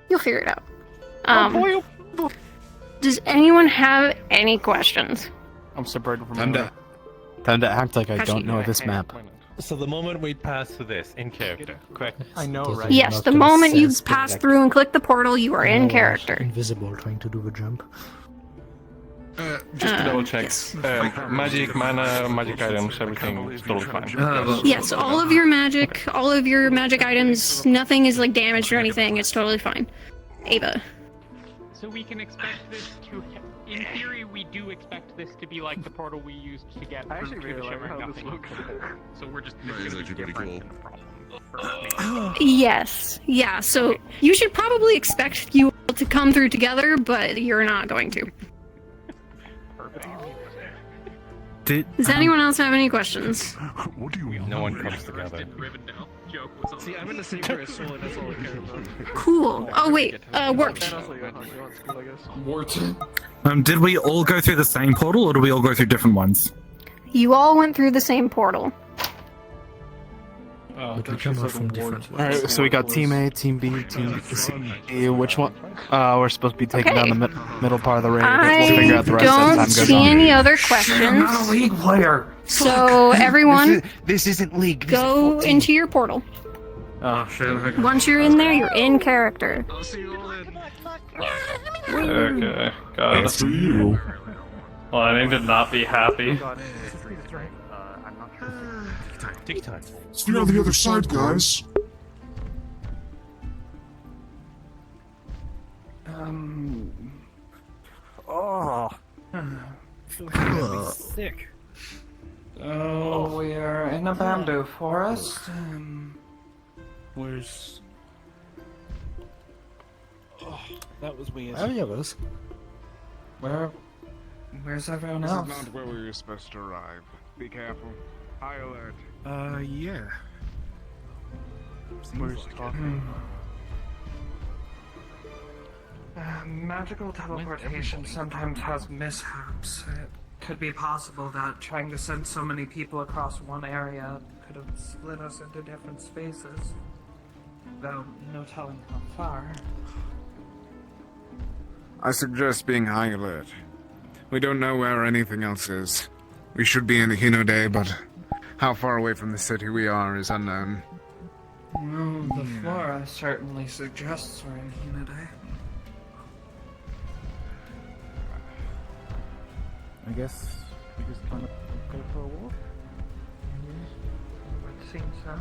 You'll figure it out. Does anyone have any questions? I'm separated from Time to act like I don't know this map. So the moment we pass through this, in character, correct? I know, right? Yes, the moment you pass through and click the portal, you are in character. Invisible, trying to do the jump. Just to double check. Magic, mana, magic items, everything is totally fine. Yes, all of your magic items, nothing is like damaged or anything. It's totally fine. Ava. So we can expect this to, in theory, we do expect this to be like the portal we used to get through to the Shimmering Nothing. So we're just it's actually pretty cool. Yes, yeah. So you should probably expect you all to come through together, but you're not going to. Does anyone else have any questions? What do you No one comes together. See, I'm in the same crystal, and that's all I care about. Cool. Oh wait, Wart. Did we all go through the same portal, or did we all go through different ones? You all went through the same portal. But we come out from different All right, so we got Team A, Team B, Team C. Which one? We're supposed to be taking down the middle part of the raid. We'll figure out the rest as time don't goes see on. any other questions. I'm not a League player. So everyone, This isn't League. go into your portal. Oh shit. Once you're in there, you're in character. I'll see you all then. Okay, got That's it. for you. Well, I need to not be happy. Take time. See you on the other side, guys. Oh. Sick. Oh, we are in a bamboo forest. Where's? Oh, that was weird. Oh, yeah, those. Where's everyone This is else? not where we were supposed to arrive. Be careful. High alert. Yeah. Where's talking? Magical teleportation sometimes has mishaps. It could be possible that trying to send so many people across one area could have split us into different spaces. Though no telling how far. I suggest being high alert. We don't know where anything else is. We should be in the Hinodae, but how far away from the city we are is unknown. Well, the flora certainly suggests we're in Hinodae. I guess we just kind of go for a walk. Would seem so.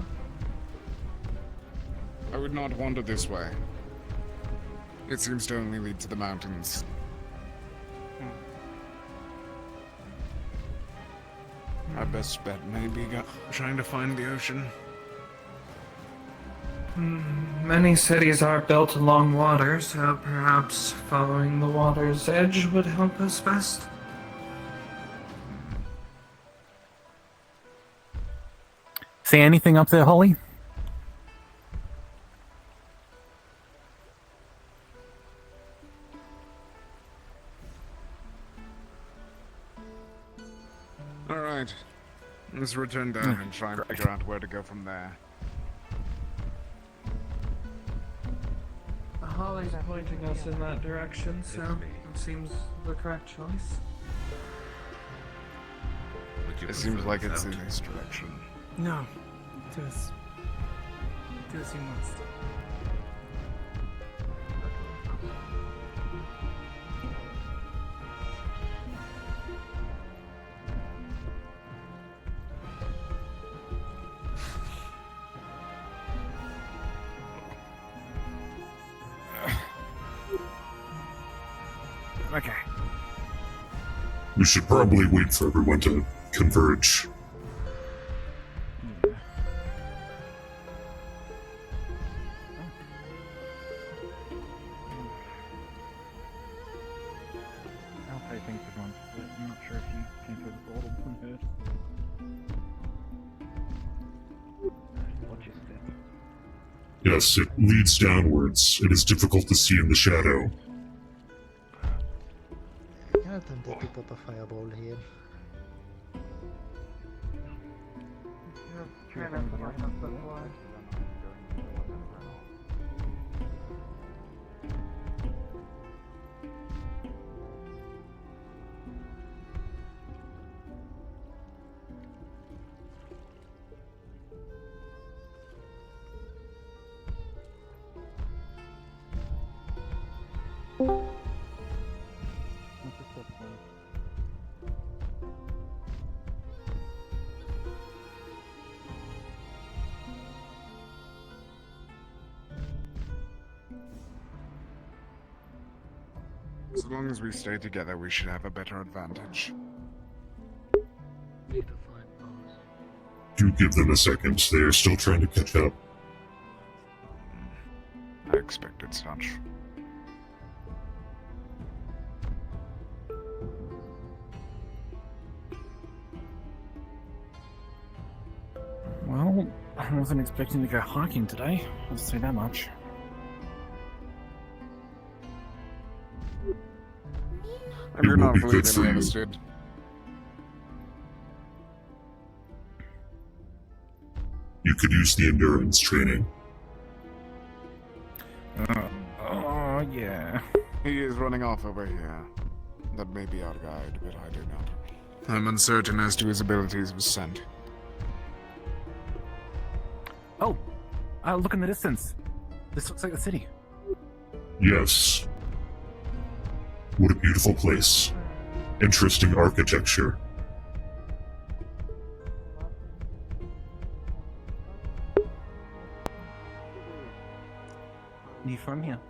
I would not wander this way. It seems to only lead to the mountains. Our best bet may be trying to find the ocean. Many cities are built along water, so perhaps following the water's edge would help us best. See anything up there, Holly? Alright. Let's return down and try and figure out where to go from there. Holly's pointing us in that direction, so it seems the correct choice. It seems like it's in this direction. No. Do as you must. Okay. We should probably wait for everyone to converge. I think everyone. I'm not sure if you came through the portal and heard. Watch your step. Yes, it leads downwards. It is difficult to see in the shadow. Yeah, tempted to put a fireball here. As long as we stay together, we should have a better advantage. Do give them a second. They are still trying to catch up. I expected such. Well, I wasn't expecting to go hiking today. I'll say that much. I do will not be believe good for any of you. us did. You could use the endurance training. Oh, yeah. He is running off over here. That may be our guide, but I do not. I'm uncertain as to his abilities of scent. Oh, look in the distance. This looks like the city. Yes. What a beautiful place. Interesting architecture. You from here?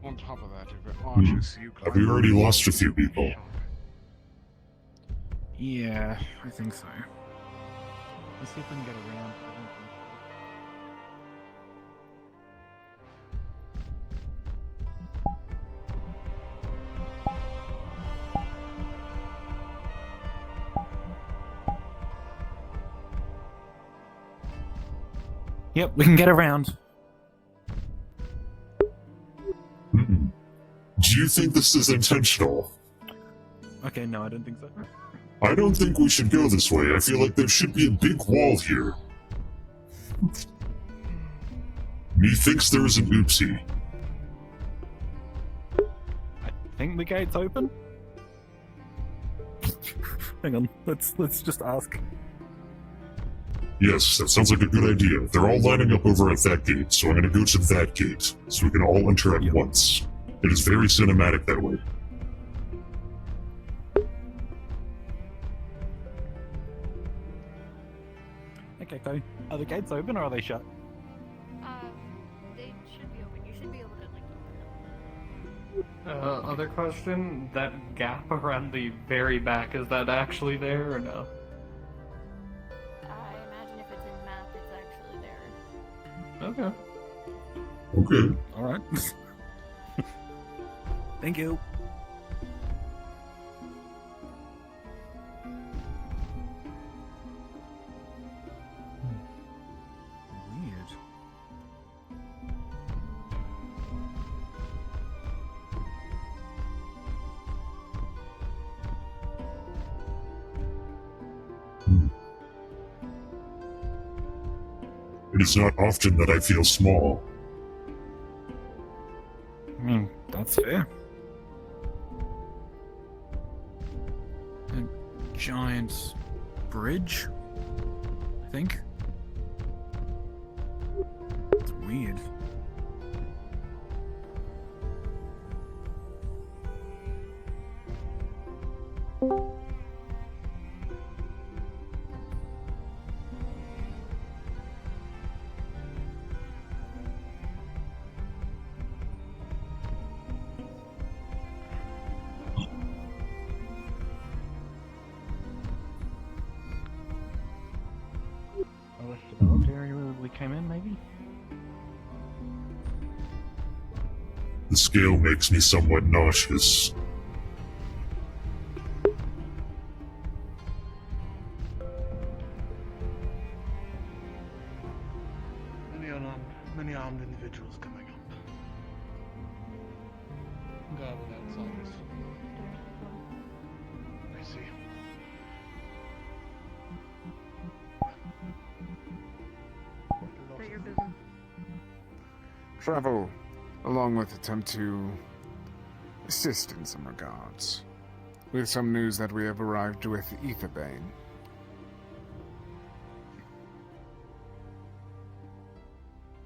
On top of that, if it arches, you Have we already lost a few people? Yeah, I think so. Let's see if we can get around. Yep, we can get around. Do you think this is intentional? Okay, no, I don't think so. I don't think we should go this way. I feel like there should be a big wall here. Methinks there is an oopsie. I think the gate's open. Hang on, let's just ask. Yes, that sounds like a good idea. They're all lining up over at that gate, so I'm gonna go to that gate, so we can all enter at once. It is very cinematic that way. Okay, so are the gates open or are they shut? They should be open. You should be able to like. Other question, that gap around the very back, is that actually there or no? I imagine if it's in map, it's actually there. Okay. Okay. Alright. Thank you. Weird. It is not often that I feel small. I mean, that's fair. A giant bridge, I think. It's weird. I left the developed area where we came in, maybe? The scale makes me somewhat nauseous. many armed individuals coming up. God without soldiers. I see. That your business. Travel, along with attempt to assist in some regards. With some news that we have arrived with Aetherbane.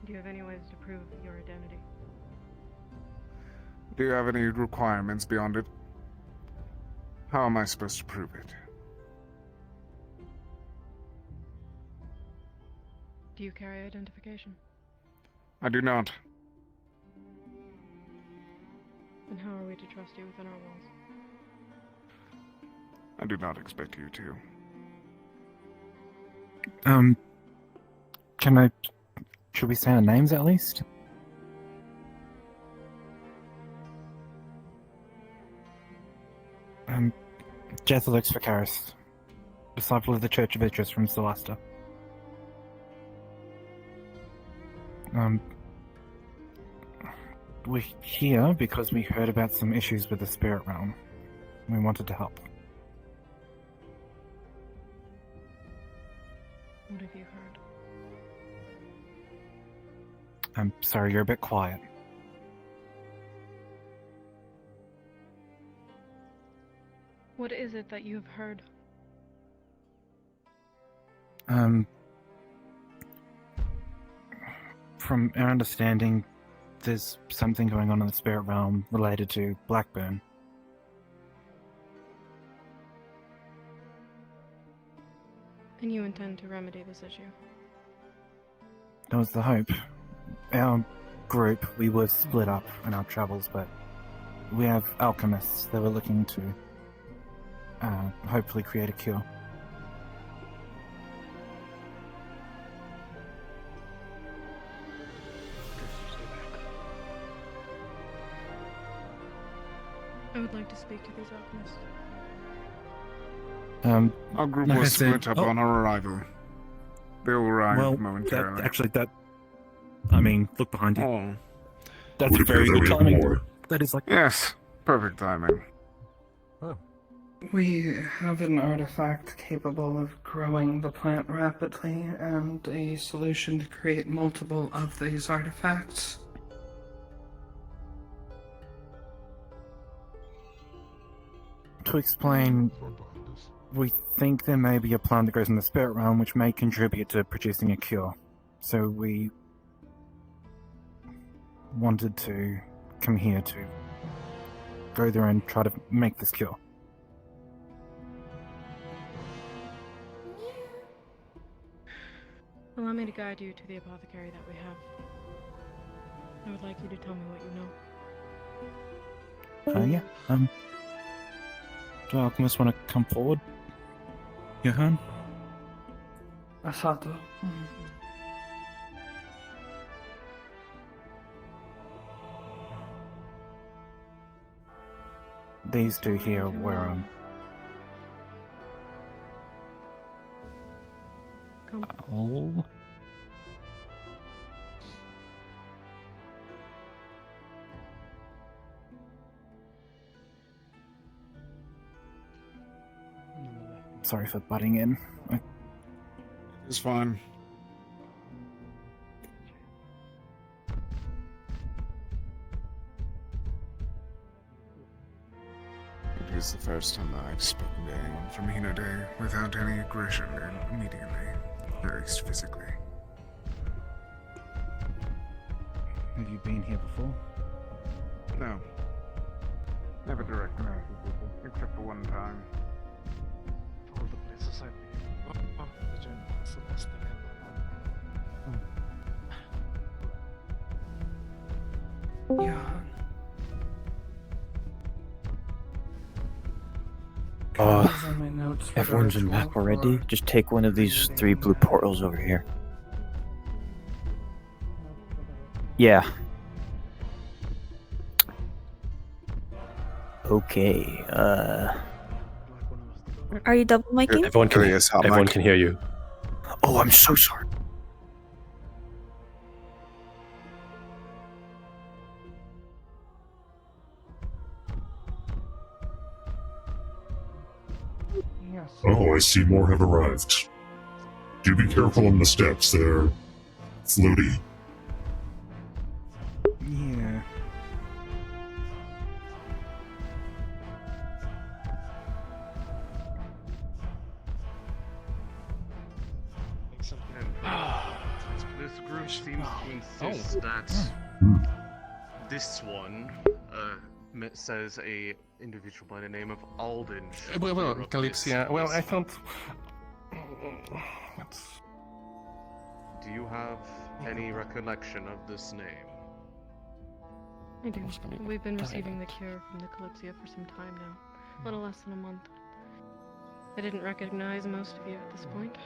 Do you have any ways to prove your identity? Do you have any requirements beyond it? How am I supposed to prove it? Do you carry identification? I do not. Then how are we to trust you within our walls? I do not expect you to. Should we say our names at least? Jethelix Vicaris, disciple of the Church of Idris from Celesta. We're here because we heard about some issues with the spirit realm. We wanted to help. What have you heard? I'm sorry, you're a bit quiet. What is it that you've heard? From our understanding, there's something going on in the spirit realm related to Blackburn. And you intend to remedy this issue? That was the hope. Our group, we were split up in our travels, but we have alchemists that were looking to hopefully create a cure. I would like to speak to these alchemists. Our group like I was said- split up on our arrival. They will arrive momentarily. I mean, look behind you. Oh. That's Would appear very that good we have timing. more. That is like... Yes, perfect timing. We have an artifact capable of growing the plant rapidly and a solution to create multiple of these artifacts. To explain, we think there may be a plant that grows in the spirit realm which may contribute to producing a cure. So we wanted to come here to go there and try to make this cure. Allow me to guide you to the apothecary that we have. I would like you to tell me what you know. Yeah. Do alchemists want to come forward? Johan? Asato. These two here were, Oh. Sorry for butting in. It's fine. It is the first time that I've spoken to anyone from Hinodae without any aggression immediately, at least physically. Have you been here before? No. Never directly, except for one time. All the places I've been. The general Celeste again. Yeah. Everyone's in back already. Just take one of these 3 blue portals over here. Yeah. Okay, Are you double micing? Everyone can hear you. Oh, I'm so sorry. Oh, I see more have arrived. Do be careful on the steps, they're floaty. Yeah. This group seems to insist that this one says a individual by the name of Alden. Well, Kalypsia. Well, I thought. Do you have any recollection of this name? I do. We've been receiving the cure from the Kalypsia for some time now. A little less than a month. I didn't recognize most of you at this point,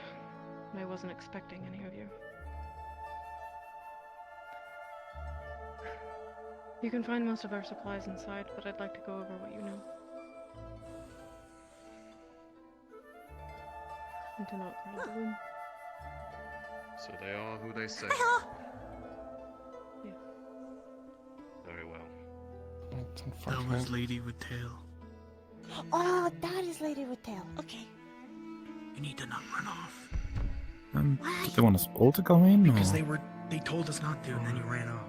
and I wasn't expecting any of you. You can find most of our supplies inside, but I'd like to go over what you know. And to not crowd the room. So they are who they say. Yeah. Very well. That was Lady with Tail. Oh, that is Lady with Tail. Okay. You need to not run off. Do they want us all to go in? Because or? they told us not to, and then you ran off.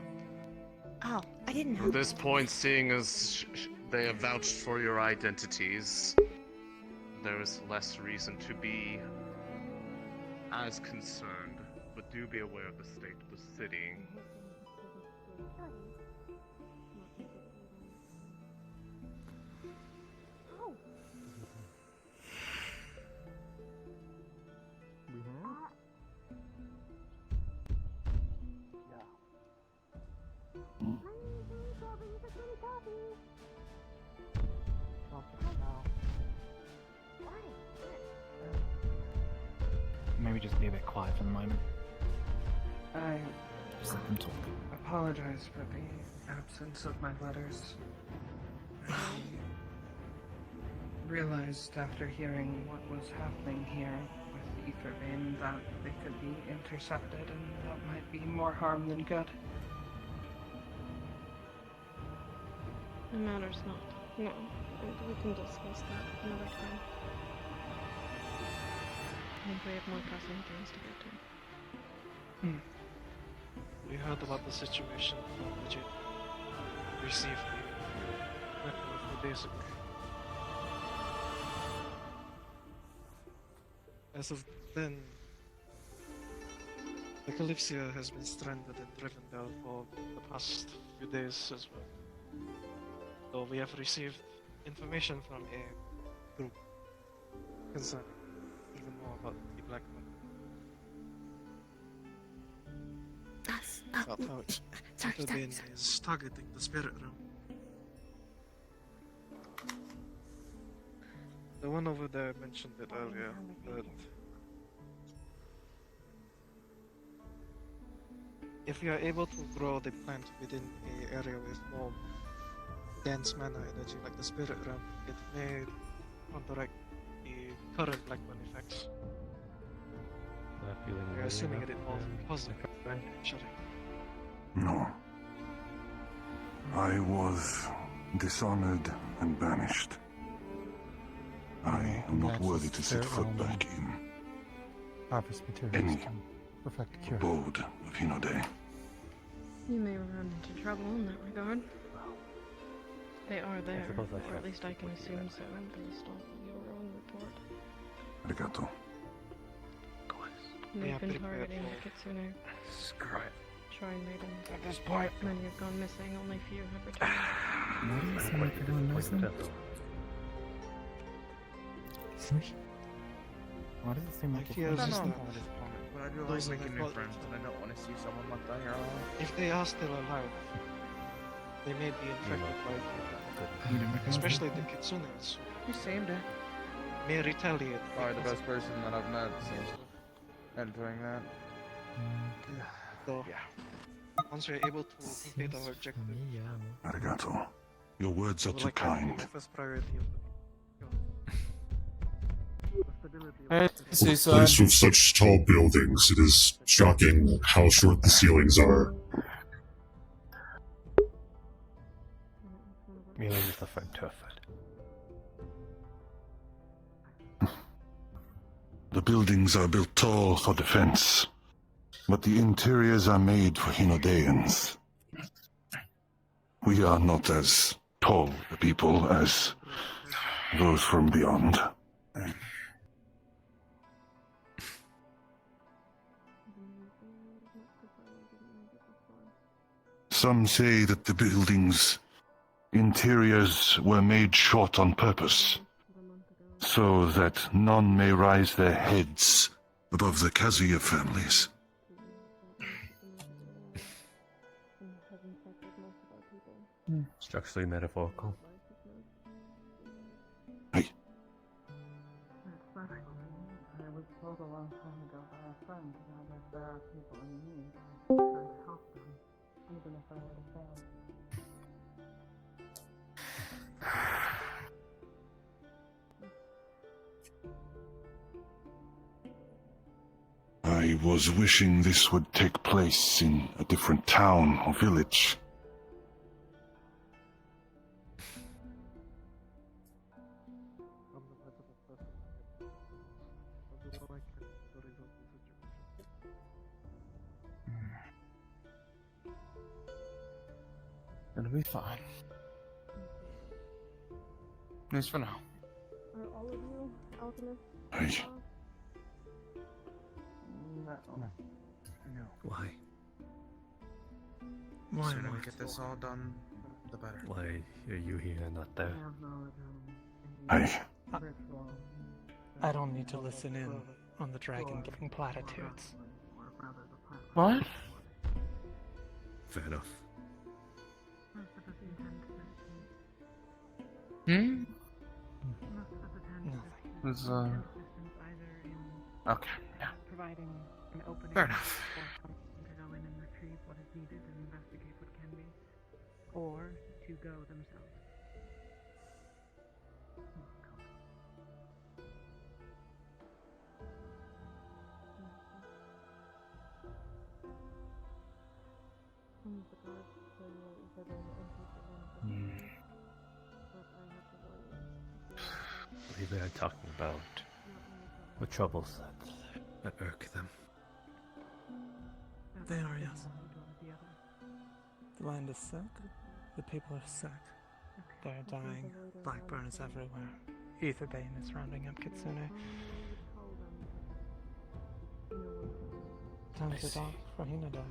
Oh, I didn't know. At this point, seeing as they have vouched for your identities, there is less reason to be as concerned, but do be aware of the state of the city. Maybe just be a bit quiet for the moment. I Just let them talk. apologize for the absence of my letters. I realized after hearing what was happening here with Ethervein that they could be intercepted and that might be more harm than good. It matters not. No. We can discuss that another time. I think we have more pressing things to get to. We heard about the situation from Legit. Received the weapon of the basic. As of then, the Kalypsia has been stranded and driven down for the past few days as well. So we have received information from a group concerned even more about the Black One. About how Ethervein is targeting the spirit realm. The one over there mentioned it earlier, but if we are able to grow the plant within an area with more dense mana energy like the spirit realm, it may counteract the current Black One effects. We are assuming it involves positive, actually. No. I was dishonored and banished. I am not worthy to set foot back in Harvest materials any to perfect a cure. abode of Hinodae. You may run into trouble in that regard. They are there, or at least I can assume so, based off of your own report. Arigato. They've been targeting the Kitsune. Screw it. Shrine maidens. At this point. Many have gone missing, only few have returned. Why does it seem like everyone knows them? Why does it seem like Fears everyone is knows that them? but I do like making new friends, and I don't want to see someone like that here alone. If they are still alive, they may be infected by You don't recognize especially them? the Kitsunes. You seemed to. May retaliate. Probably the best person that I've met since entering that. So, once we're able to complete our objective, Arigato. Your words I are would too like that to be kind. the first priority of For a place with such tall buildings, it is shocking how short the ceilings are. Really, just a phone to a foot. The buildings are built tall for defense, but the interiors are made for Hinodaeans. We are not as tall a people as those from beyond. Some say that the buildings' interiors were made short on purpose, so that none may rise their heads above the Kazuya families. Structurally metaphorical. Hey. I was told a long time ago by a friend that there are people in need, trying to help them, even if I were to fail. I was wishing this would take place in a different town or village. It'll be fine. At least for now. Are all of you alchemists? Hey. No. Why? Why don't we get this all done, the better. Why are you here and not there? Hey. I don't need to listen in on the dragon giving platitudes. What? Fair enough. Hmm? Nothing. Is, okay, yeah. Providing an opening Fair enough. for someone to go in and retrieve what is needed and investigate what can be, or to go themselves. What are they talking about? What troubles that irk them? They are, yes. The land is sick. The people are sick. They're dying. Blackburn is everywhere. Aetherbane is rounding up Kitsune. Time to dock for Hinodae.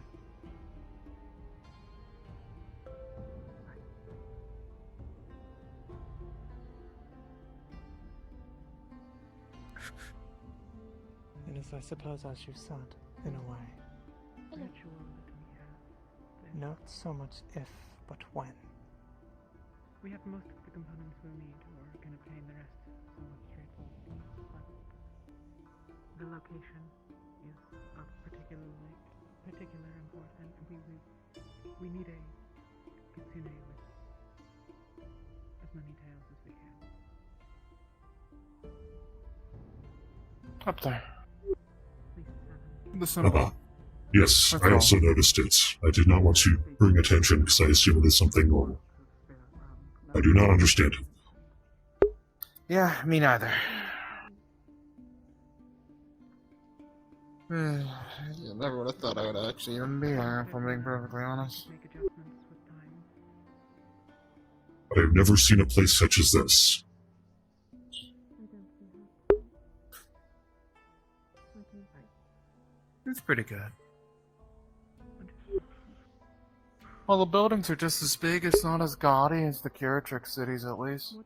It is, I suppose, as you said, in a way. Not so much if, but when. We have most of the components we'll need, or can obtain the rest somewhat straightforward. But the location is of particular importance, and we need a kitsune with as many tails as we can. Up there. The Ah, symbol. yes, That's I all. also noticed it. I did not want to bring attention because I assume it is something normal. I do not understand it. Yeah, me neither. Yeah, never would have thought I would actually even be here, if I'm being perfectly honest. I have never seen a place such as this. It's pretty good. Well, the buildings are just as big, it's not as gaudy as the Curatrix cities, at least.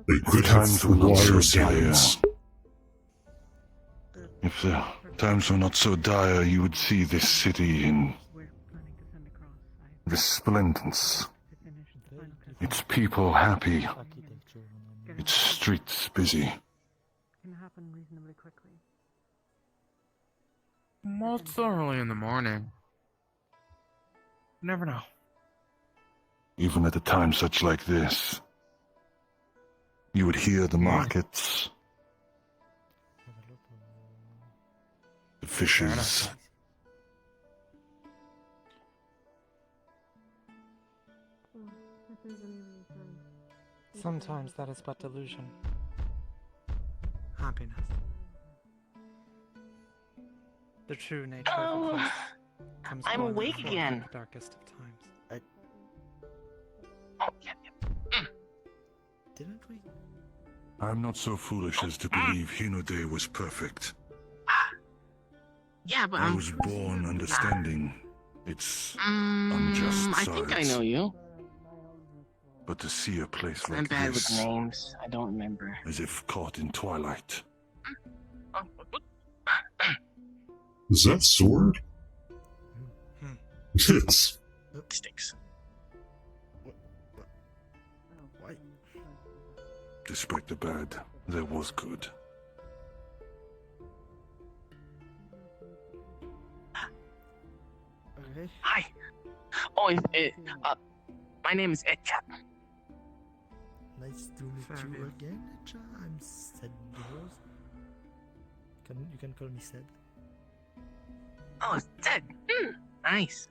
They could have Times were not wire so dire. ceilings. If the times were not so dire, you would see this city in resplendence. Its people happy. Its streets busy. Can happen reasonably quickly. Well, it's still early in the morning. You never know. Even at a time such like this, you would hear the markets, the fishes. Sometimes that is but delusion. happiness. The true nature of a place comes I'm boiling awake forth again. in the darkest of times. Oh, yeah. Didn't we? I'm not so foolish as to believe Hinodae was perfect. Yeah, but I was born understanding its unjust I sides. think I know you. But to see a place I'm like bad this, with names. I don't remember. as if caught in twilight. Is that sword? Yes. Sticks. Why? Despite the bad, there was good. Okay. Hi. Oh, my name is VRChat. Nice to meet you again, Echa. I'm Seasaidh. You can call me Seasaidh. Oh, it's dead. Nice.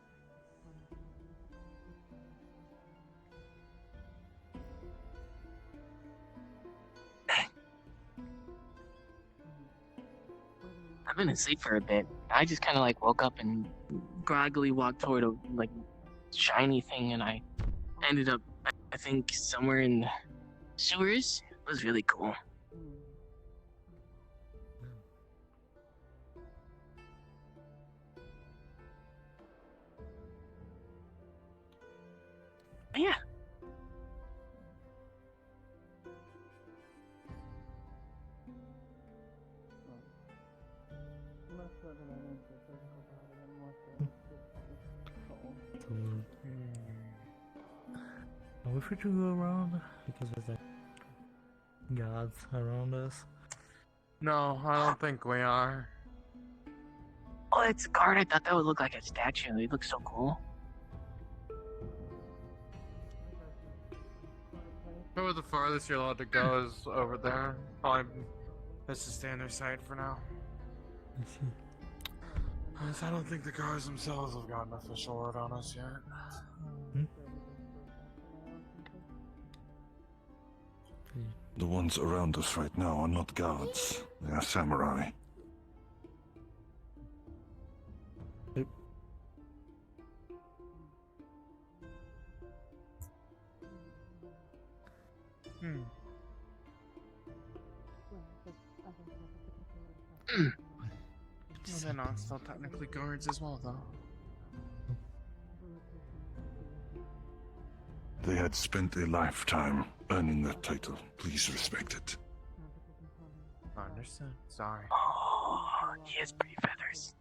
I've been asleep for a bit. I just kind of like woke up and groggily walked toward a like shiny thing, and I ended up, I think, somewhere in the sewers. It was really cool. Yeah. Are we free to go around? Because there's like guards around us. No, I don't think we are. Oh, it's a guard. I thought that would look like a statue. It looks so cool. Probably the farthest you're allowed to go is over there. Probably best to stay on their side for now. I see. Yes, I don't think the guards themselves have gotten official word on us yet. The ones around us right now are not guards. They are samurai. Well, they're not still technically guards as well, though. They had spent a lifetime earning that title. Please respect it. Understood. Sorry. Oh, he has pretty feathers.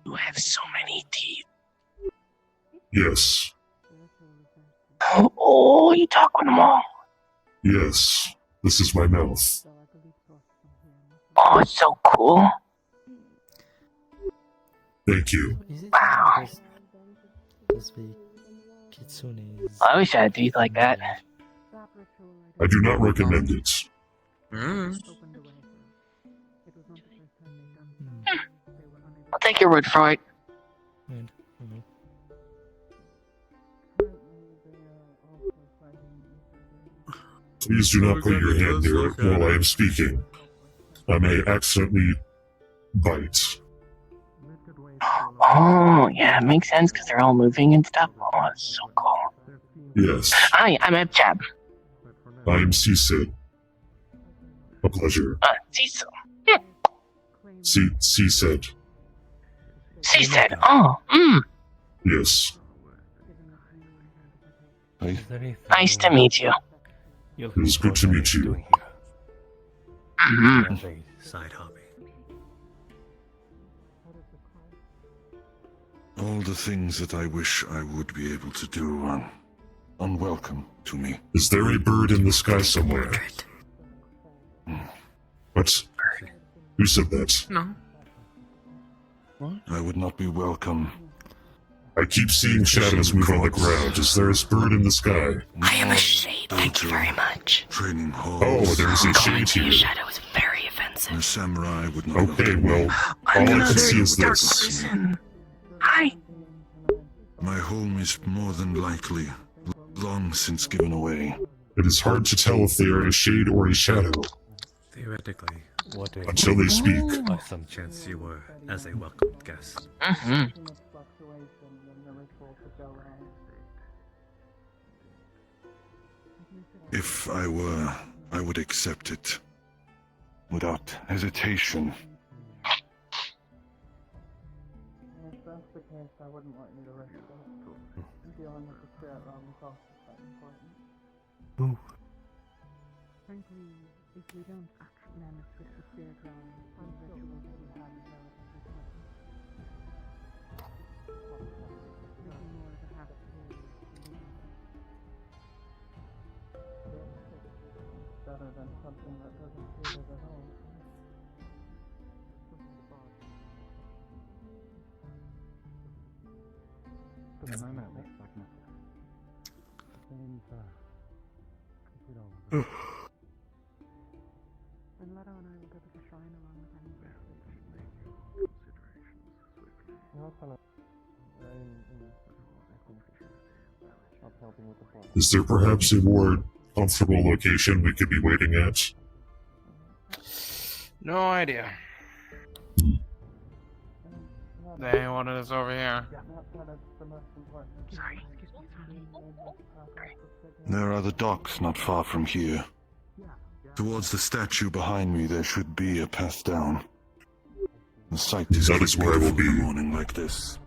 You have so many teeth. Yes. Oh, you talk with them all. Yes. This is my mouth. Oh, it's so cool. Thank you. Wow. Because the kitsune is... I wish I had teeth like that. I do not recommend it. I'll take your word for it. Please do not put your hand there while I am speaking. I may accidentally bite. Oh, yeah, it makes sense because they're all moving and stuff. Oh, that's so cool. Yes. Hi, I'm VRChat. I am Seasaidh. A pleasure. Seasaidh. Seasaidh. Seasaidh. Oh, Yes. nice to meet you. It is good to meet you. Mhm. As a side hobby. All the things that I wish I would be able to do are unwelcome to me. Is there a bird in the sky somewhere? What? Who said that? No. I would not be welcome. I keep seeing shadows move on the ground. Is there a bird in the sky? I am a shade, thank you very much. Training halls. Oh, there's a shade Your here. shadow is very offensive. A samurai would not. Okay, well, all I can see is dark this. person. Hi. My home is more than likely long since given away. It is hard to tell if they are a shade or a shadow. Theoretically, what if Until they speak. by some chance you were as a welcomed guest? If I were, I would accept it. Without hesitation. If that's the case, I wouldn't want you to risk it. Dealing with the spirit realm is also quite important. Boo. Frankly, if we don't manage with the spirit realm, the ritual that we have is relatively simple. Maybe more of a half-period solution. Better than something that doesn't feel it at all. And Leto and I will go to the shrine along with anyone. Is there perhaps a more comfortable location we could be waiting at? No idea. There ain't one of us over here. Sorry. There are the docks not far from here. Towards the statue behind me, there should be a path down. The sight is That is where I will beautiful in be. a morning like this.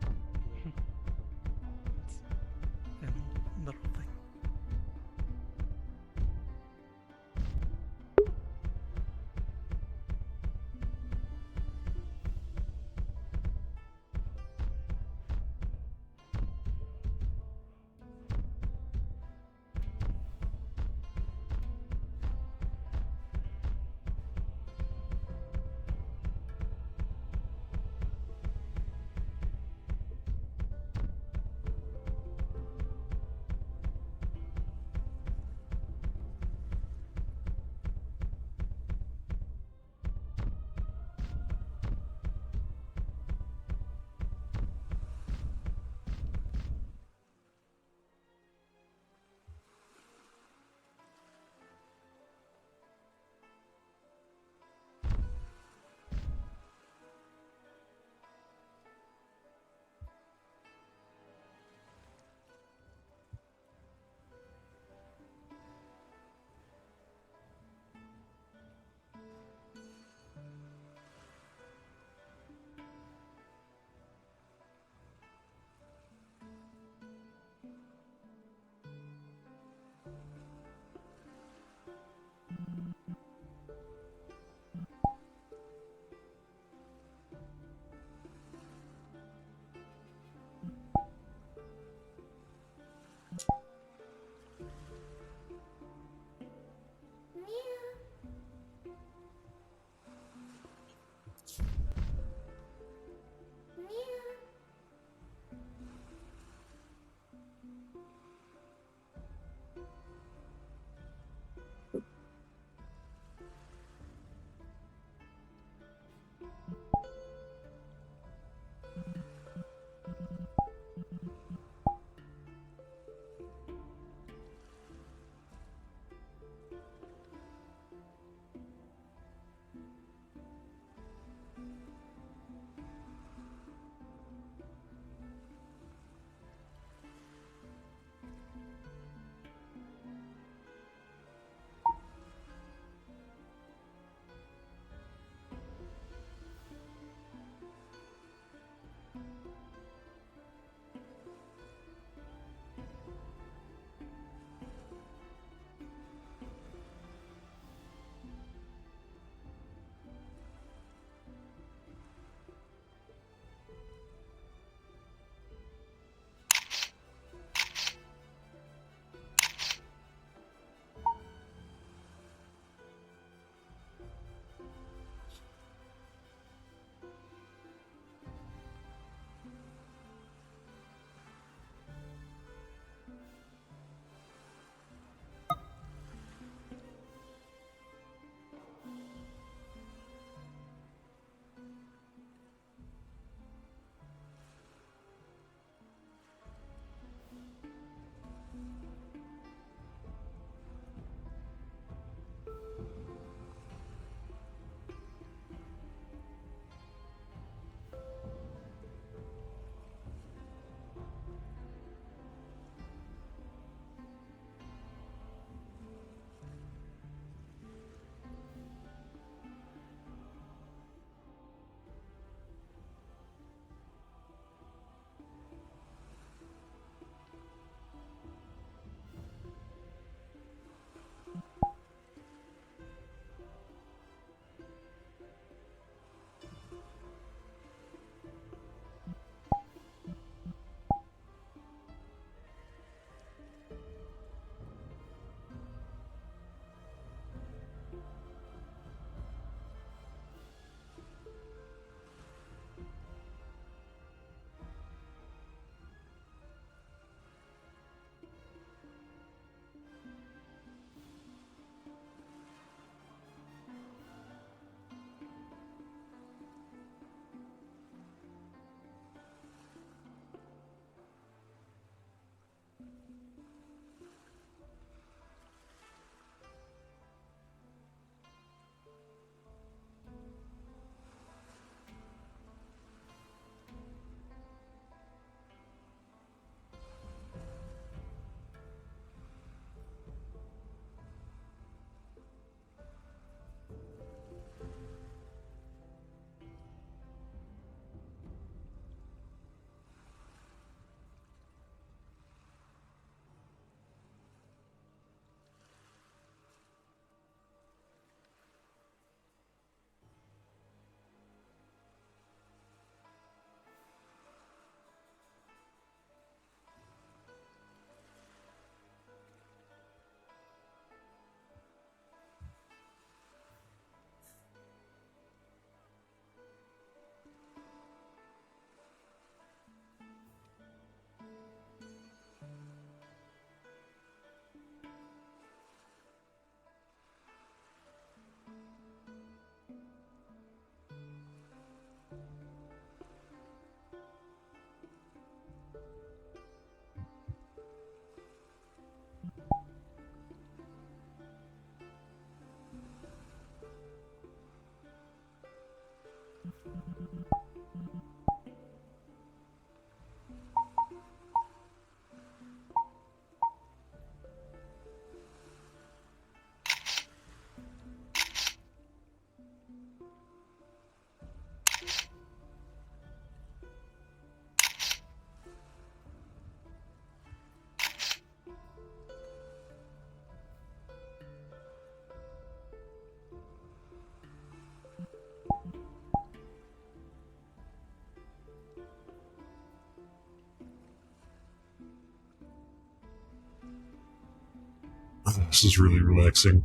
This is really relaxing.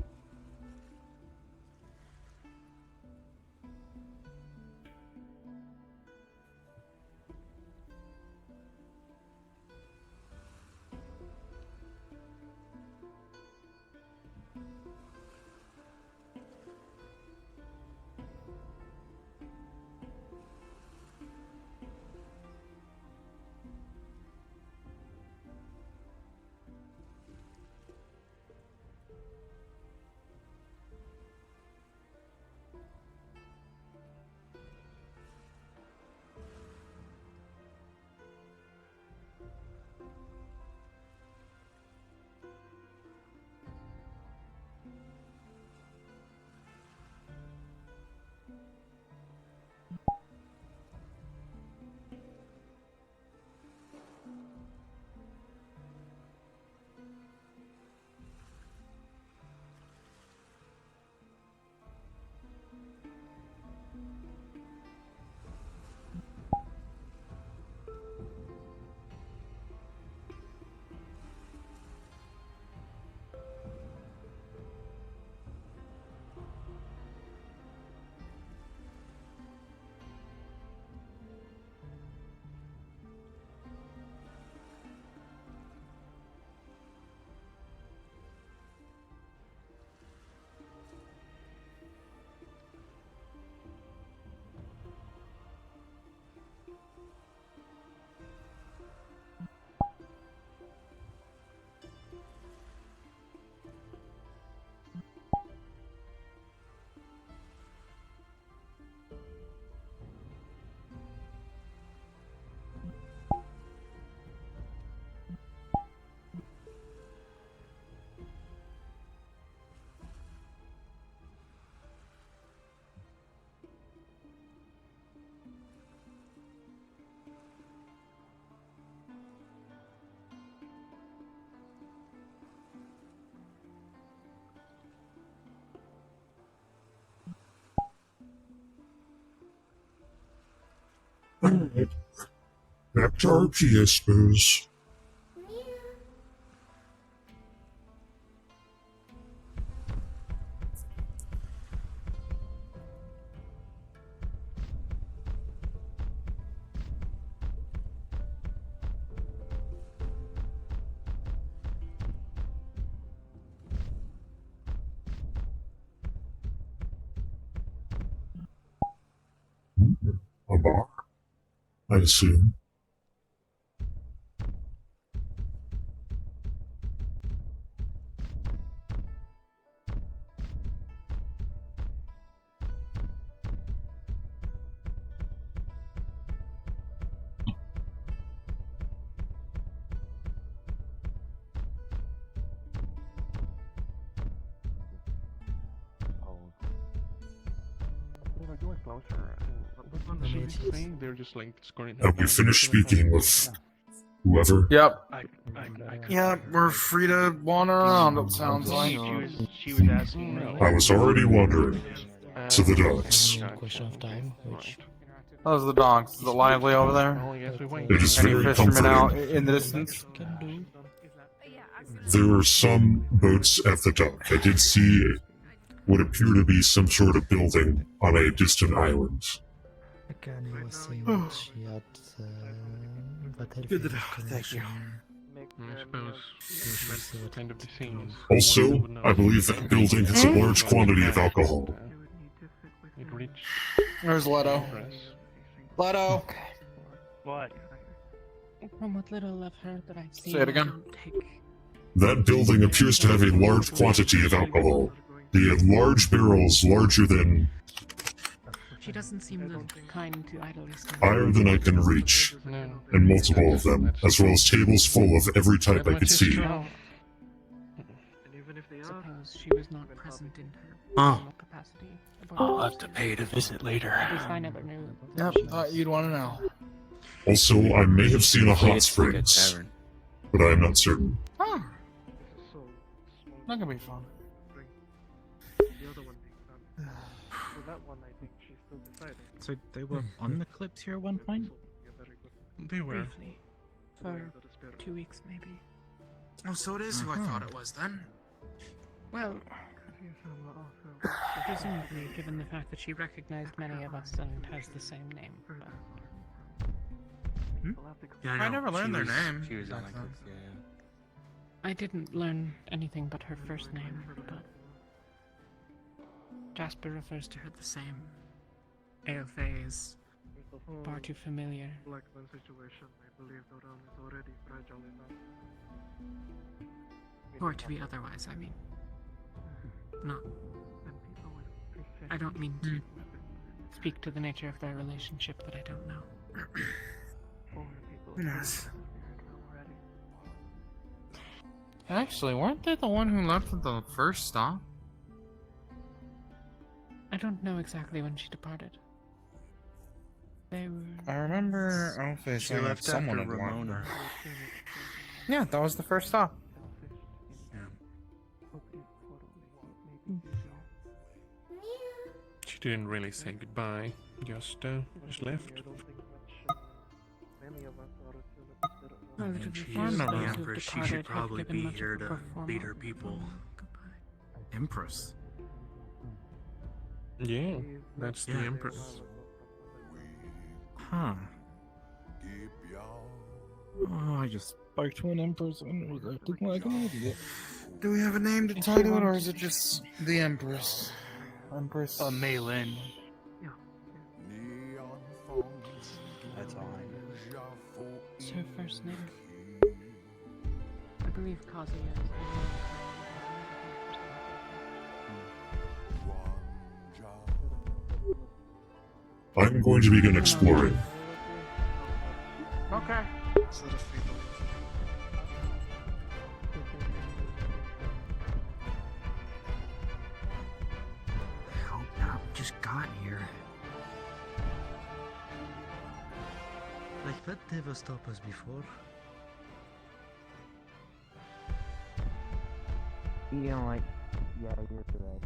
Alright. Back to RP, I suppose. A bar, I assume. They're just like scoring. Have we finished speaking with whoever? Yep. Yeah, we're free to wander around, it sounds like. She was asking me. I was already wondering. To the docks. Question of time, which... How's the docks? Is it lively over there? It is Any very fishermen out comforting. in the distance? There are some boats at the dock. I did see what appear to be some sort of building on a distant island. Again, you were saying that she had Good to know, thank you. I suppose that's kind of the same. Also, I believe that building has a large quantity of alcohol. There's Leto. Leto! What? From what little I've heard that I've seen. Say it again. That building appears to have a large quantity of alcohol. They have large barrels larger than She doesn't seem the kind to idly stand. Higher than I can reach, and multiple of them, as well as tables full of every type I could see. Suppose she was not present in her Oh. normal capacity. I'll have to pay it a visit later. At least I never knew. Yep, thought you'd want to know. Also, I may have seen a hot It's like a springs, tavern. but I am not certain. Oh. Not gonna be fun. So they were on the clips here at one point? They were. Briefly. For 2 weeks, maybe. Oh, so it is who I thought it was then. Well, presumably, given the fact that she recognized many of us and has the same name. Yeah, I never learned their name. She was on my clips, I didn't learn anything but her first name, but Jasper refers to her the same. Aelfae is far too familiar. Blackman situation, I believe the realm is already fragile enough. Or to be otherwise, I mean. Not. I don't mean to speak to the nature of their relationship that I don't know. Who knows? Actually, weren't they the one who left at the first stop? I don't know exactly when she departed. They were... I remember Alpha saying that someone had walked her. Yeah, that was the first stop. She didn't really say goodbye. Just left. Well, to be She's fair, the those who Empress. She departed should had probably given be much here of a to perform- lead her people. Empress. Yeah, that's the Empress. Huh. Oh, I just spoke to an Empress and was acting like an idiot. Do we have a name to tie to it, or is it just the Empress? Empress? Malin. That's all I know. It's her first name. I believe Kazuya is the name. I'm going to begin exploring. Okay. I hope not. We just got here. Like that never stopped us before. You know, like, yeah, you're correct.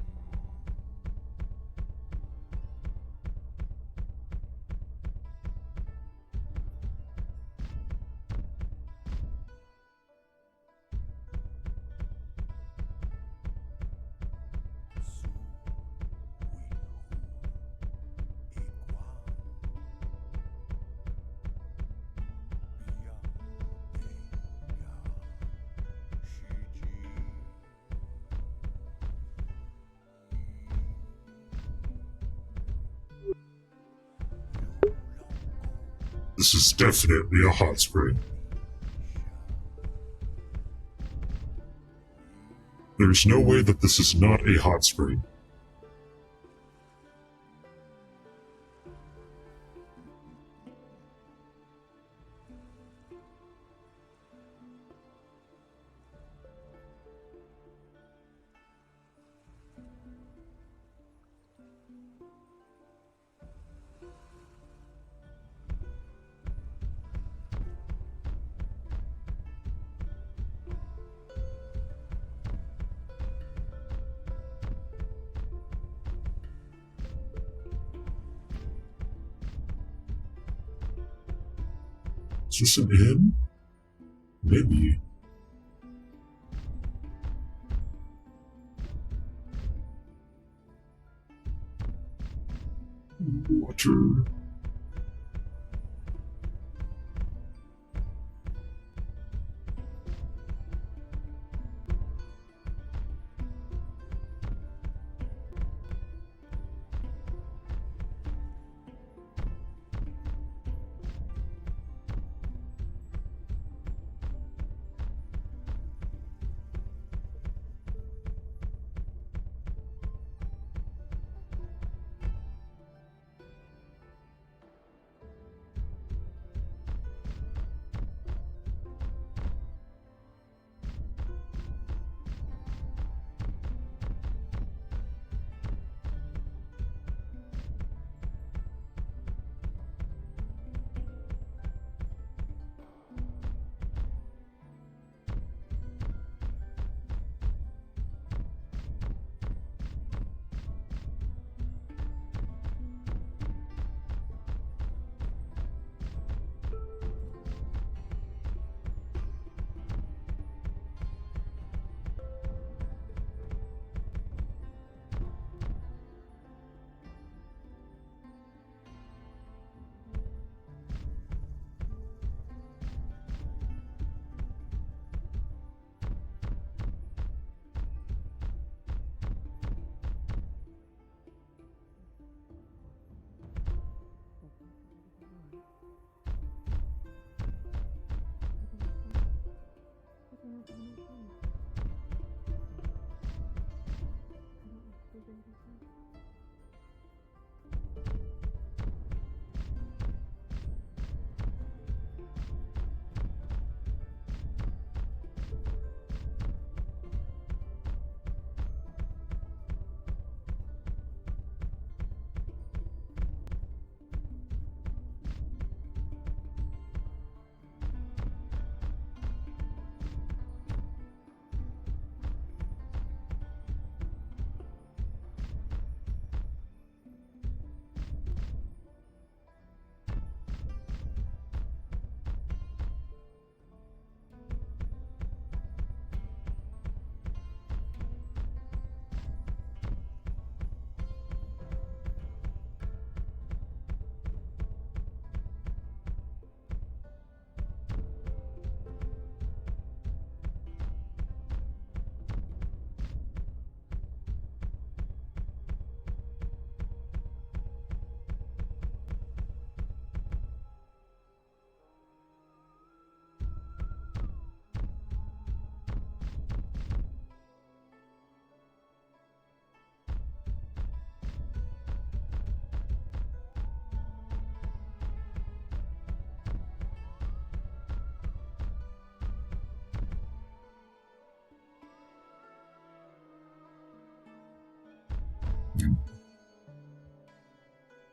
This is definitely a hot spring. There's no way that this is not a hot spring. Is this an inn? Maybe. Water.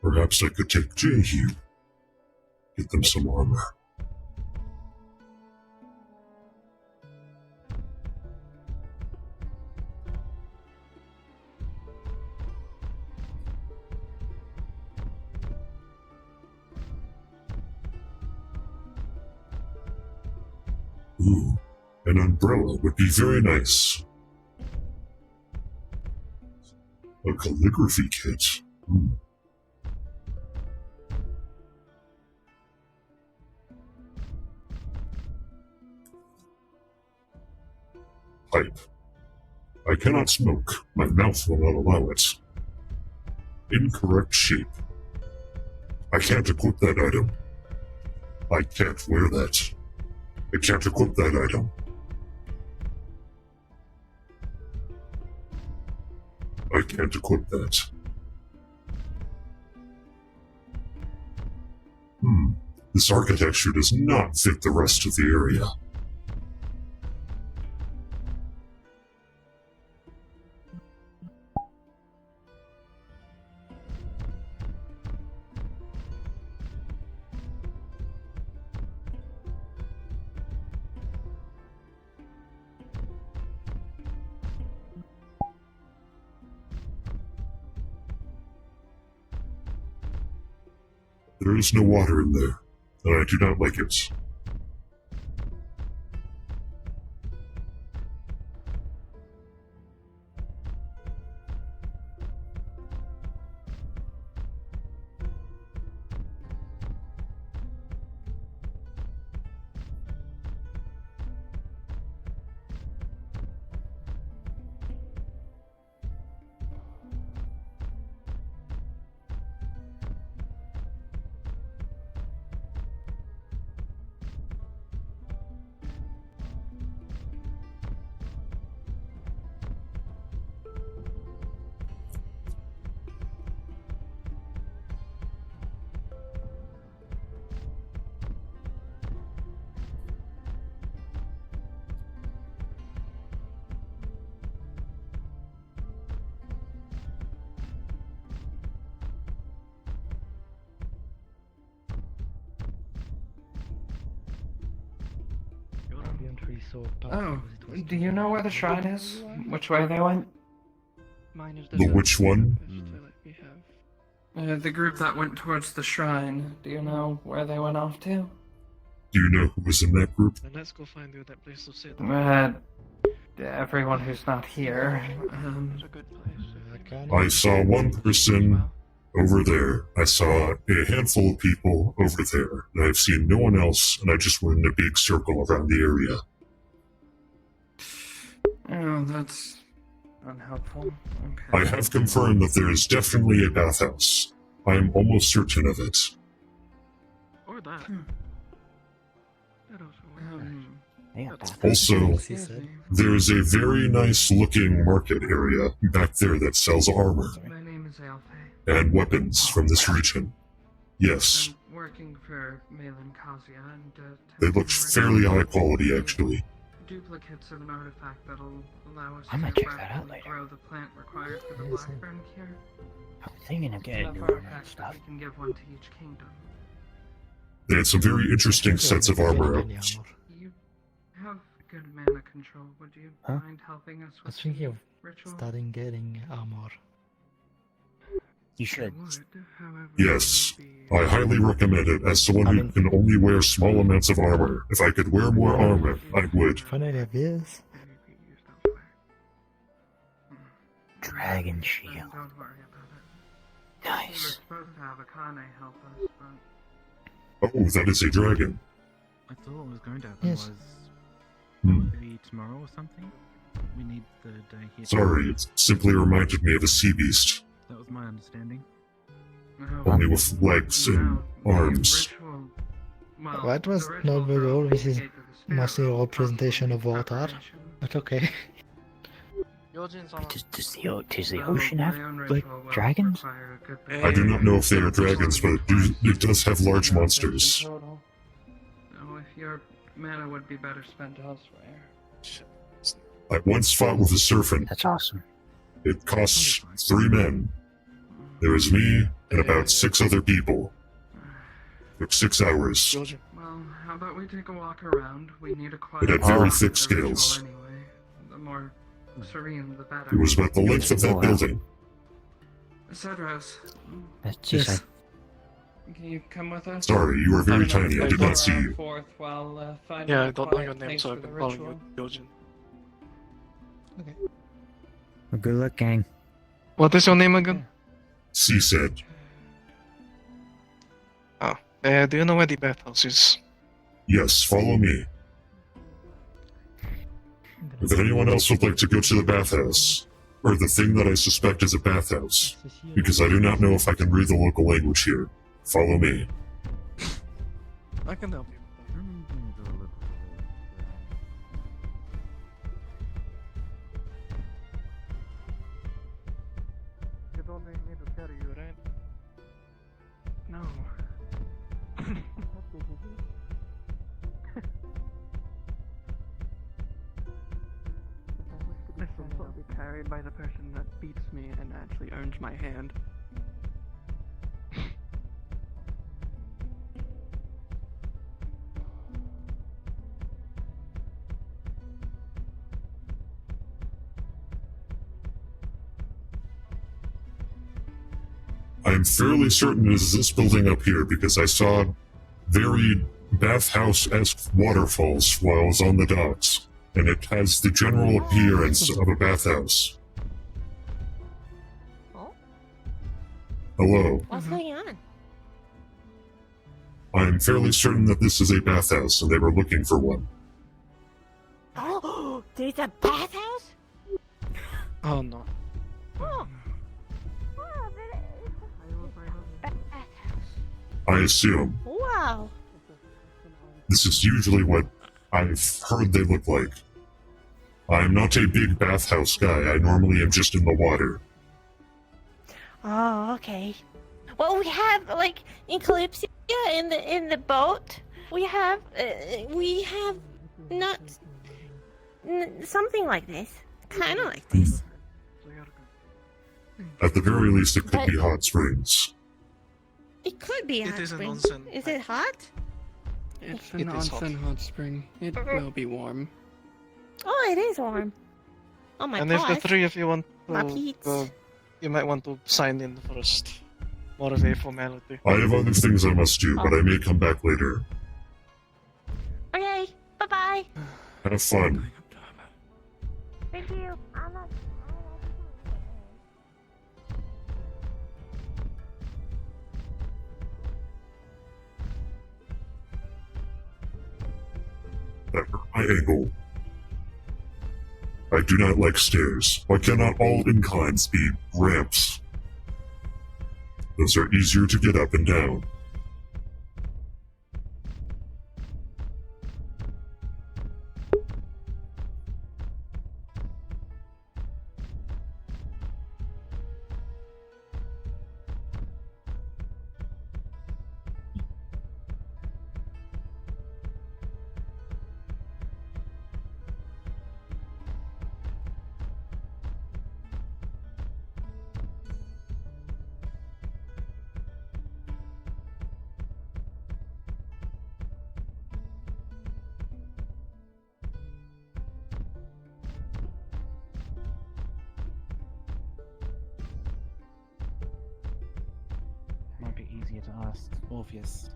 Perhaps I could take Jehu. Get them some armor. Ooh, an umbrella would be very nice. A calligraphy kit. Pipe. I cannot smoke. My mouth will not allow it. Incorrect shape. I can't equip that item. I can't wear that. I can't equip that item. I can't equip that. This architecture does not fit the rest of the area. There is no water in there, and I do not like it. Oh, do you know where the shrine is? Which way they went? The which one? The group that went towards the shrine. Do you know where they went off to? Do you know who was in that group? Then let's go find out that place of Sid. Everyone who's not here. I saw one person over there. I saw a handful of people over there. And I've seen no one else, and I just went in a big circle around the area. Oh, that's unhelpful. Okay. I have confirmed that there is definitely a bathhouse. I am almost certain of it. Or that. Also, there is a very nice looking market area back there that sells armor My name is Alfie. and weapons from this region. Yes, I'm working for Malin Kazia, and they look fairly high quality actually. duplicates of an artifact that'll allow us I might to check that out rapidly later. grow the plant required for the blackburn cure. I'm thinking of getting Enough new armor and artifacts that stuff. we can give one to each kingdom. They had some very interesting sets of armor out. You have good mana control. Would you mind helping us I was with thinking of ritual? starting getting armor. You should. Yes, I highly recommend it as someone who can only wear small amounts of armor. If I could wear more armor, I would. Finally, yes. Dragon shield. Don't worry about it. We were Nice. supposed to have Akane help us, but Oh, that is a dragon. I thought what was going to happen Yes. was maybe tomorrow or something. We need the day here. Sorry, it simply reminded me of a sea beast, That was my understanding. only with legs and arms. That was not very old. This is mostly a representation of water. But okay. Does the ocean have, like, dragons? I do not know if they are dragons, but it does have large monsters. total. Oh, if your mana would be better spent elsewhere. I once fought with a serpent. That's awesome. It costs 3 men, There was me and about 6 other people. Took 6 hours. Well, how about we take a walk around? We need a quiet. It had very spot thick for the ritual scales. Anyway, the more serene, the better. It was about the length of that building. Cedros, Seasaidh. can you come with us? Sorry, you are very tiny. I did not see you. Forth while finding Yeah, a I don't know quiet your name, place so for I've the been calling ritual. you Yojin. Okay. Well, good luck, gang. What is your name again? Seasaidh. Oh, do you know where the bathhouse is? Yes, follow me. If anyone else would like to go to the bathhouse, or the thing that I suspect is a bathhouse, because I do not know if I can read the local language here, follow me. I can help you. You don't need me to carry you, right? No. Listen, I'll be carried by the person that beats me and actually earns my hand. I am fairly certain it is this building up here because I saw very bathhouse-esque waterfalls while I was on the docks, and it has the general appearance of a bathhouse. Hello. What's going on? I am fairly certain that this is a bathhouse, and they were looking for one. Oh, there's a bathhouse? Oh no. Oh. I assume. Wow. This is usually what I've heard they look like. I am not a big bathhouse guy. I normally am just in the water. Oh, okay. Well, we have like in Kalypsia in the boat. We have not something like this, kind of like this. At the very least, it could be hot springs. It could be hot is an spring. onsen. Is it hot? It's It an is hot. onsen hot spring. It will be warm. Oh, it is warm. Oh my And gosh. if the three of you want My to Pete's. go, you might want to sign in first. More of a formality. I have other things I must do, but I may come back later. Okay. Bye bye. Have fun. Thank you. I'm not. That hurt my ankle. I do not like stairs. Why cannot all inclines be ramps? Those are easier to get up and down. Might be easier to ask Orpheus.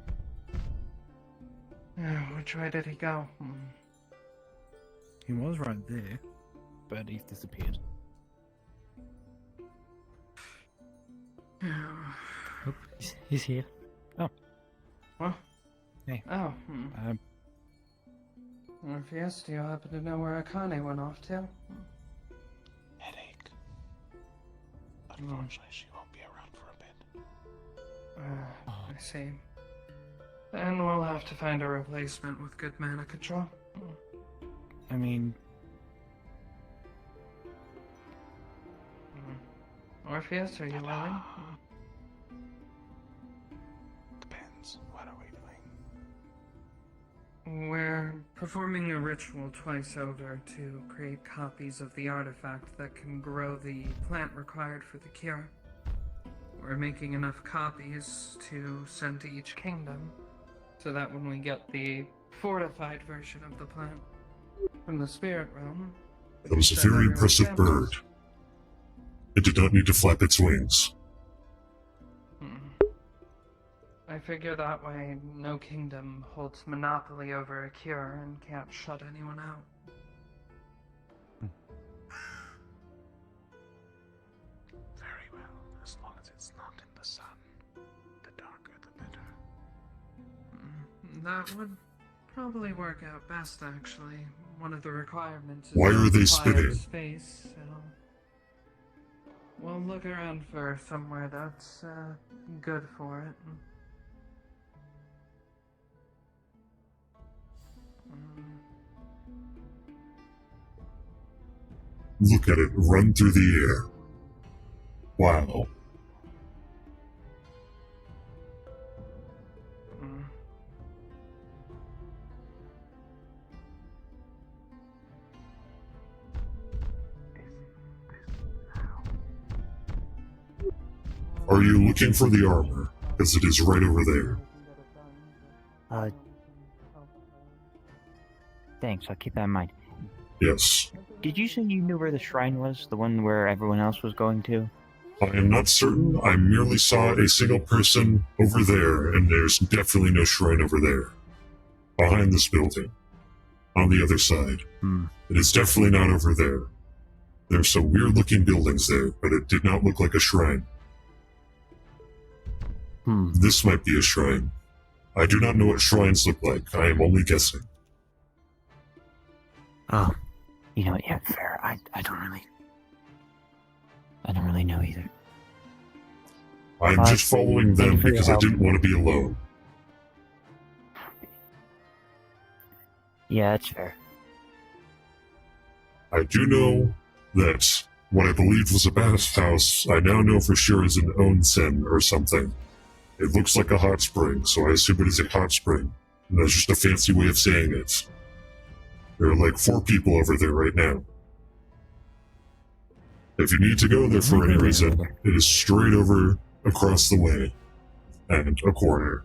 Which way did he go? He was right there, but he's disappeared. Oh, he's here. Oh. What? Hey. Oh. Orpheus, do you happen to know where Akane went off to? Headache. Unfortunately, she won't be around for a bit. I see. Then we'll have to find a replacement with good mana control. I mean, Orpheus, are you willing? Depends. What are we doing? We're performing a ritual twice over to create copies of the artifact that can grow the plant required for the cure. we're making enough copies to send to each kingdom, so that when we get the fortified version of the plant from the spirit realm... That was a send very everyone impressive samples. bird. It did not need to flap its wings. I figure that way no kingdom holds monopoly over a cure and can't shut anyone out. Very well, as long as it's not in the sun. The darker the better. That would probably work out best, actually. One of the requirements is Why are they quiet spitting? space, so... We'll look around for somewhere that's good for it. Look at it run through the air. Wow. Are you looking for the armor? Because it is right over there. Thanks, I'll keep that in mind. Yes. Did you say you knew where the shrine was? The one where everyone else was going to? I am not certain. I merely saw a single person over there, and there's definitely no shrine over there. Behind this building. On the other side. It is definitely not over there. There's some weird looking buildings there, but it did not look like a shrine. This might be a shrine. I do not know what shrines look like. I am only guessing. Oh, you know what? Yeah, fair. I don't really know either. I'm just following them because I didn't want to be alone. Yeah, that's fair. I do know that what I believed was a bathhouse, I now know for sure is an onsen or something. It looks like a hot spring, so I assume it is a hot spring. And that's just a fancy way of saying it. There are like 4 people over there right now. If you need to go there for any reason, it is straight over across the way. And a corner.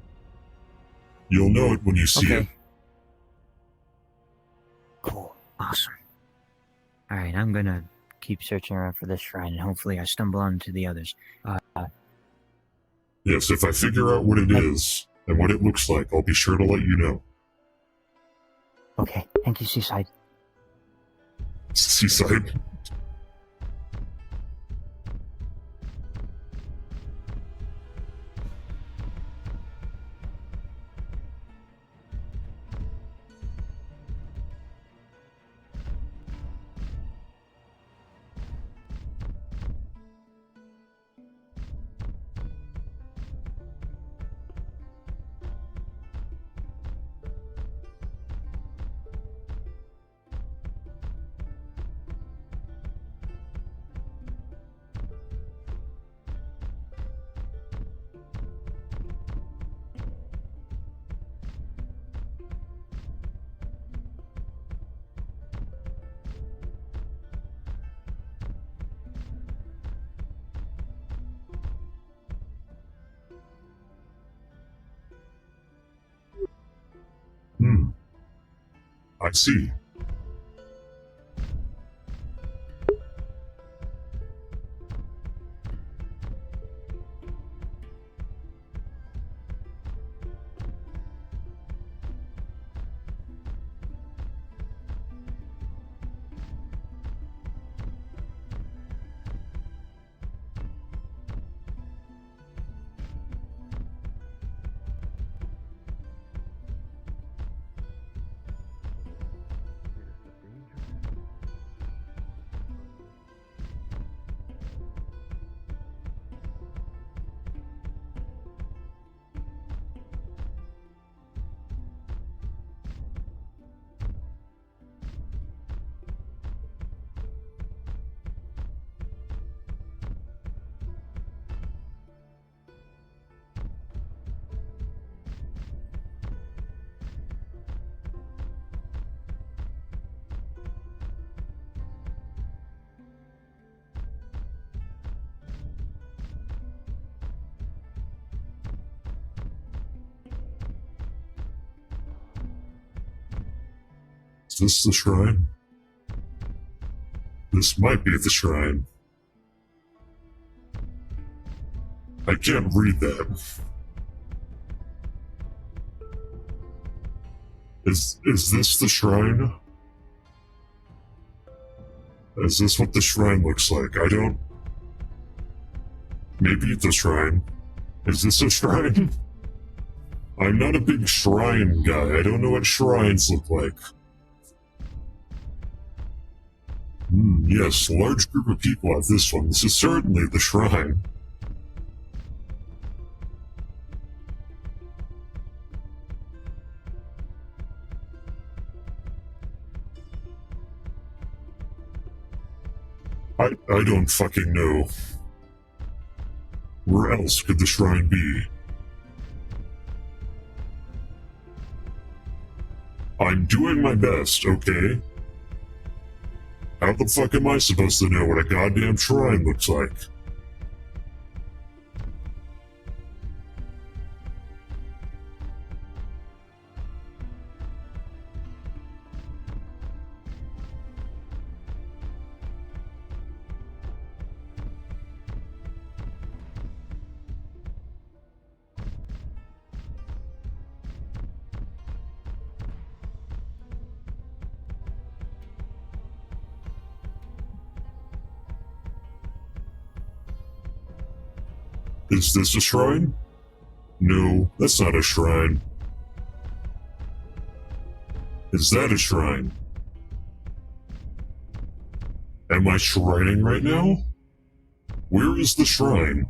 You'll know it when you see it. Cool. Awesome. Alright, I'm gonna keep searching around for this shrine, and hopefully I stumble onto the others. Yes, if I figure out what it is, and what it looks like, I'll be sure to let you know. Okay, thank you, Seasaidh. Seasaidh? I see. Is this the shrine? This might be the shrine. I can't read that. Is this the shrine? Is this what the shrine looks like? I don't... Maybe it's a shrine. Is this a shrine? I'm not a big shrine guy. I don't know what shrines look like. Yes, large group of people at this one. This is certainly the shrine. I don't fucking know. Where else could the shrine be? I'm doing my best, okay? How the fuck am I supposed to know what a goddamn shrine looks like? Is this a shrine? No, that's not a shrine. Is that a shrine? Am I shrining right now? Where is the shrine?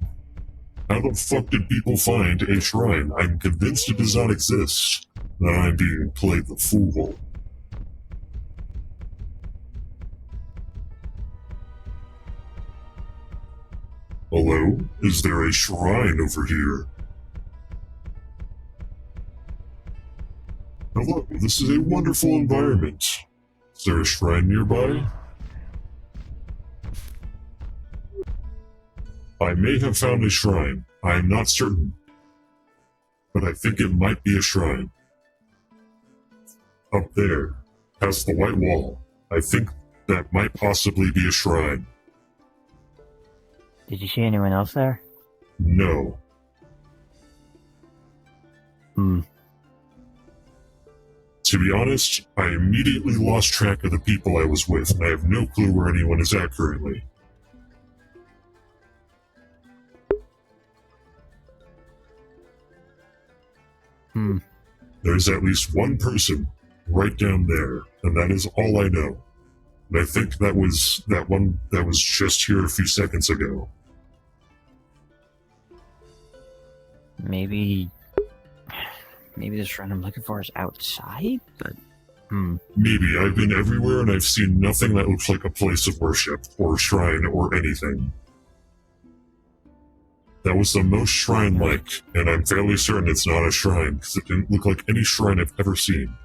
How the fuck did people find a shrine? I'm convinced it does not exist. That I'm being played the fool. Hello? Is there a shrine over here? Hello, this is a wonderful environment. Is there a shrine nearby? I may have found a shrine. I am not certain. But I think it might be a shrine. Up there, past the white wall. I think that might possibly be a shrine. Did you see anyone else there? No. To be honest, I immediately lost track of the people I was with, and I have no clue where anyone is at currently. There's at least one person right down there, and that is all I know. And I think that was that one that was just here a few seconds ago. Maybe the shrine I'm looking for is outside, but Maybe. I've been everywhere and I've seen nothing that looks like a place of worship, or shrine, or anything. That was the most shrine-like, and I'm fairly certain it's not a shrine, because it didn't look like any shrine I've ever seen.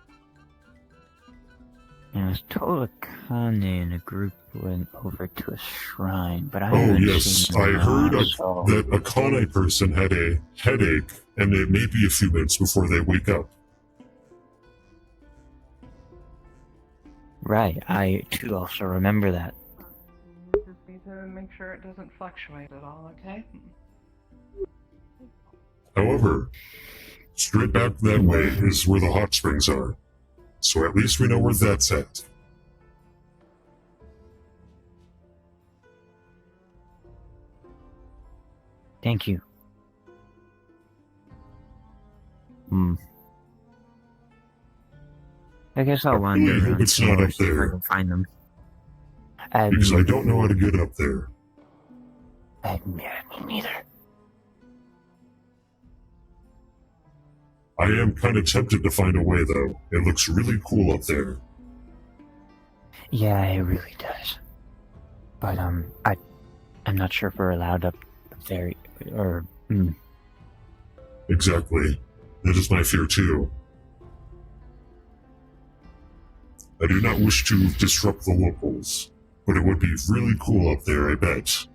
I was told Akane and a group went over to a shrine, but I Oh haven't yes, seen I them heard now, so... that a Kane person had a headache, and it may be a few minutes before they wake up. Right, I too also remember that. Just need to make sure it doesn't fluctuate at all, okay? However, straight back that way is where the hot springs are, so at least we know where that's at. Thank you. I guess I'll wander I hope around it's some not more, up see if I there. can find them. Because I don't know how to get up there. Yeah, me neither. I am kind of tempted to find a way, though. It looks really cool up there. Yeah, it really does. But I'm not sure if we're allowed up there, or Exactly. That is my fear, too. I do not wish to disrupt the locals, but it would be really cool up there, I bet.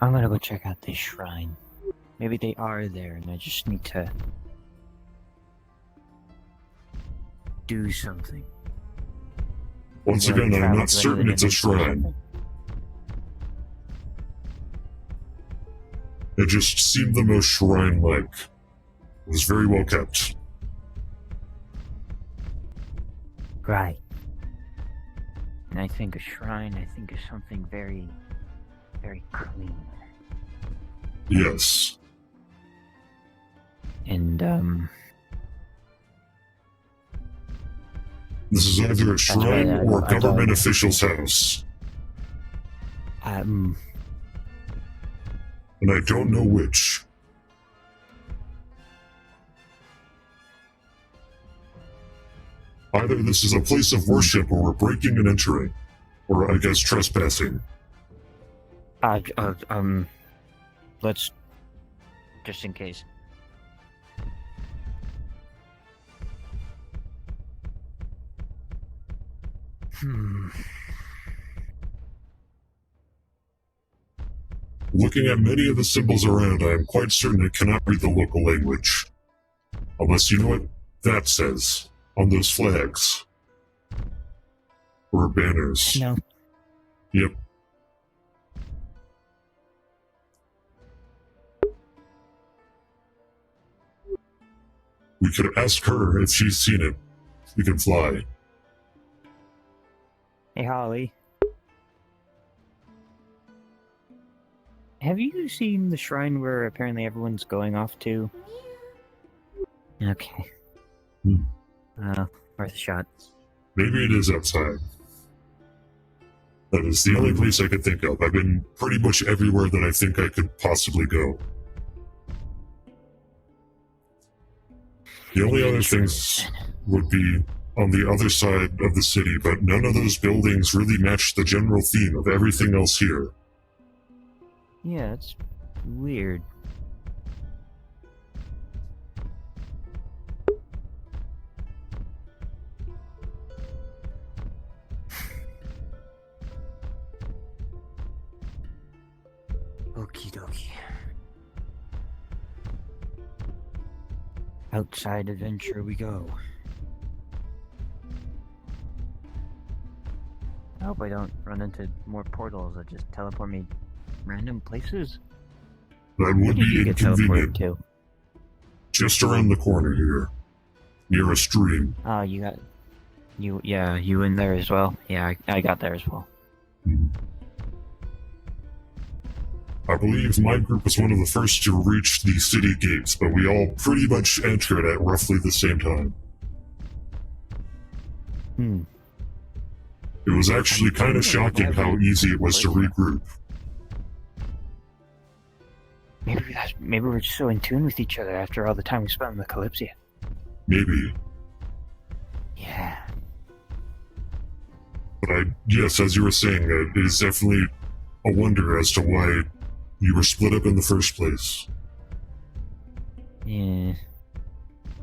I'm gonna go check out this shrine. Maybe they are there, and I just need to do something. Once Maybe again, I'm travel not to certain another it's a dimension or shrine. something. It just seemed the most shrine-like. It was very well kept. Right. And I think a shrine, I think of something very, very clean. Yes. And, This is either a shrine right, or a I government don't- official's house. And I don't know which. Either this is a place of worship or we're breaking and entering. Or I guess trespassing. let's, just in case. Looking at many of the symbols around, I am quite certain it cannot read the local language. Unless you know what that says on those flags. Or banners. No. Yep. We could ask her if she's seen it. We can fly. Hey, Holly. Have you seen the shrine where apparently everyone's going off to? Okay. Worth a shot. Maybe it is outside. That is the only place I could think of. I've been pretty much everywhere that I think I could possibly go. The only other things would be on the other side of the city, but none of those buildings really match the general theme of everything else here. Yeah, it's weird. Okie dokie. Outside adventure we go. I hope I don't run into more portals that just teleport me random places. That Where would did be you get teleported inconvenient. to? Just around the corner here. Near a stream. Oh, you got... you in there as well? Yeah, I got there as well. I believe my group was one of the first to reach the city gates, but we all pretty much entered at roughly the same time. It was actually kind of shocking how easy it was to regroup. Maybe we're just so in tune with each other after all the time we spent in the Kalypsia. Maybe. Yeah. But yes, as you were saying, it is definitely a wonder as to why you were split up in the first place. Yeah.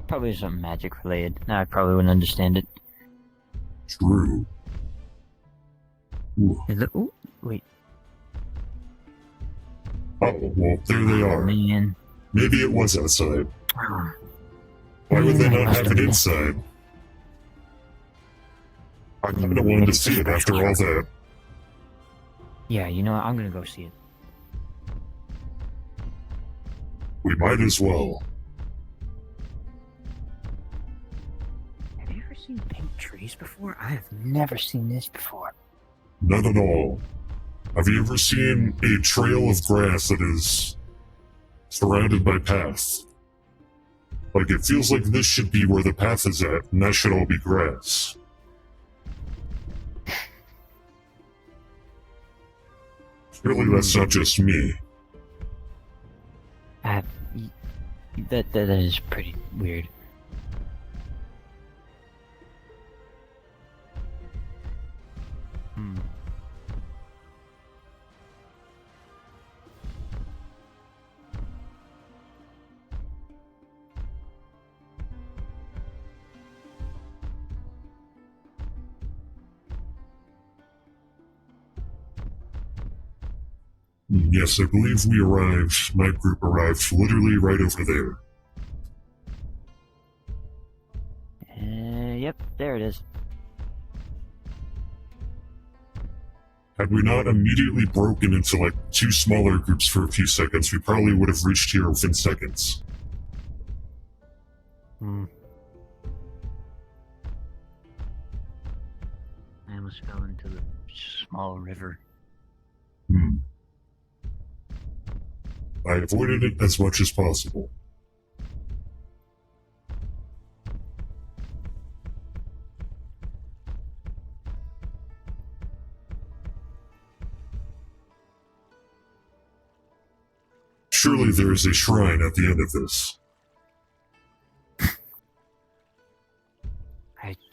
Probably something magic related. Now I probably wouldn't understand it. True. Ooh. Ooh, wait. Oh, well, there they are. Man. Maybe it was outside. Why would they not have it inside? I kinda wanted to see it after all that. Yeah, you know what? I'm gonna go see it. We might as well. Have you ever seen pink trees before? I have never seen this before. Not at all. Have you ever seen a trail of grass that is surrounded by paths? Like, it feels like this should be where the path is at, and that should all be grass. Surely that's not just me. That is pretty weird. Yes, I believe we arrived, my group arrived literally right over there. Yep, there it is. Had we not immediately broken into like 2 smaller groups for a few seconds, we probably would have reached here within seconds. I almost fell into the small river. I avoided it as much as possible. Surely there is a shrine at the end of this.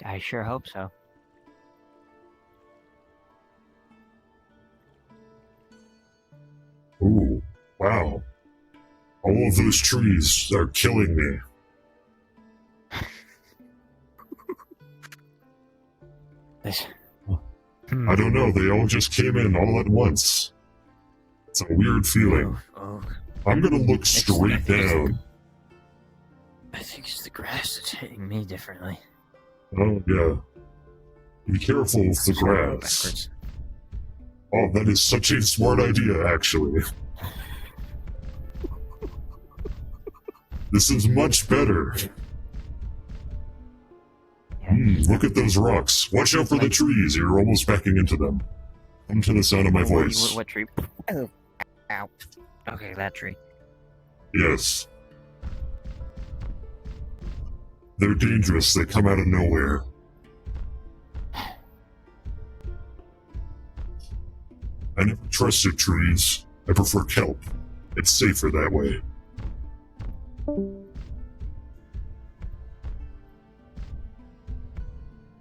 I sure hope so. Ooh, wow. All of those trees are killing me. I don't know, they all just came in all at once. It's a weird feeling. I'm gonna look straight down. I think it's the grass that's hitting me differently. Oh, yeah. Be careful with the grass. Oh, that is such a smart idea, actually. This is much better. Look at those rocks. Watch out for the trees. You're almost backing into them. Come to the sound of my voice. What tree? Oh, ow. Okay, that tree. Yes. They're dangerous. They come out of nowhere. I never trusted trees. I prefer kelp. It's safer that way.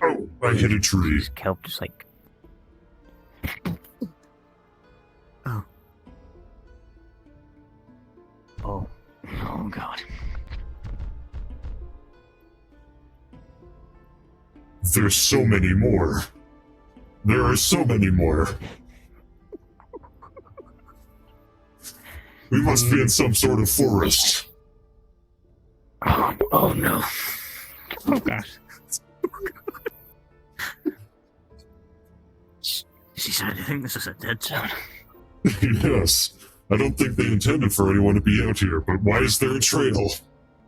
Oh, I hit a tree. Kelp just like... Oh. Oh. Oh, God. There's so many more. There are so many more. We must be in some sort of forest. Oh no. Oh gosh. Seasaidh, I think this is a dead zone. Yes. I don't think they intended for anyone to be out here, but why is there a trail?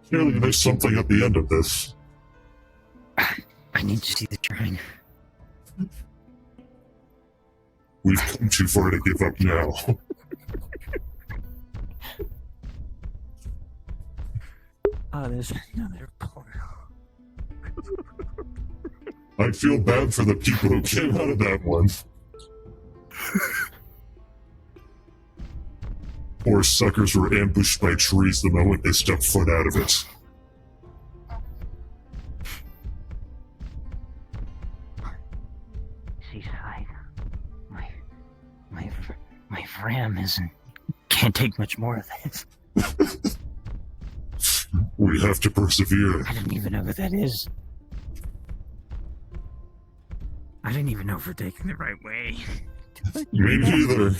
Clearly there's something at the end of this. I need to see the shrine. We've come too far to give up now. Oh, there's another portal. I feel bad for the people who came out of that one. Poor suckers were ambushed by trees the moment they stepped foot out of it. Seasaidh, my ram can't take much more of this. We have to persevere. I don't even know what that is. I didn't even know if we're taking the right way. Me neither.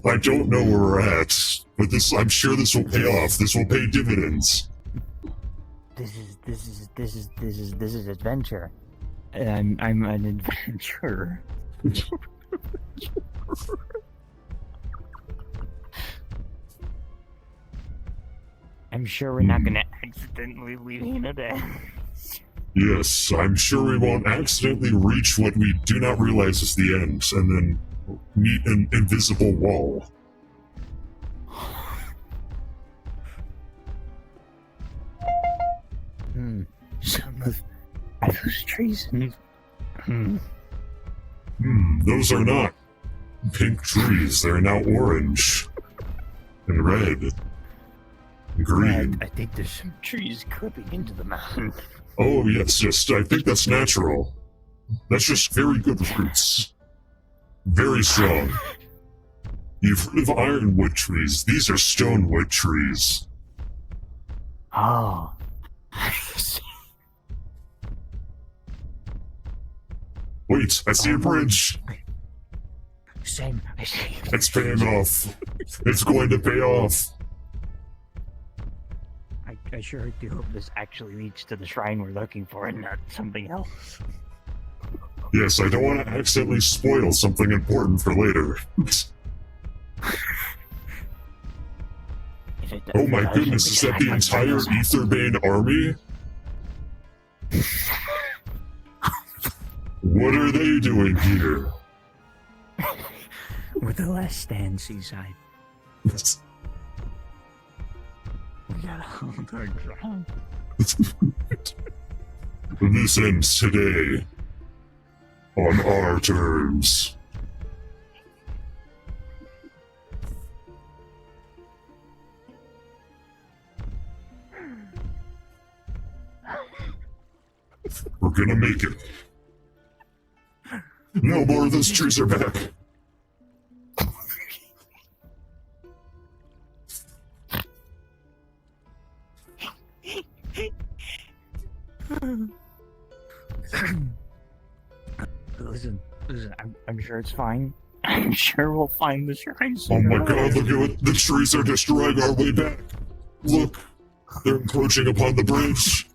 I don't know where we're at, but I'm sure this will pay off. This will pay dividends. This is adventure. I'm an adventurer. I'm sure we're not gonna accidentally leave Hinodae. Yes, I'm sure we won't accidentally reach what we do not realize is the end, and then meet an invisible wall. Some of those trees and... Those are not pink trees. They're now orange. And red. And green. I think there's some trees clipping into the mountain. Oh, yes. I think that's natural. That's just very good roots. Very strong. You've heard of ironwood trees. These are stonewood trees. Oh. Wait, I see a bridge. Same. I see. It's paying off. It's going to pay off. I sure do hope this actually leads to the shrine we're looking for and not something else. Yes, I don't want to accidentally spoil something important for later. Oh my goodness, is that the entire Aetherbane army? What are they doing here? We're the last stand, Seasaidh. We gotta hold our ground. This ends today. On our terms. We're gonna make it. No more of those trees are back. Listen, I'm sure it's fine. I'm sure we'll find the shrine Oh soon. my god, look at what the trees are destroying our way back. Look, they're encroaching upon the bridge.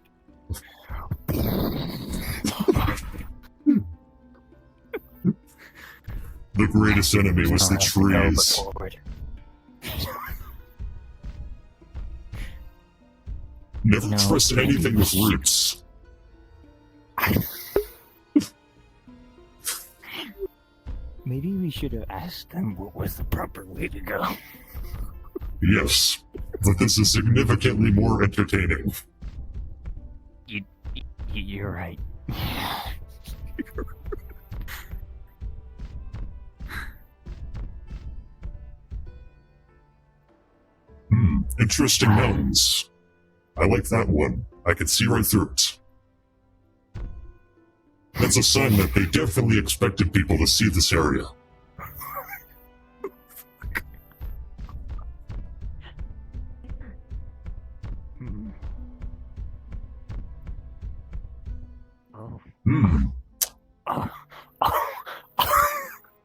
The greatest enemy was the trees. Never trust anything with roots. Maybe we should have asked them what was the proper way to go. Yes, but this is significantly more entertaining. You're right. Interesting mountains. I like that one. I can see right through it. That's a sign that they definitely expected people to see this area.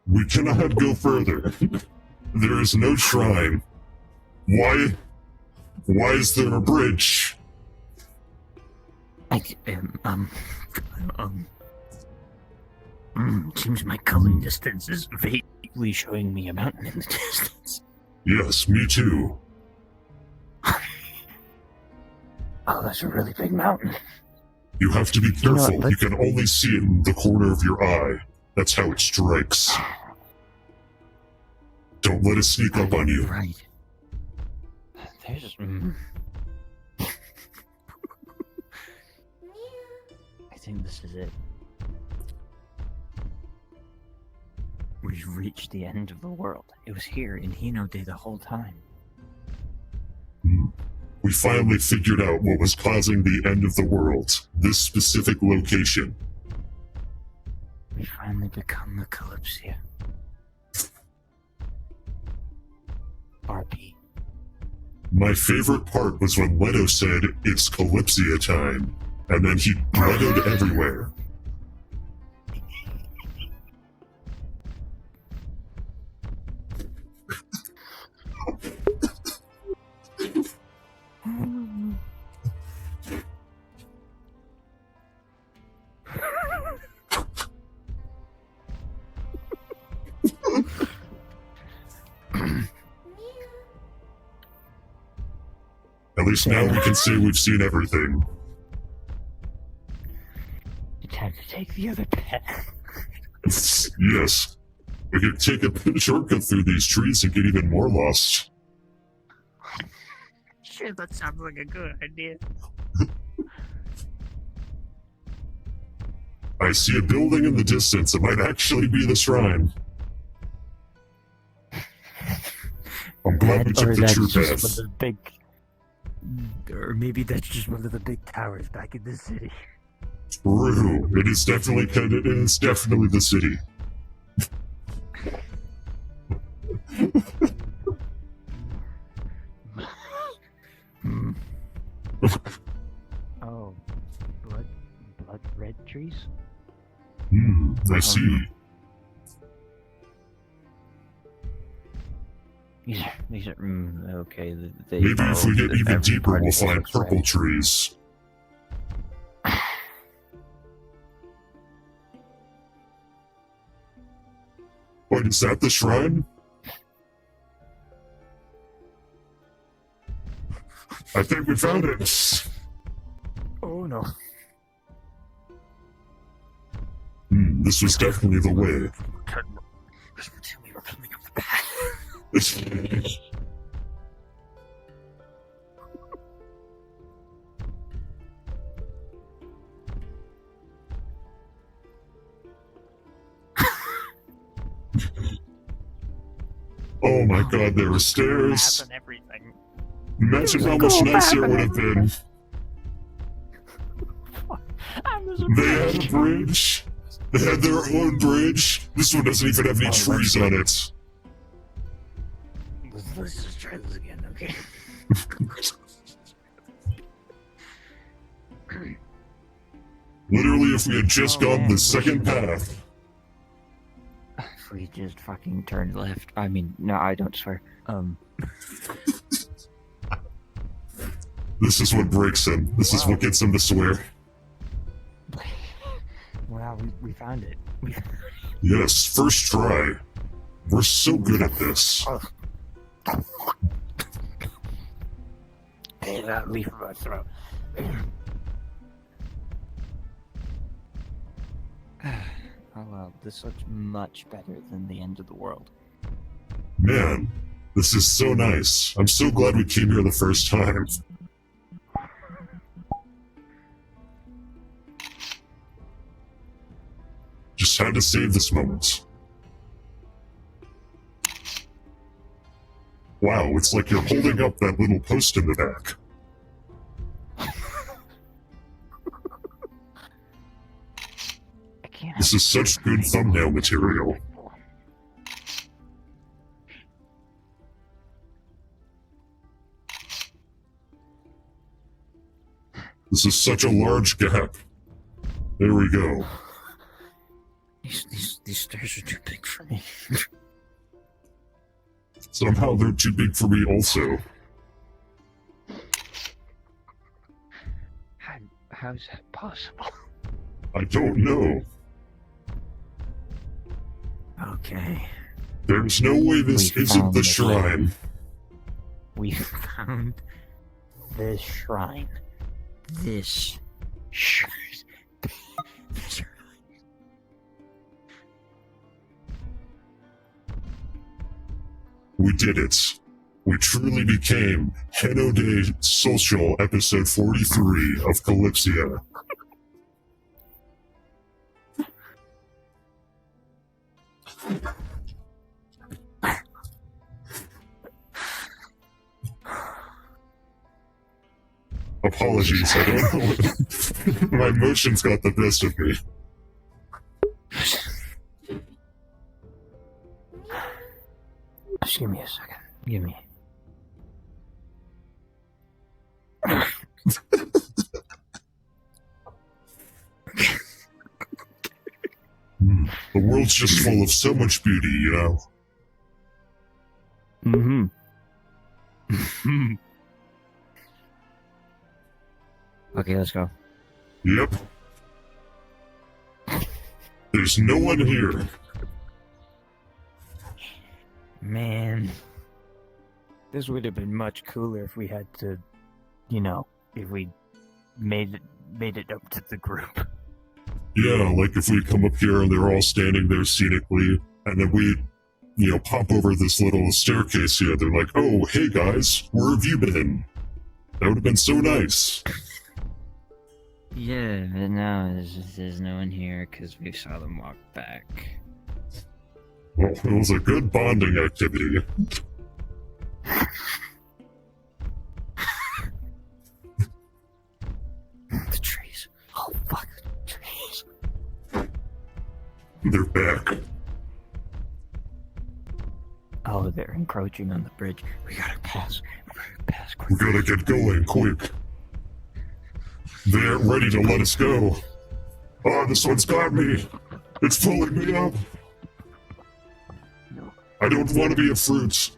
We cannot go further. There is no shrine. Why is there a bridge? Seems my culling distance is vaguely showing me a mountain in the distance. Yes, me too. Oh, that's a really big mountain. You have to be You know careful. what, You can only see it in the corner of your eye. That's how it strikes. Don't let it sneak up on you. Right. There's... I think this is it. We've reached the end of the world. It was here in Hinodae the whole time. We finally figured out what was causing the end of the world. This specific location. We finally become the Kalypsia. RP. My favorite part was when Leto said, "It's Kalypsia time," and then he Leto'd everywhere. At least now we can say we've seen everything. It's time to take the other path. Yes. We could take a shortcut through these trees and get even more lost. Sure, that sounds like a good idea. I see a building in the distance. It might actually be the shrine. I'm glad we took the true path. One of the big... Or maybe that's just one of the big towers back in the city. True. It is definitely the city. Oh, blood red trees? I see. These are okay. They Maybe if we get even every deeper, part we'll of this find looks purple red. trees. What, is that the shrine? I think we found it. Oh no. This was definitely the way. We were coming up the path. Oh my god, there were stairs. And everything. Imagine how much nicer it would have been. They had a bridge. They had their own bridge. This one doesn't even have any trees on it. Let's just try this again, okay? Literally, if we had just gone the second path. If we just fucking turned left. I mean, no, I don't swear. This is what breaks him. This is what gets him to swear. Wow, we found it. Yes, first try. We're so good at this. Hey, that leaf in my throat. Oh well, this looks much better than the end of the world. Man, this is so nice. I'm so glad we came here the first time. Just had to save this moment. Wow, it's like you're holding up that little post in the back. This is such good thumbnail material. This is such a large gap. There we go. These stairs are too big for me. Somehow they're too big for me also. How is that possible? I don't know. Okay. There's no way this isn't the found shrine. We found this shrine. This shrine. We did it. We truly became Hinodae Social Episode 43 of Kalypsia. Apologies, I don't know. My emotions got the best of me. Just give me a second. Give me. The world's just full of so much beauty, you know? Mm-hmm. Okay, let's go. Yep. There's no one here. Man, this would have been much cooler if we had to, you know, if we made it up to the group. Yeah, like if we come up here and they're all standing there scenically, and then we, you know, pop over this little staircase here. They're like, oh, hey guys, where have you been? That would have been so nice. Yeah, but now there's no one here because we saw them walk back. Well, it was a good bonding activity. The trees. Oh, fuck, the trees. They're back. Oh, they're encroaching on the bridge. We gotta pass. We gotta get going, quick. They're ready to let us go. Oh, this one's got me. It's pulling me up. I don't want to be a fruit.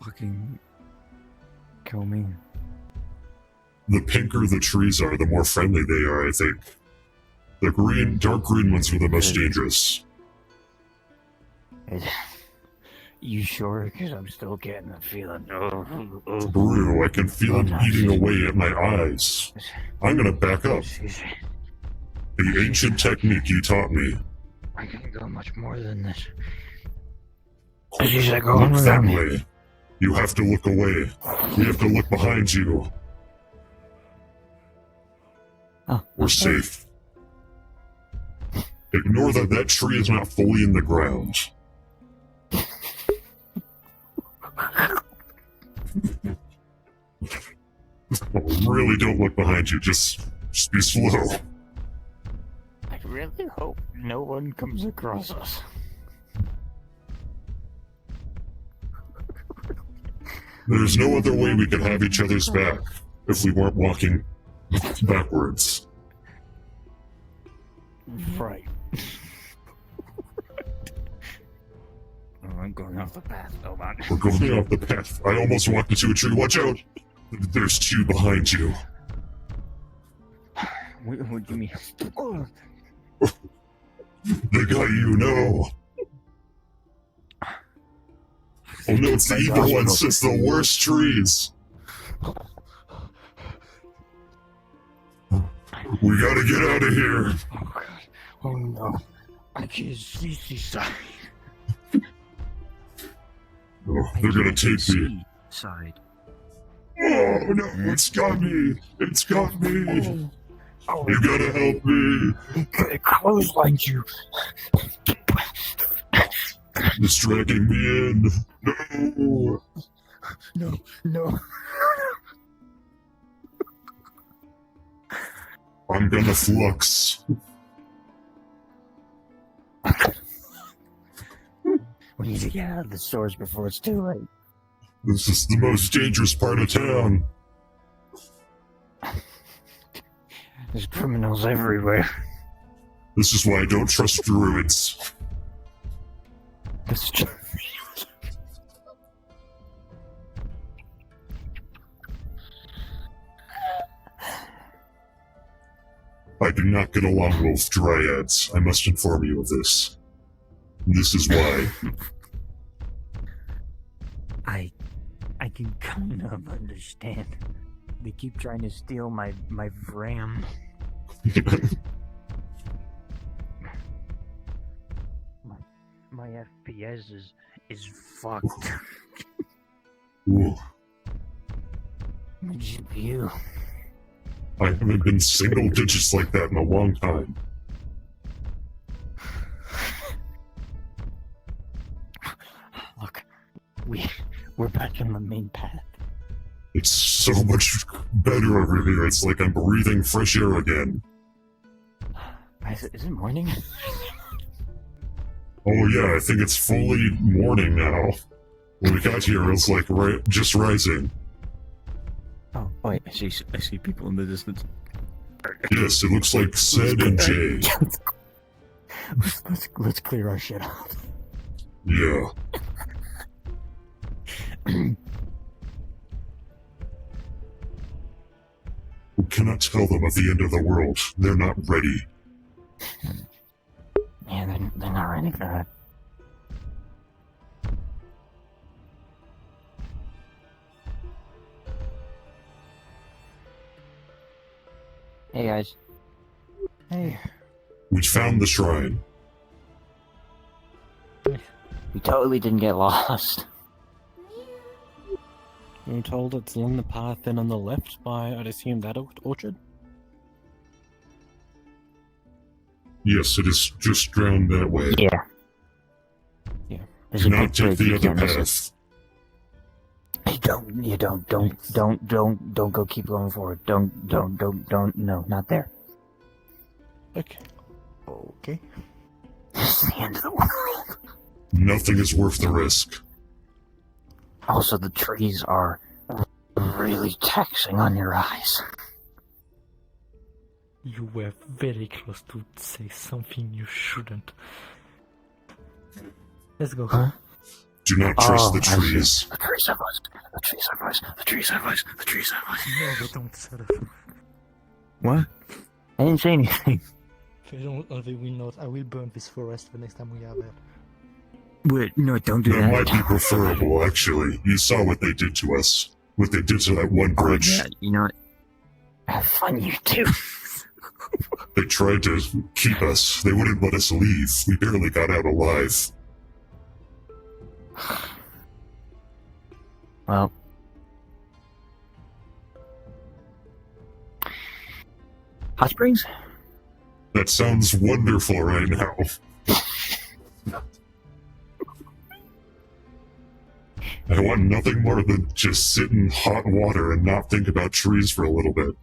Fucking kill me. The pinker the trees are, the more friendly they are, I think. The dark green ones are the most dangerous. You sure? Because I'm still getting the feeling. Brew, I can feel it eating away at my eyes. I'm gonna back up. The ancient technique you taught me. I can go much more than this. Look that way. You have to look away. We have to look behind you. We're safe. Ignore that tree is not fully in the ground. Really don't look behind you, just be slow. I really hope no one comes across us. There's no other way we could have each other's back if we weren't walking backwards. Right. I'm going off the path, hold on. We're going off the path. I almost walked into a tree. Watch out! There's two behind you. What do you mean? The guy you know. Oh no, it's the evil ones. It's the worst trees. We gotta get out of here. Oh god. Oh no. I can't see Seasaidh. Oh, they're gonna take me. Side. Oh no, it's got me. It's got me. Oh. You gotta help me. It clotheslines you. It's dragging me in. No. No, no. I'm gonna flux. We need to get out of the stores before it's too late. This is the most dangerous part of town. There's criminals everywhere. This is why I don't trust druids. That's true. I do not get along with dryads. I must inform you of this. This is why. I can kind of understand. They keep trying to steal my RAM. my FPS is fucked. Ooh. My GPU. I haven't been single digits like that in a long time. Look, we're back on the main path. It's so much better over here. It's like I'm breathing fresh air again. Is it morning? Oh yeah, I think it's fully morning now. When we got here, it was like just rising. Oh wait, I see people in the distance. Yes, it looks like Sid and Jay. Let's clear our shit out. Yeah. We cannot tell them of the end of the world. They're not ready. Yeah, they're not ready for that. Hey guys. Hey. We found the shrine. We totally didn't get lost. I'm told it's along the path and on the left by, I'd assume, that orchard? Yes, it is just round that way. Yeah. Yeah. Do not take the other path. Don't go keep going forward. Don't, no, not there. Okay. Okay. This is the end of the world. Nothing is worth the risk. Also, the trees are really taxing on your eyes. You were very close to say something you shouldn't. Let's go. Huh? Do not trust the I see. trees. The trees have us. The trees have us. The trees have us. The trees have us. No, but don't set up. What? I didn't say anything. They will not. I will burn this forest the next time we are there. Wait, no, don't do That that. might be preferable, actually. You saw what they did to us. What they did to that one bridge. Oh, yeah, you know what? Have fun, you too. They tried to keep us. They wouldn't let us leave. We barely got out alive. Well. Hot springs? That sounds wonderful right now. I want nothing more than just sit in hot water and not think about trees for a little bit.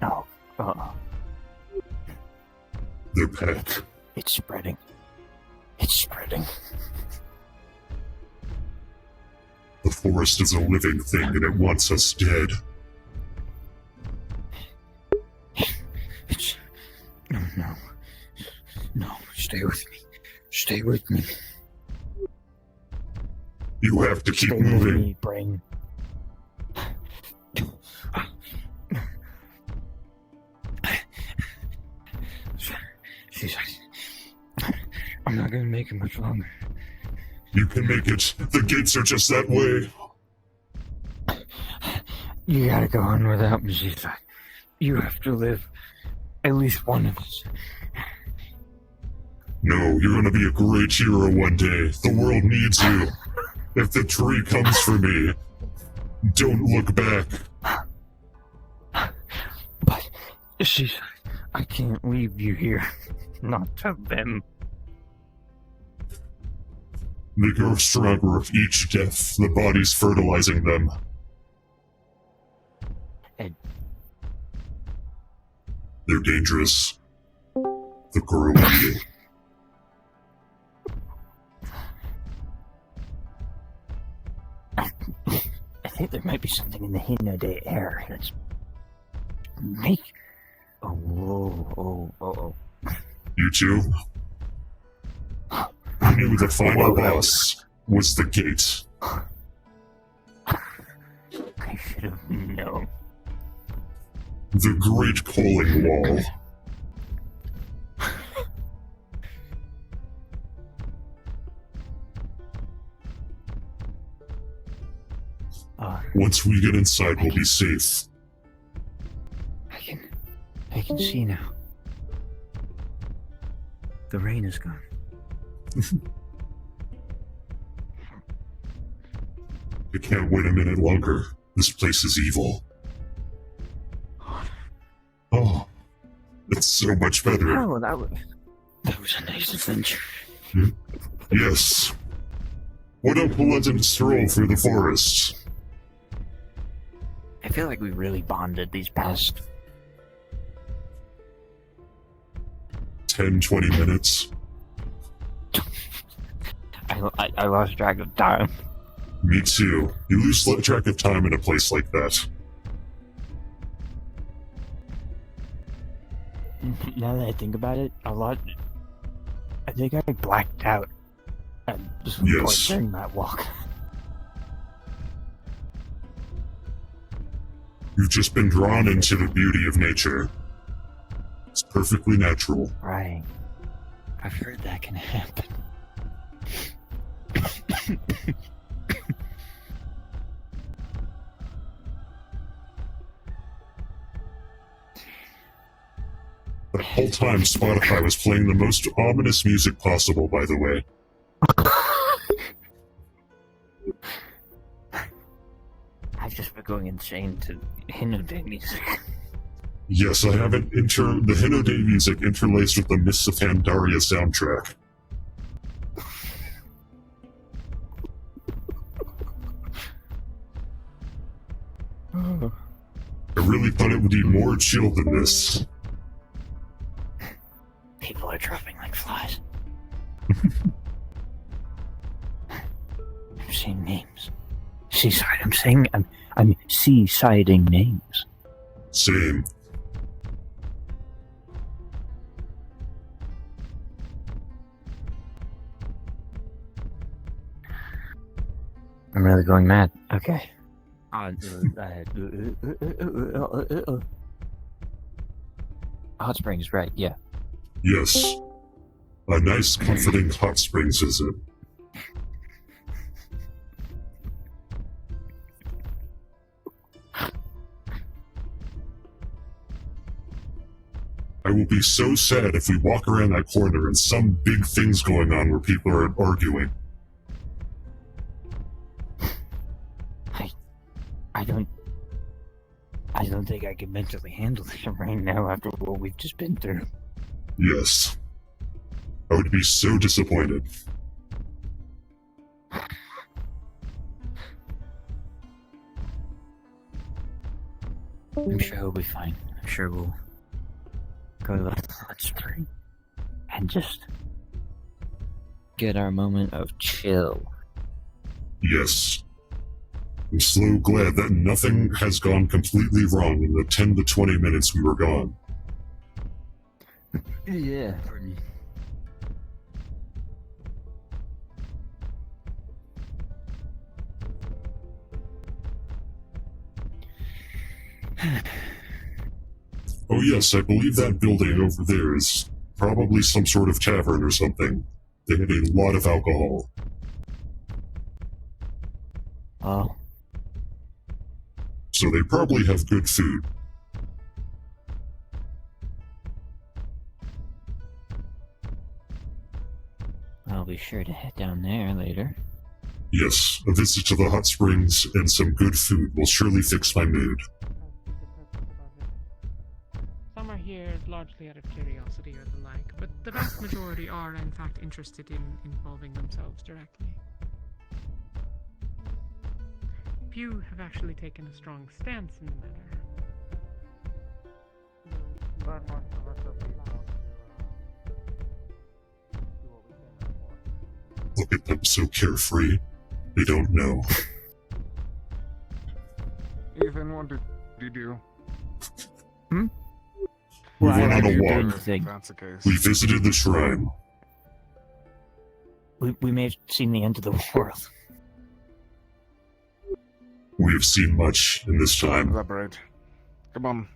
No. They're back. It's spreading. It's spreading. The forest is a living thing and it wants us dead. No. No, stay with me. Stay with me. You have to keep Stay with moving. me, brain. Seasaidh. I'm not gonna make it much longer. You can make it. The gates are just that way. You gotta go on without me, Seasaidh. You have to live. At least one of us. No, you're gonna be a great hero one day. The world needs you. If the tree comes for me, don't look back. But, Seasaidh, I can't leave you here. Not to them. They grow stronger with each death. The body's fertilizing them. They're dangerous. The grow you. I think there might be something in the Hinodae air that's make. Oh. You too? I knew the final boss was the gate. I should have known. The Great Calling Wall. Once we get inside, we'll be safe. I can see now. The rain is gone. I can't wait a minute longer. This place is evil. Oh, it's so much better. Oh, that was a nice adventure. Yes. What a pleasant stroll through the forest. I feel like we really bonded these past 10-20 minutes. I lost track of time. Me too. You lose track of time in a place like that. Now that I think about it, I think I blacked out at some point during that walk. You've just been drawn into the beauty of nature. It's perfectly natural. Right. I've heard that can happen. The whole time Spotify was playing the most ominous music possible, by the way. I've just been going insane to Hinodae music. Yes, I have the Hinodae music interlaced with the Mists of Pandaria soundtrack. I really thought it would be more chill than this. People are dropping like flies. I've seen memes. Seasaidh. I'm saying I'm seasiding names. Same. I'm really going mad. Okay. Hot Springs, right? Yeah. Yes. A nice, comforting hot springs, is it? I will be so sad if we walk around that corner and some big thing's going on where people are arguing. I don't think I can mentally handle this right now after what we've just been through. Yes. I would be so disappointed. I'm sure we'll be fine. I'm sure we'll go to the hot spring and just get our moment of chill. Yes. I'm so glad that nothing has gone completely wrong in the 10 to 20 minutes we were gone. Yeah. Oh yes, I believe that building over there is probably some sort of tavern or something. They had a lot of alcohol. Oh. So they probably have good food. I'll be sure to head down there later. Yes, a visit to the hot springs and some good food will surely fix my mood. Some are here largely out of curiosity or the like, but the vast majority are in fact interested in involving themselves directly. Few have actually taken a strong stance in the matter. But most of us are being able to do what we can for. Look at them so carefree. They don't know. Ethan, what did you do? Hmm? We Well, went I on a didn't do walk. anything. That's the case. We visited the shrine. We may have seen the end of the world. We have seen much in this time. Elaborate. Come on.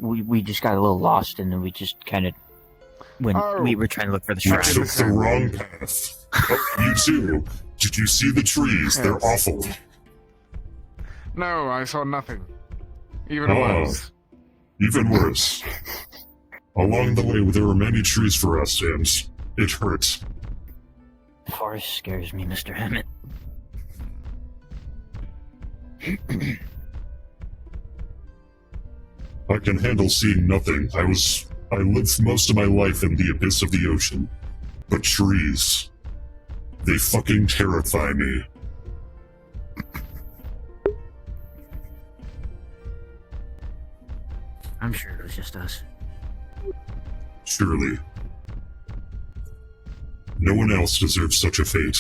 We just got a little lost, and then we just kind of when we were trying to look for the We shrine. took the wrong path. Oh, you too. Did you see the trees? They're Yes. awful. No, I saw nothing. Even Oh. worse. Even worse. Along the way, there were many trees for us, and it hurt. The forest scares me, Mr. Hammett. I can handle seeing nothing. I lived most of my life in the abyss of the ocean. But trees, they fucking terrify me. I'm sure it was just us. Surely. No one else deserves such a fate.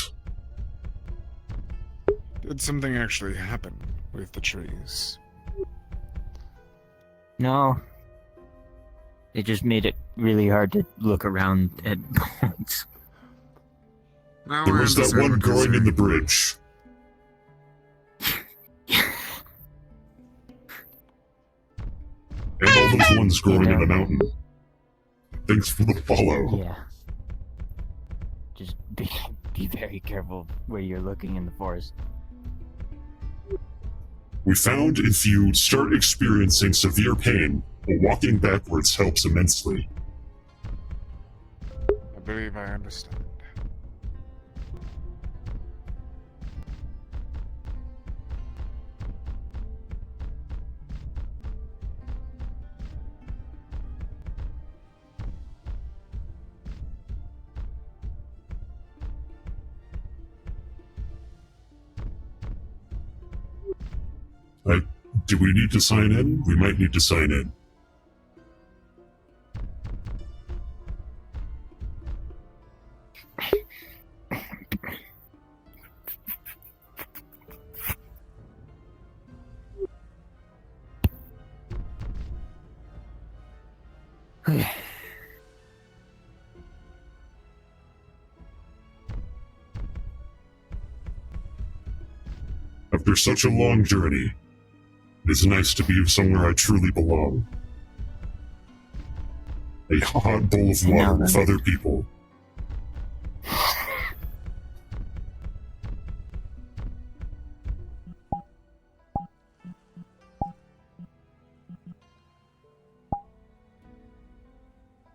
Did something actually happen with the trees? No. It just made it really hard to look around at points. Now There I was that understand one what you're growing in saying. the bridge. And all those ones growing in the mountain. Thanks for the follow. Yeah. Just be very careful where you're looking in the forest. We found if you start experiencing severe pain, walking backwards helps immensely. I believe I understand. Do we need to sign in? We might need to sign in. After such a long journey, it is nice to be somewhere I truly belong. A hot bowl of water with other people.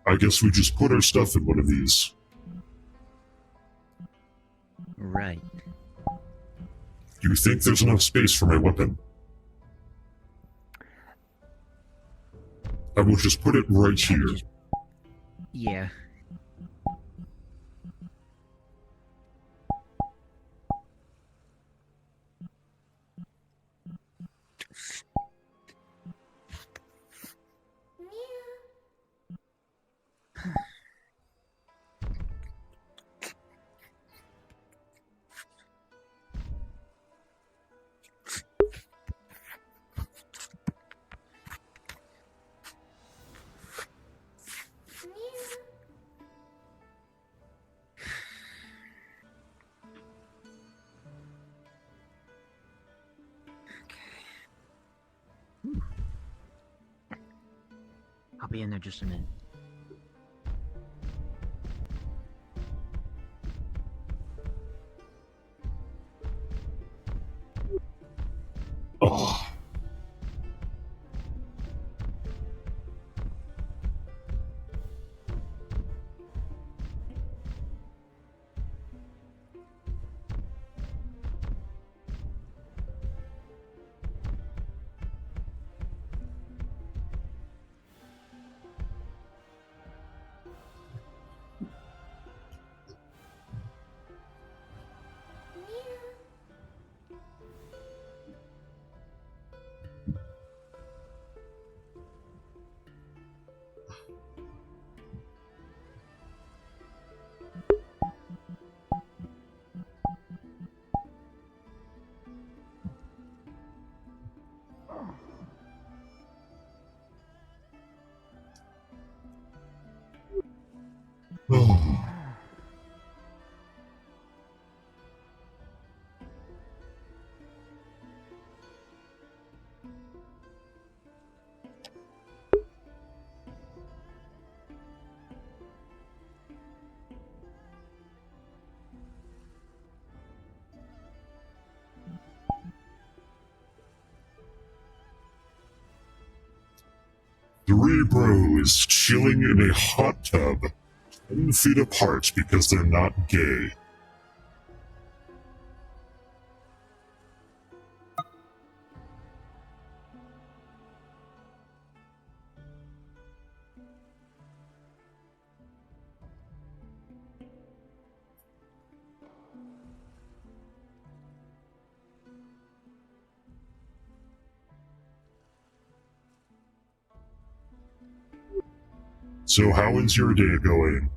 I guess we just put our stuff in one of these. Right. Do you think there's enough space for my weapon? I will just put it right here. Yeah. I'll be in there just a minute. Oh. Oh. Three bros chilling in a hot tub, 10 feet apart because they're not gay. So how is your day going?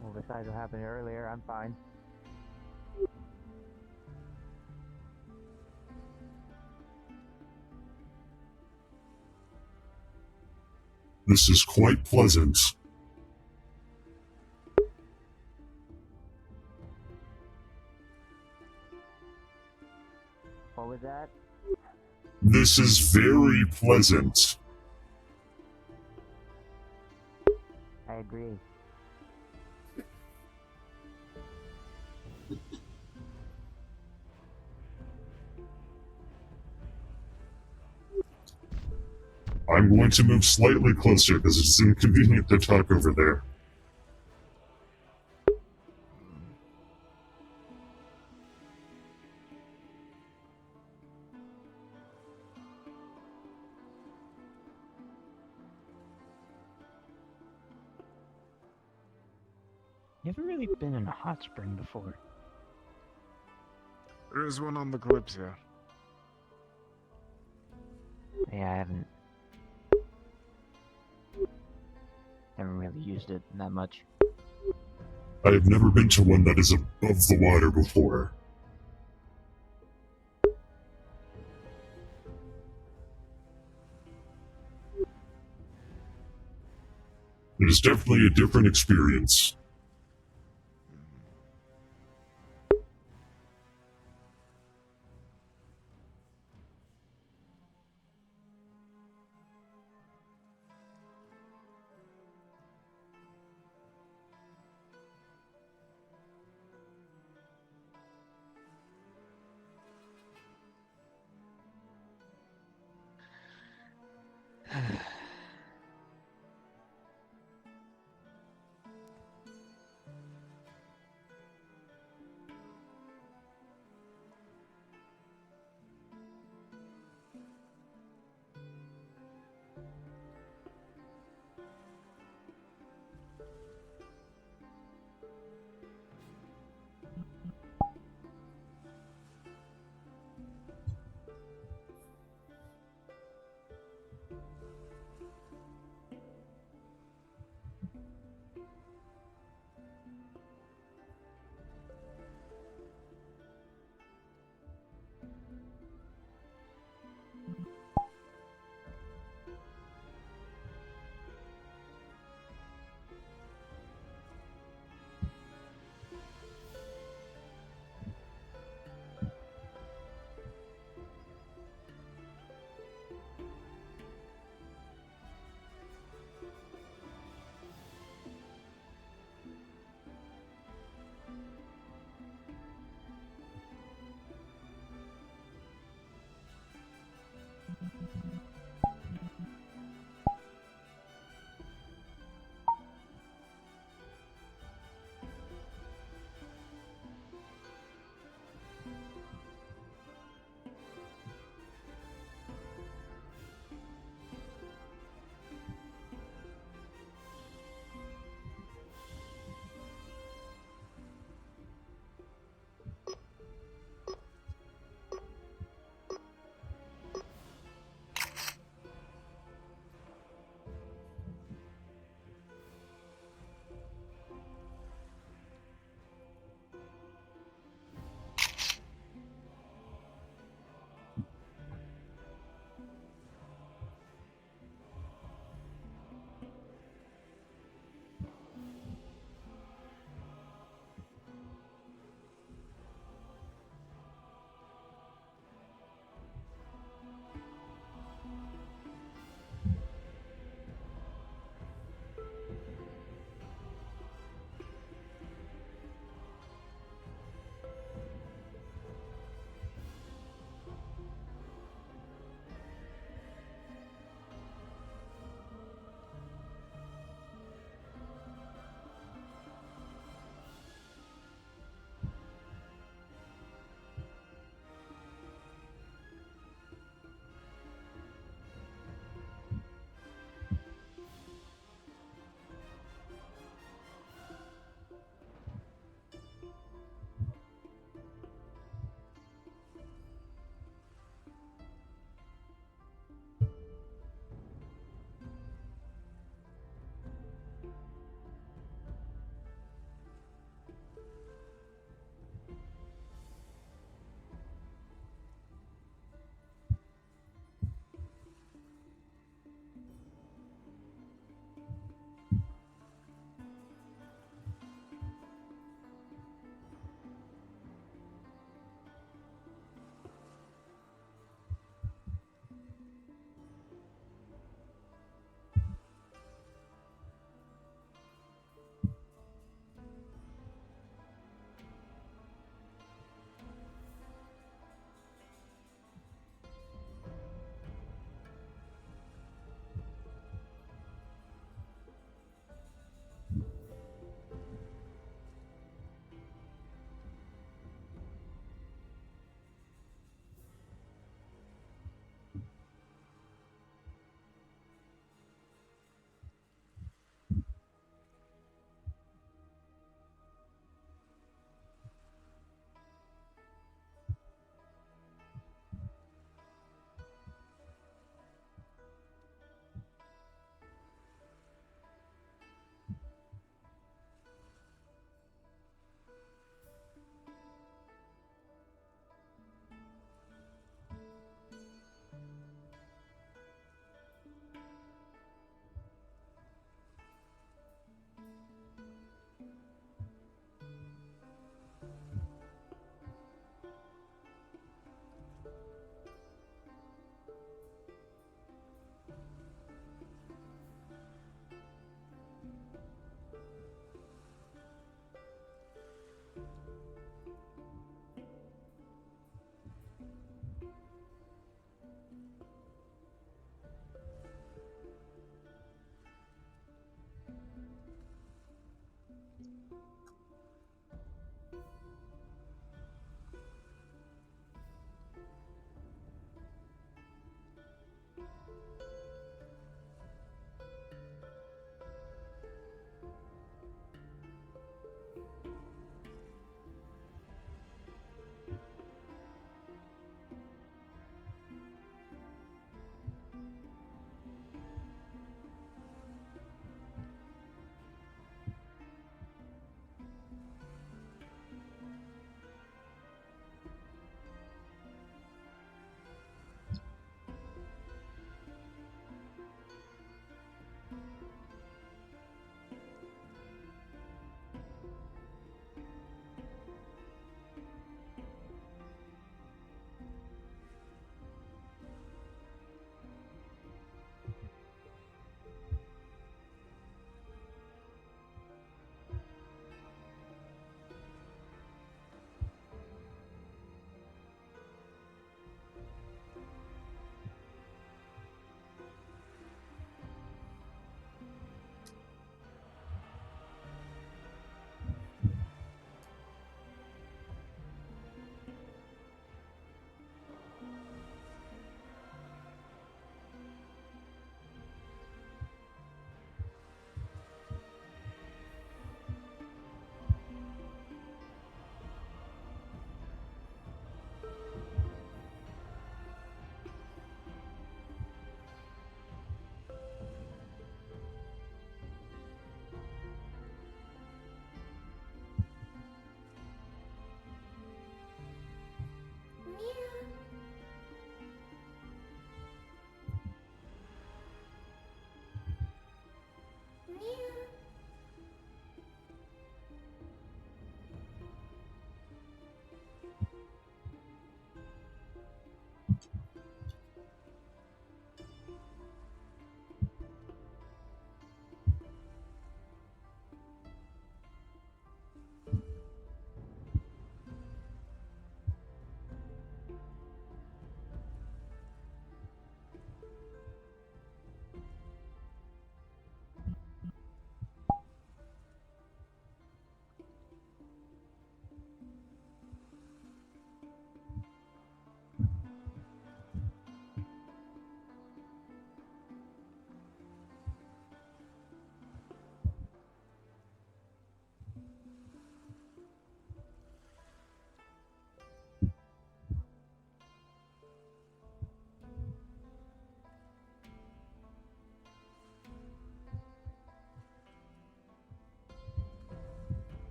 Well, besides what happened earlier, I'm fine. This is quite pleasant. What was that? This is very pleasant. I agree. I'm going to move slightly closer because it's inconvenient to talk over there. You haven't really been in a hot spring before. There is one on the Kalypsia. Yeah, I haven't really used it that much. I have never been to one that is above the water before. It is definitely a different experience.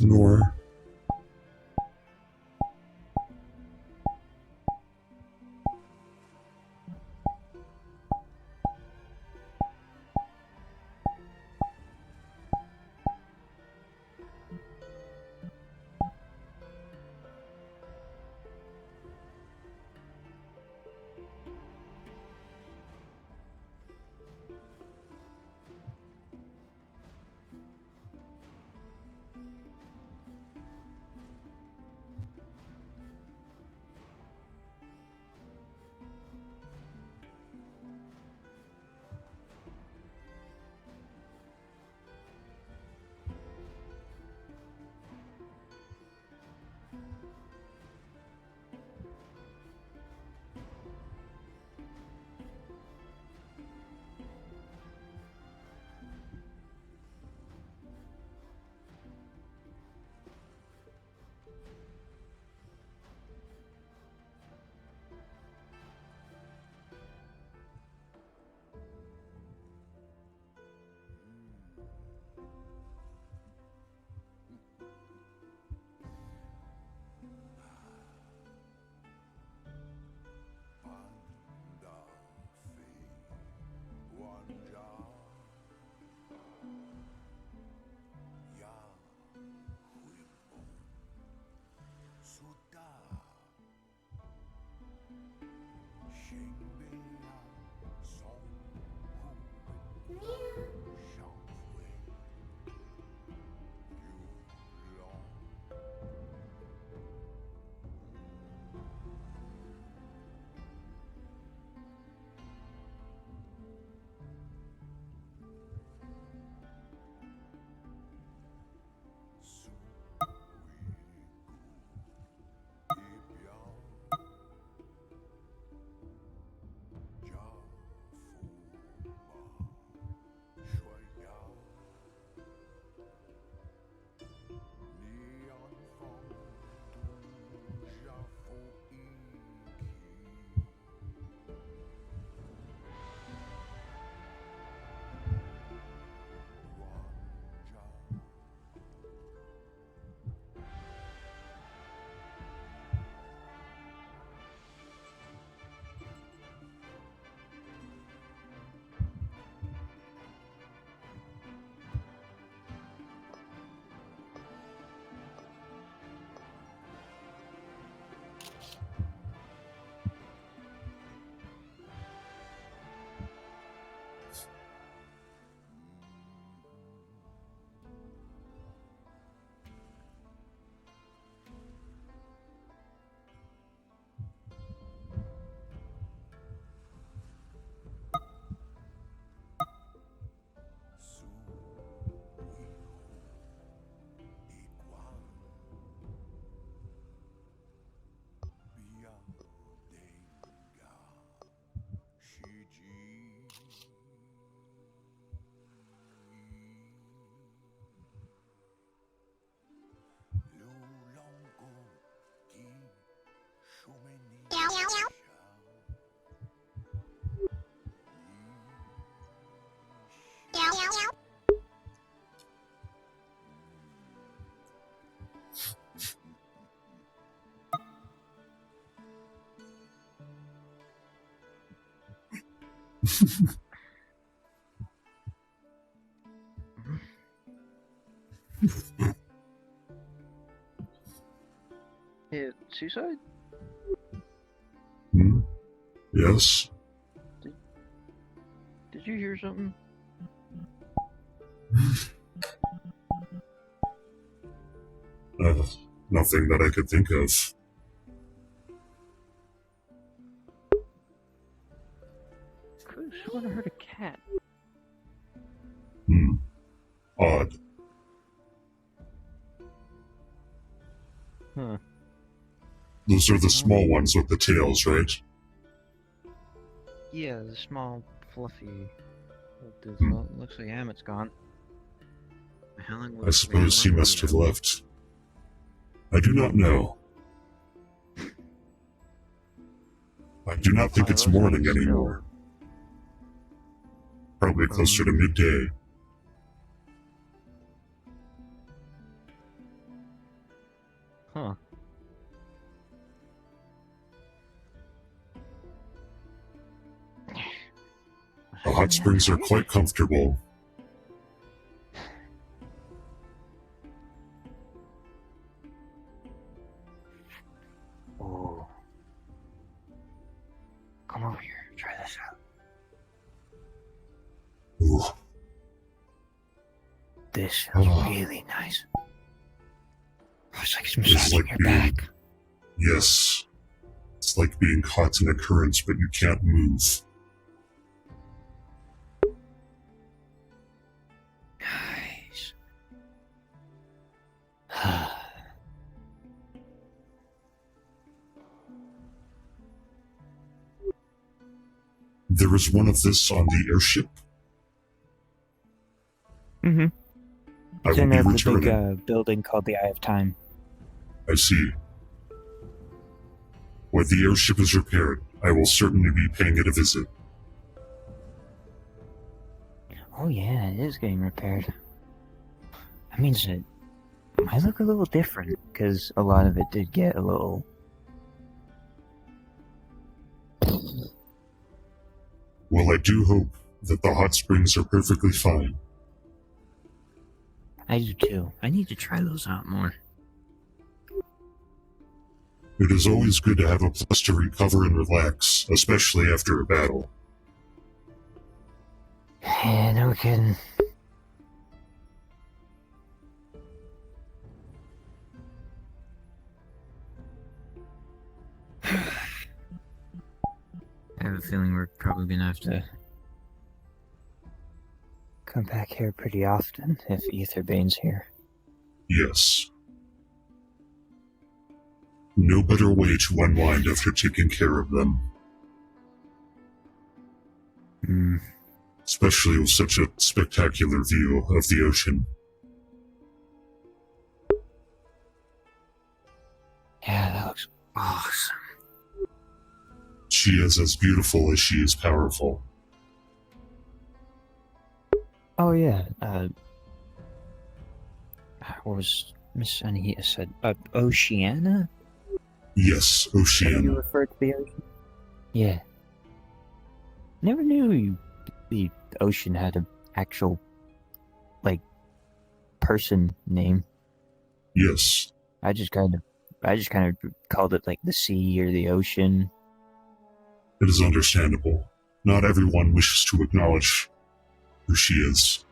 snore. Hey, Seasaidh? Hmm? Yes? Did you hear something? Nothing that I could think of. Could have sworn I heard a cat. Hmm. Odd. Huh. Those are the small ones with the tails, right? Yeah, the small, fluffy little dudes. Well, it looks like Hammett's gone. How long I suppose he must have left. I do not know. I do not think it's morning anymore. Probably closer to midday. Huh. The hot springs are quite comfortable. Ooh. Come over here. Try this out. Ooh. This feels really nice. It's like it's It's massaging like your being, back. yes. It's like being caught in a current, but you can't move. Nice. There is one of this on the airship. Mm-hmm. I It's will in be the big returning. building called the Eye of Time. I see. When the airship is repaired, I will certainly be paying it a visit. Oh yeah, it is getting repaired. That means it might look a little different, because a lot of it did get a little... Well, I do hope that the hot springs are perfectly fine. I do too. I need to try those out more. It is always good to have a place to recover and relax, especially after a battle. Yeah, no kidding. I have a feeling we're probably gonna have to come back here pretty often if Etherbane's here. Yes. No better way to unwind after taking care of them. Especially with such a spectacular view of the ocean. Yeah, that looks awesome. She is as beautiful as she is powerful. Oh yeah, what was Miss Anahita said? Oceana? Yes, You Oceana. referred to the ocean? Yeah. Never knew the ocean had an actual, like, person name. Yes. I just kind of called it like the sea or the ocean. It is understandable. Not everyone wishes to acknowledge who she is.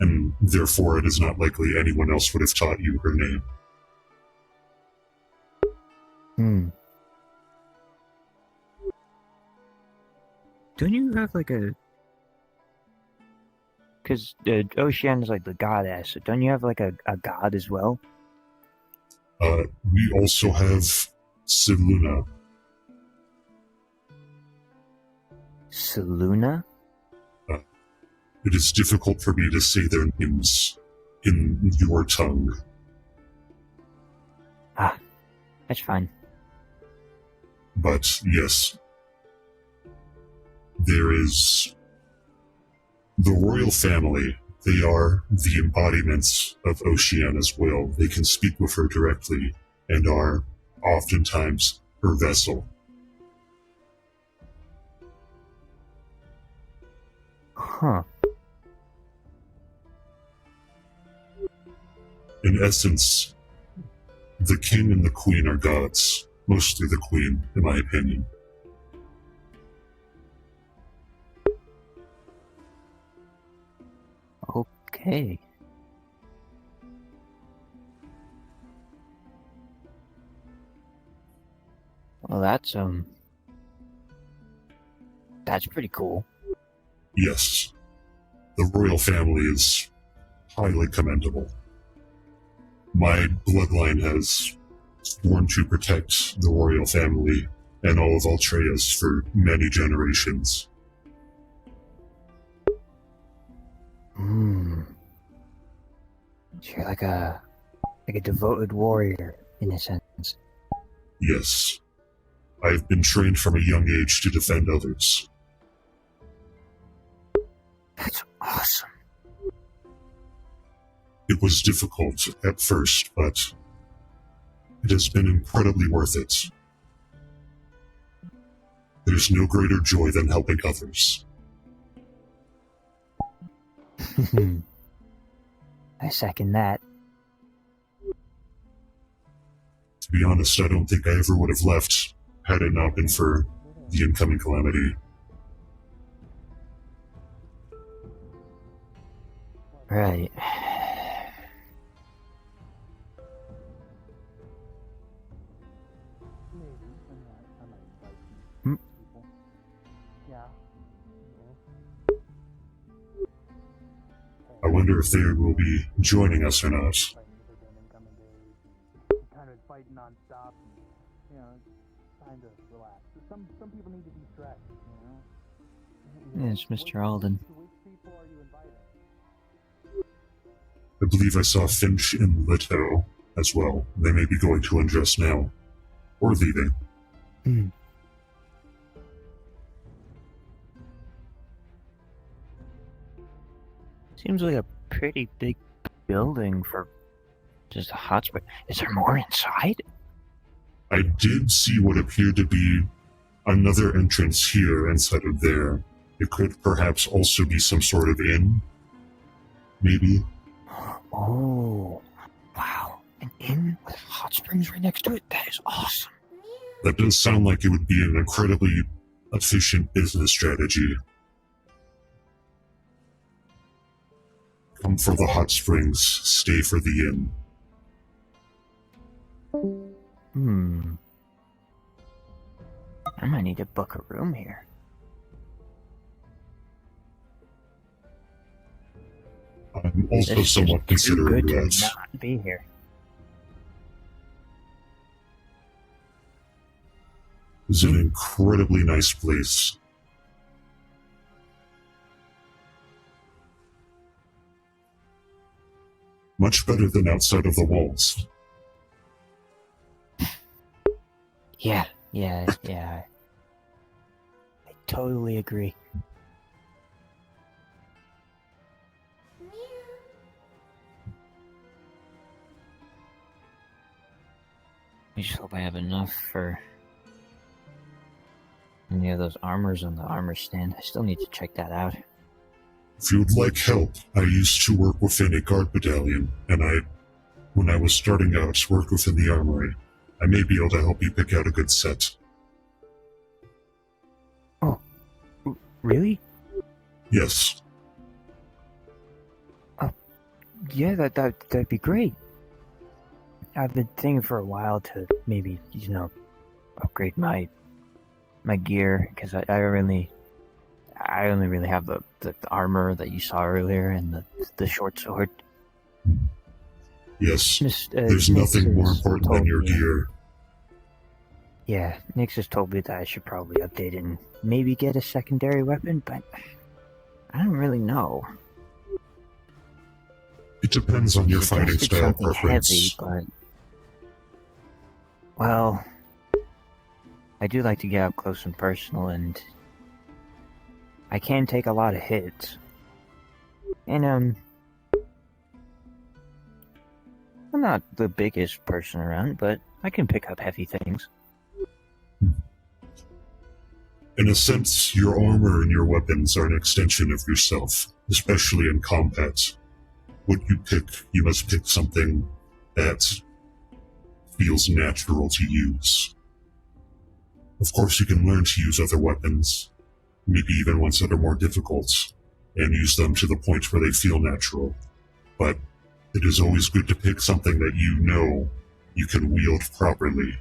And therefore it is not likely anyone else would have taught you her name. Don't you have like a... Because Oceana's like the goddess, so don't you have like a god as well? We also have Siluna. Siluna? It is difficult for me to say their names in your tongue. Ah, that's fine. But yes, there is the royal family. They are the embodiments of Oceana's will. They can speak with her directly and are oftentimes her vessel. Huh. In essence, the king and the queen are gods. Mostly the queen, in my opinion. Okay. Well, that's pretty cool. Yes, the royal family is highly commendable. My bloodline has sworn to protect the royal family and all of Altreus for many generations. So you're like a devoted warrior in a sense. Yes, I've been trained from a young age to defend others. That's awesome. It was difficult at first, but It has been incredibly worth it. There's no greater joy than helping others. I second that. To be honest, I don't think I ever would have left had it not been for the incoming calamity. Right. I wonder if they will be joining us or not. Kind of fighting non-stop, and, time to relax. Some people need to be stressed, Yeah, it's Mr. Alden. I believe I saw Finch and Leto as well. They may be going to undress now. Or leaving. Seems like a pretty big building for just a hot spring. Is there more inside? I did see what appeared to be another entrance here instead of there. It could perhaps also be some sort of inn. Maybe. Oh, wow. An inn with hot springs right next to it? That is awesome. That does sound like it would be an incredibly efficient business strategy. Come for the hot springs, stay for the inn. I might need to book a room here. I'm also This is somewhat too considering good to that. not be here. It's an incredibly nice place. Much better than outside of the walls. Yeah. I totally agree. I just hope I have enough for any of those armors on the armor stand. I still need to check that out. If you would like help, I used to work within a guard battalion, and when I was starting out, worked within the armory. I may be able to help you pick out a good set. Oh, really? Yes. Yeah, that'd be great. I've been thinking for a while to maybe, upgrade my gear, because I only really have the armor that you saw earlier and the short sword. Yes, there's nothing more important than your gear. Yeah, Nick just told me that I should probably update it and maybe get a secondary weapon, but I don't really know. It depends on your fighting Suggested style something preference. heavy, but well, I do like to get up close and personal, and I can take a lot of hits. And I'm not the biggest person around, but I can pick up heavy things. In a sense, your armor and your weapons are an extension of yourself, especially in combat. What you pick, you must pick something that feels natural to use. Of course, you can learn to use other weapons, maybe even ones that are more difficult, and use them to the point where they feel natural. But it is always good to pick something that you know you can wield properly.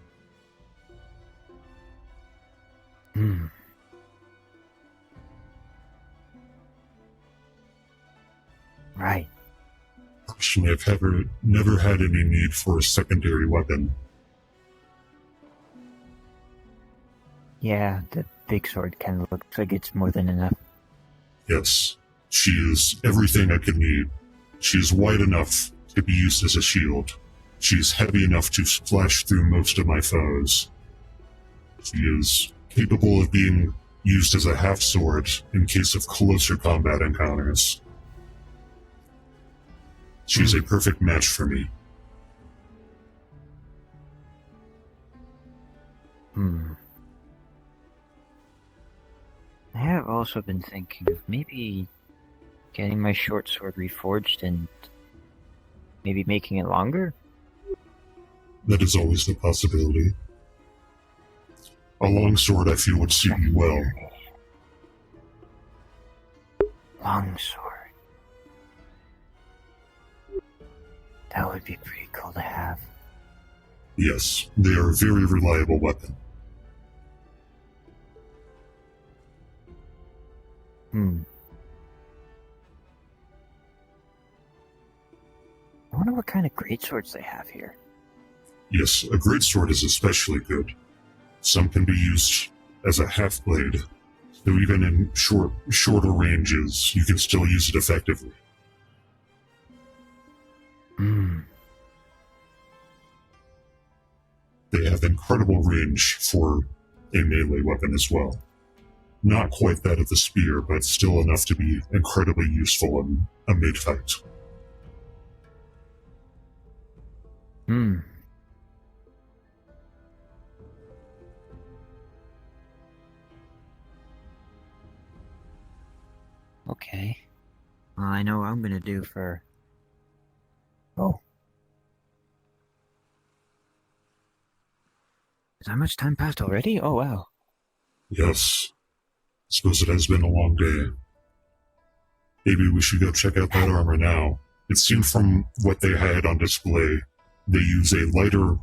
Right. Personally, I've never had any need for a secondary weapon. Yeah, the big sword kind of looks like it's more than enough. Yes, she is everything I could need. She is wide enough to be used as a shield. She is heavy enough to splash through most of my foes. She is capable of being used as a half-sword in case of closer combat encounters. She is a perfect match for me. also been thinking of maybe getting my short sword reforged and maybe making it longer. That is always a possibility. A long sword, I feel, would suit you well. Long sword. That would be pretty cool to have. Yes, they are a very reliable weapon. I wonder what kind of greatswords they have here. Yes, a greatsword is especially good. Some can be used as a half blade, so even in shorter ranges, you can still use it effectively. They have incredible range for a melee weapon as well. Not quite that of the spear, but still enough to be incredibly useful in a mid-fight. Okay. Well, I know what I'm gonna do for... Oh. Is that much time passed already? Oh, wow. Yes. Suppose it has been a long day. Maybe we should go check out that armor now. It seemed from what they had on display, they use a lighter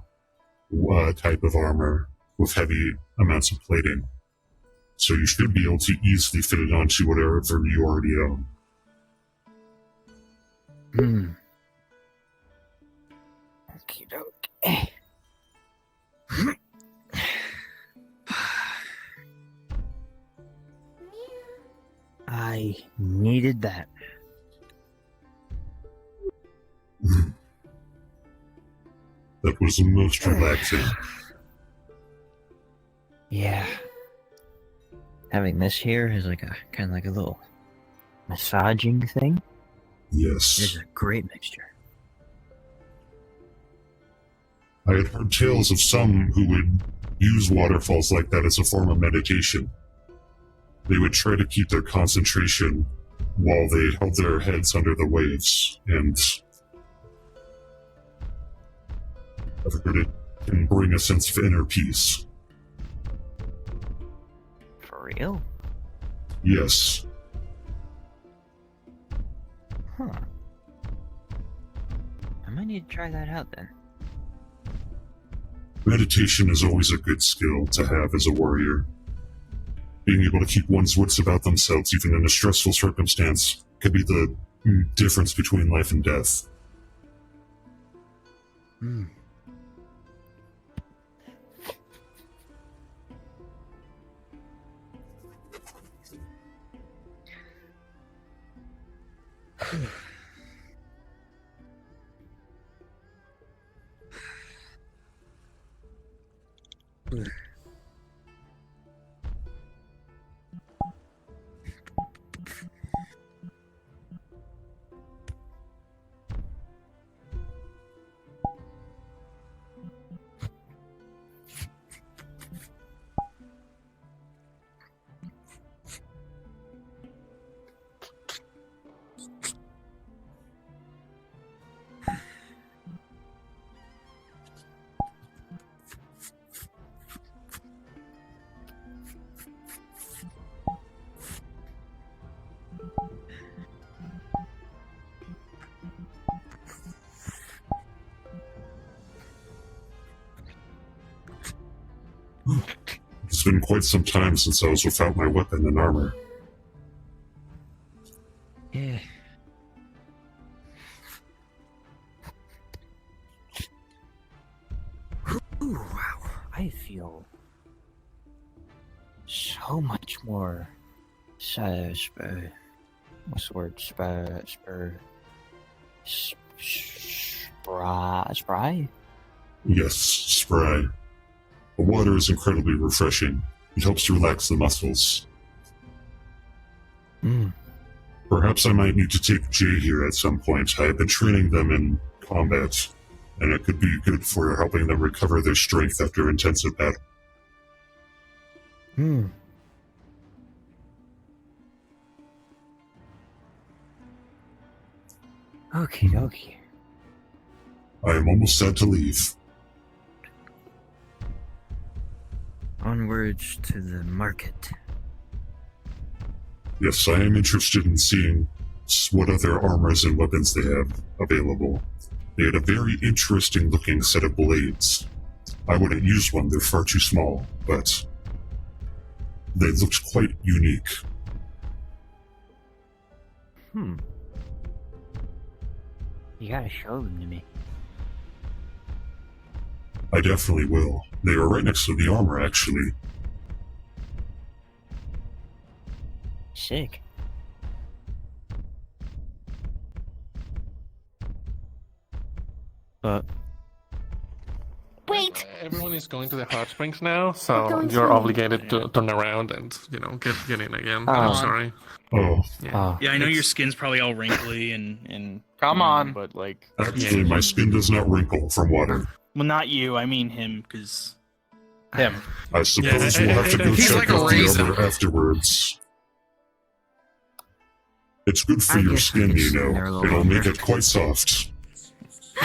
type of armor with heavy amounts of plating. So you should be able to easily fit it onto whatever you already own. Okie doke. I needed that. That was the most relaxing. Yeah. Having this here is like a kind of like a little massaging thing. Yes. It's a great mixture. I had heard tales of some who would use waterfalls like that as a form of meditation. They would try to keep their concentration while they held their heads under the waves, and I've heard it can bring a sense of inner peace. For real? Yes. Huh. I might need to try that out then. Meditation is always a good skill to have as a warrior. Being able to keep one's wits about themselves, even in a stressful circumstance, could be the difference between life and death. It's been quite some time since I was without my weapon and armor. Yeah. Ooh, wow. I feel so much more what's the word? Spry? Yes, spry. The water is incredibly refreshing. It helps to relax the muscles. Perhaps I might need to take Jay here at some point. I have been training them in combat, and it could be good for helping them recover their strength after intensive battle. Okie dokie. I am almost sad to leave. Onwards to the market. Yes, I am interested in seeing what other armors and weapons they have available. They had a very interesting looking set of blades. I wouldn't use one, they're far too small, but they looked quite unique. You gotta show them to me. I definitely will. They are right next to the armor, actually. Sick. Wait! Everyone is going to the hot springs now, so going you're swimming. obligated to turn around and, get in again. I'm sorry. Oh. Yeah. Yeah, I know your skin's probably all wrinkly and Come on. but like, Actually, my skin does not wrinkle from water. well, not you. I mean him, because him. I suppose we'll have to go He's check like a out the raisin. armor afterwards. It's good for I your guess I skin, can you sit there know. a little It'll longer. make it quite soft.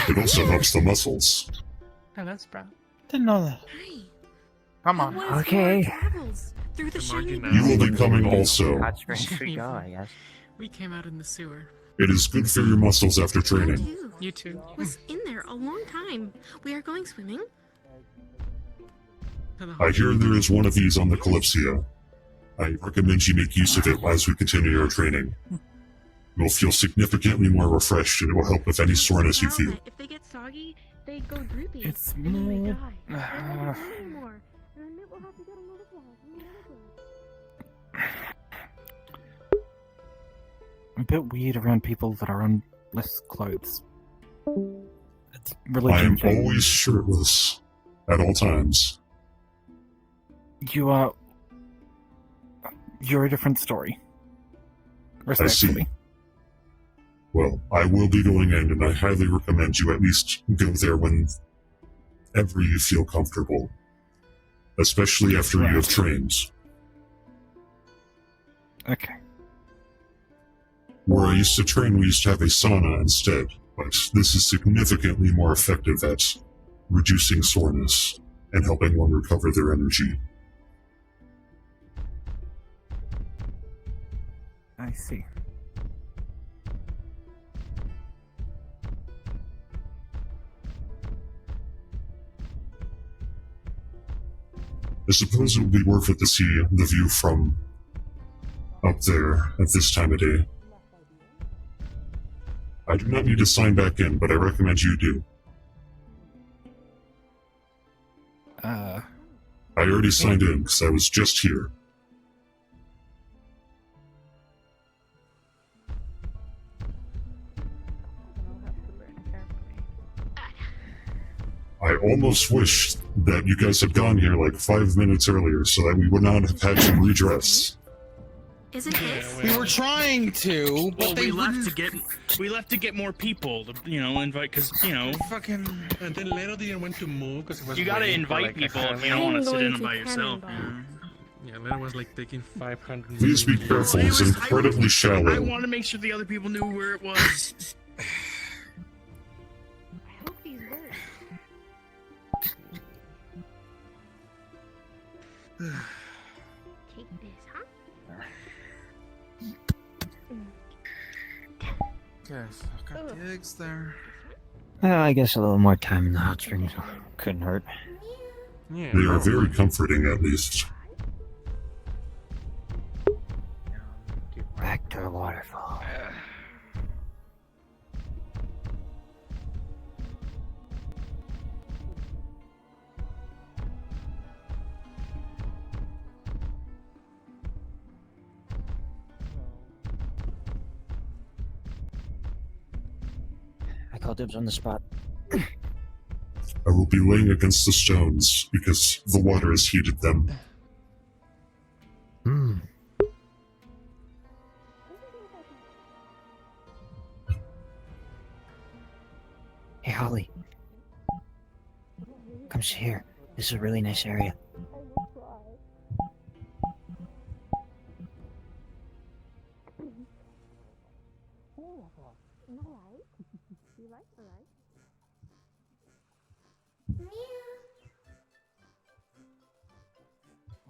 It also helps the muscles. Hello, Sprout. Didn't know that. Come on. Okay. Through the shiny You will be coming also. Hot springs we go, I guess. We came out in the sewer. It is good for your muscles after training. You too. Was in there a long time. We are going swimming. I hear there is one of these on the Kalypsia. I recommend you make use of it as we continue your training. You'll feel significantly more refreshed, and it will help with any soreness you feel. If they get soggy, they go droopy. It's and then they more- die. Then they don't swim anymore. And then Mitt will have to get another A bit weird around people that are on less clothes. It's really I am confusing. always shirtless at all times. You're a different story. Respectfully. Well, I will be going in, and I highly recommend you at least go there whenever you feel comfortable. Especially after you have trained. Okay. Where I used to train, we used to have a sauna instead, but this is significantly more effective at reducing soreness and helping one recover their energy. I see. I suppose it would be worth it to see the view from up there at this time of day. I do not need to sign back in, but I recommend you do. I already signed in because I was just here. I almost wish that you guys had gone here like 5 minutes earlier so that we would not have had to redress. Is it this? we were trying to, but Well, they we left wouldn't. We left to get more people to, invite, because fucking. And then later they went to move because it was You gotta raining for, invite like, a people if you half don't want an to hour. sit in by yourself. Yeah, later was like taking 500. Please be careful, it's incredibly I shallow. want to make sure the other people knew where it was. Take this, huh? Yes, I've got the eggs there. Well, I guess a little more time in the hot springs couldn't hurt. They are very comforting, at least. Back to the waterfall. I call dibs on the spot. I will be laying against the stones because the water has heated them. Hey, Holly. Come sit here. This is a really nice area. Moray. Do you like Moray?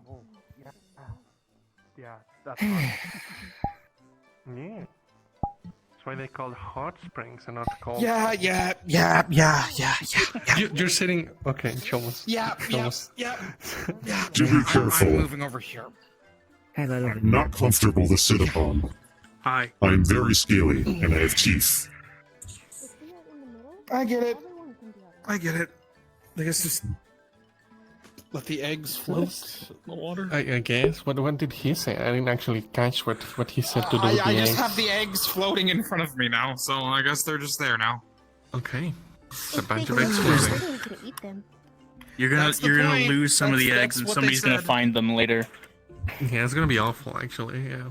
Oh, yeah. Yeah, that's Yeah. That's why they call hot springs and not called. Yeah. You're sitting. Okay, show us. Yeah. Do be careful. I'm moving over here. I'm not comfortable to sit upon. Hi. I'm very scaly, and I have teeth. I get it. I guess just let the eggs float in the water. I guess. What did he say? I didn't actually catch what he said to do with the I just eggs. have the eggs floating in front of me now, so I guess they're just there now. Okay. A If bunch they of eggs go floating. inside, we can eat them. You're gonna That's the you're gonna point. lose some of the That's eggs, and what somebody's they gonna said. find them later. Yeah, it's gonna be awful, actually. Yeah.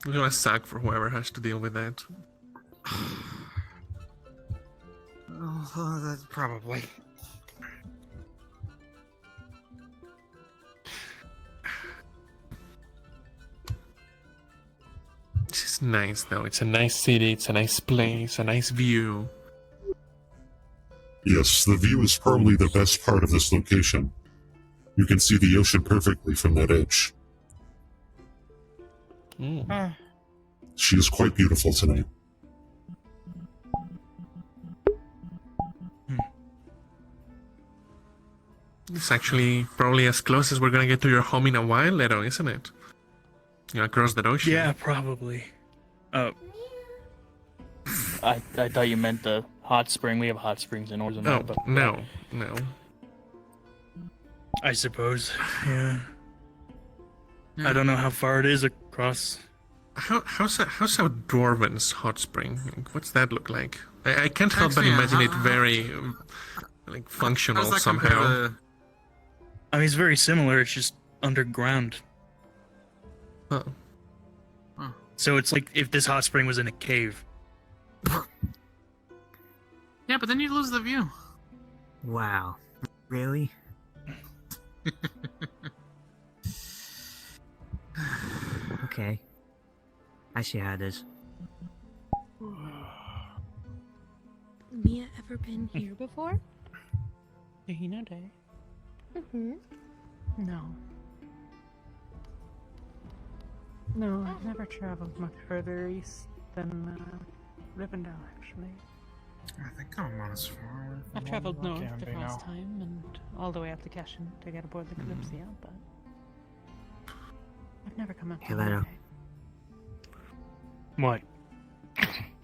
It's gonna suck for whoever has to deal with that. That's probably. This is nice, though. It's a nice city. It's a nice place. A nice view. Yes, the view is probably the best part of this location. You can see the ocean perfectly from that edge. She is quite beautiful tonight. It's actually probably as close as we're gonna get to your home in a while, Leto, isn't it? You know, across the ocean. Yeah, probably. I thought you meant the hot spring. We have hot springs in Orzum. Oh, but no. I suppose. Yeah. I don't know how far it is across. How's our Dwarven's hot spring? Like, what's that look like? I can't help but Actually, imagine it very like functional How does that compare somehow. to- I mean, it's very similar. It's just underground. Oh. So it's like if this hot spring was in a cave. Yeah, but then you lose the view. Wow. Really? Okay. I see how it is. Mia ever been here before? The Hinodae? Mm-hmm. No. No, I've never traveled much further east than Rivendell, actually. I think I'm not as far away from I've traveled where I north can the be last now. time and all the way up to Keshin to get aboard the Kalypsia, but I've never come up to Hey, Leto. What?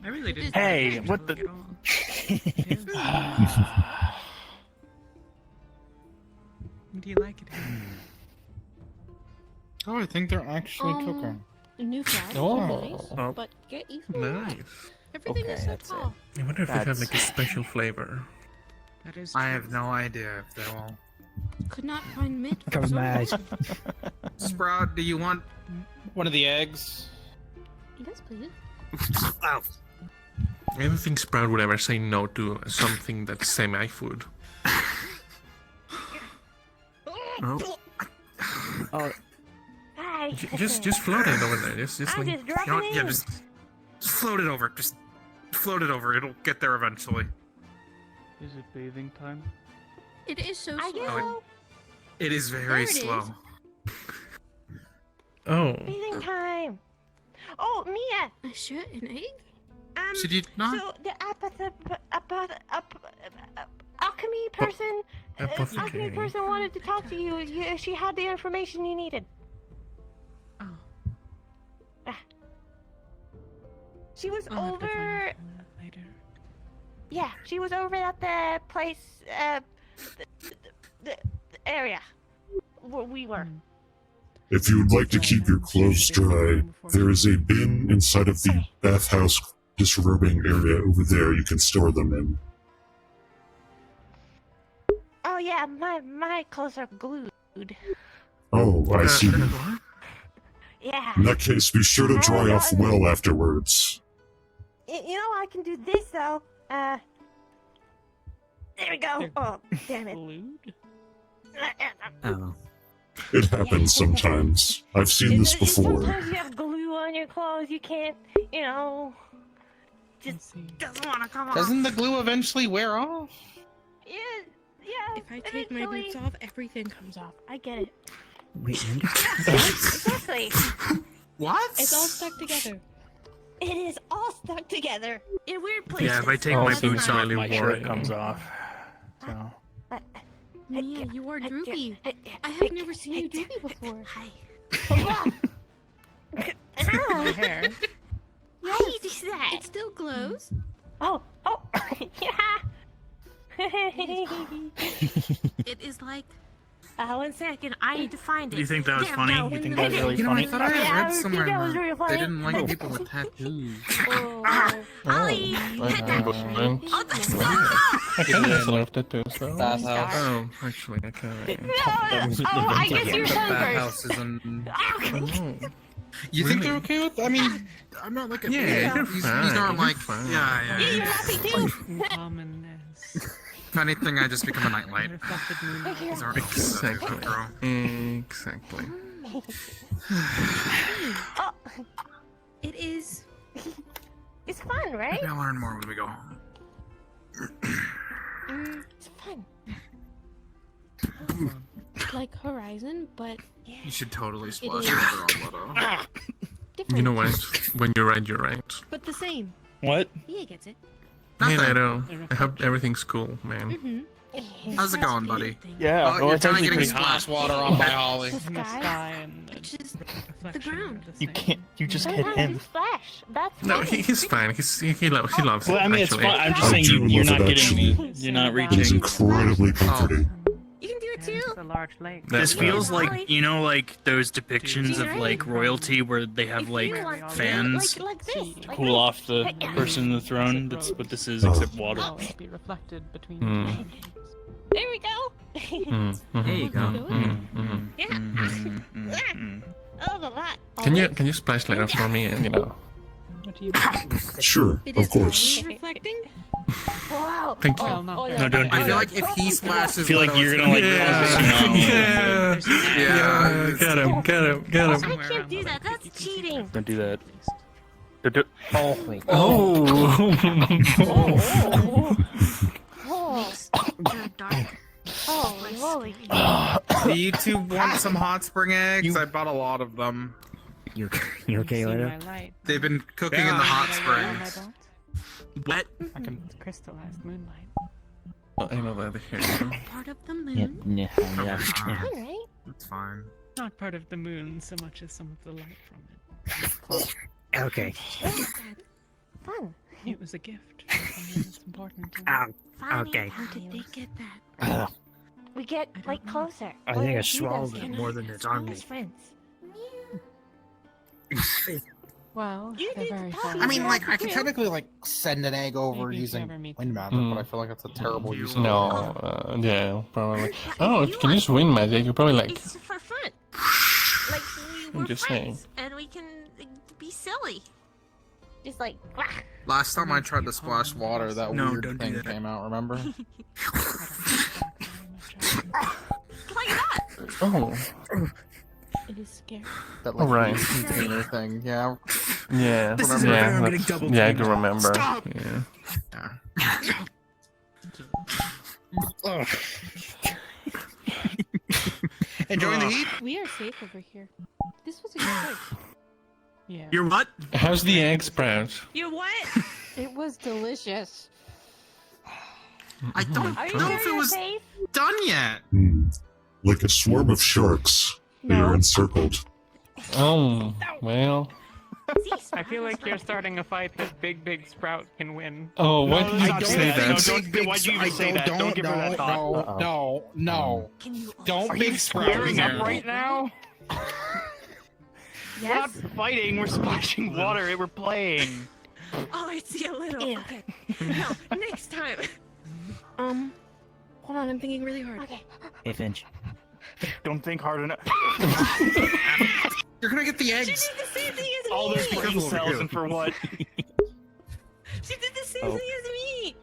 I really did. Hey, what the? Do you like it here? Oh, I think they're actually cooking. New flags Oh. are nice, Oh. but get used to it. Nice. Everything is so tall. I wonder if it has like a special flavor. That is I have no idea if they will. Could not find mint. Cover my eyes. Sprout, do you want one of the eggs? Yes, please. Ow. I don't think Sprout would ever say no to something that's semi-food. Oh. Oh. Hi. Just float it over there. Just I'm like, just dropping in. Just float it over. Just float it over. It'll get there eventually. Is it bathing time? It is so I slow. know. It is There very it is. slow. Oh. Bathing time. Oh, Mia. A shit, an egg? Should you not? So the alchemy person, Apothecary. alchemy person wanted to talk to you. She had the information you needed. Oh. She was I'll have to find over. out later. Yeah, she was over at the place, the area where we were. If you would like to keep your clothes dry, there is a bin inside of the bathhouse disrobing area over there you can store them in. Oh yeah, my clothes are glued. Oh, I see. Yeah. In that case, be sure to dry off well afterwards. You know I can do this though. There we go. Oh, damn it. Oh. It happens sometimes. I've seen this before. Sometimes you have glue on your clothes. You can't, just doesn't want to come off. Doesn't the glue eventually wear off? Yeah, yeah. If I take my boots off, everything comes off. I get it. Wait, Exactly. What? It's all stuck together. It is all stuck together in weird places. Yeah, if I take my boots off, my my shirt comes off. So. Mia, you are droopy. I have never seen you droopy before. My hair. Why do you do that? It still glows. Oh, yeah. It is like. 1 second, I need to find it. Do you think that was funny? You think that was really funny? I thought I had read somewhere that they didn't like people with tattoos. Ollie! I kind of left it too, so. Oh, actually, I can't. I guess you're Bathhouse first. is in. You think they're okay with? I mean, I'm not looking. Yeah, you're these fine, aren't like. you're fine. Yeah. You're happy too. If anything, I just become a nightlight. These aren't Exactly. Exactly. It is. It's fun, right? Maybe I'll learn more when we go home. It's fun. Like Horizon, but You should totally It splash is. water on Leto. different. You know what? When you're right. But the same. What? Mia gets it. Hey, Nato. I hope everything's cool, man. Mm-hmm. How's it going, buddy? Yeah, Oh, well, you're it's kind of actually getting pretty hot. splash water on by Holly. The sky, which is the ground. You can't. You just get Sometimes him. you splash. That's No, funny. he's fine. He loves Well, it. I mean, it's actually. fine. I'm just I saying do you're love not it, getting me. actually. You're not It is reaching. incredibly comforting. You can do it too. It's a large lake. This That's feels right. like, you know, like those depictions of like royalty where they have like fans Like this. Like cool off the person in the throne. That's what this is, except water. Oh, it'd be reflected between Hmm. the There we go. There you go. Yeah. Oh, the lot. Can you splash later for me? And What do you Sure, of course. Reflecting? Wow. Thank you. Well, Oh, not yeah. No, don't do I feel that. like if he splashes, I feel like Leto, you're it's gonna like. Yeah. Yeah. Get him. I can't do that. That's cheating. Don't do that. Oh, wait. Oh, holy. Do you two want some hot spring eggs? I bought a lot of them. You okay, see Leto? my light. They've been cooking in the hot springs. What? I can crystallize moonlight. I know that here. Part of the Yeah, moon? yeah. Fun, right? That's fine. Not part of the moon so much as some of the light from it. Okay. Fun. It was a gift. It's important to Fun. Okay. How did they get that? We get like closer. I Or think I we swallowed see it them more than it's as on me. friends. Well, You they're did very that. fun. I mean, like, I could technically, like, send an egg over Maybe if you using ever meet wind them. magic, but I feel like that's a terrible use of No, yeah, probably. Oh, if you can use wind magic, you probably like. It's for fun. Like I'm we're just friends, saying. and we can be silly. Just like. Wah. Last time I tried to splash water, that No, weird don't do thing that. came out, remember? Like that. Oh, It is scary. That like Right. container thing, yeah. yeah, This is yeah, where I'm that's- getting double yeah, I teamed. can remember. Stop! Yeah. Enjoying the heat? We are safe over here. This was a good choice. Yeah. You're what? How's the egg sprout? You what? It was delicious. I don't Are you know sure if it you're was safe? done yet. Like a swarm of sharks, they are encircled. Oh, well. I feel like you're starting a fight that Big Sprout can win. Oh, why did you don't say think that? so. Why'd you even say that? Don't give her that thought. No. Don't Are big you sprout squaring here. up right now? We're not fighting, we're splashing water, we're playing. Oh, I see a little. Yeah. Okay. No, next time. Hold on, I'm thinking really hard. Okay. Hey, Finch. Don't think hard enough. You're gonna get the She eggs. did the same thing as All me. those brain cells and for what? She did the same Oh. thing as me.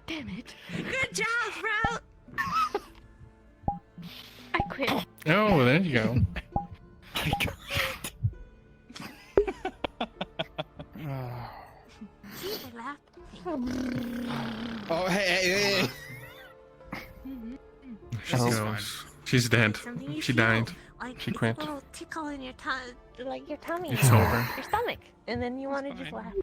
Damn it. Good job, Sprout. I quit. Oh, there you go. See, laughed? Oh, hey. She goes. She's dead. Something you She feel, died. Like She it's quit. a little tickle in your like your tummy, It's over. your stomach, and then you want to just laugh.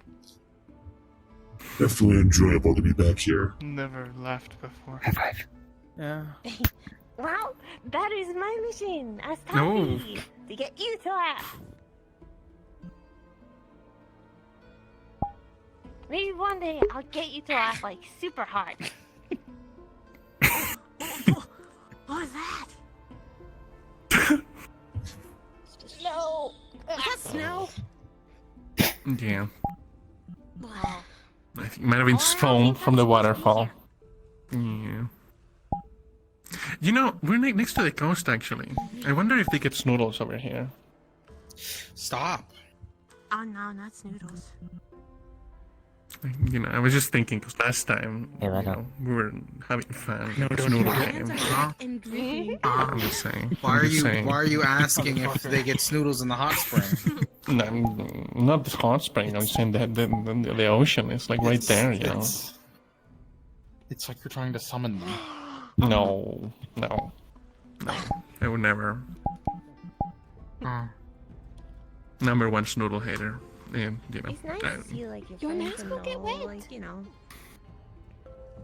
Definitely enjoyable to be back here. Never laughed before. High five. Yeah. Well, that is my mission as No. Toppy to get you to laugh. Maybe one day I'll get you to laugh like super hard. What was that? Snow. Is that snow? Yeah. Wow. I think it might have been foam from the waterfall. Yeah. You know, we're next to the coast actually. I wonder if they get snoodles over here. Stop. Oh no, not Snoodles. You know, I was just thinking because last time we were having fun. No, don't Snoodle do came. that. I'm just saying. Why I'm are just you saying. Why are you asking if they get snoodles in the hot spring? No, not the hot spring. I'm saying that the ocean is like right there. You know. It's like you're trying to summon them. No. I would never. Number one snoodle hater. And, you know. It's nice to see like your friends and all, like, you know,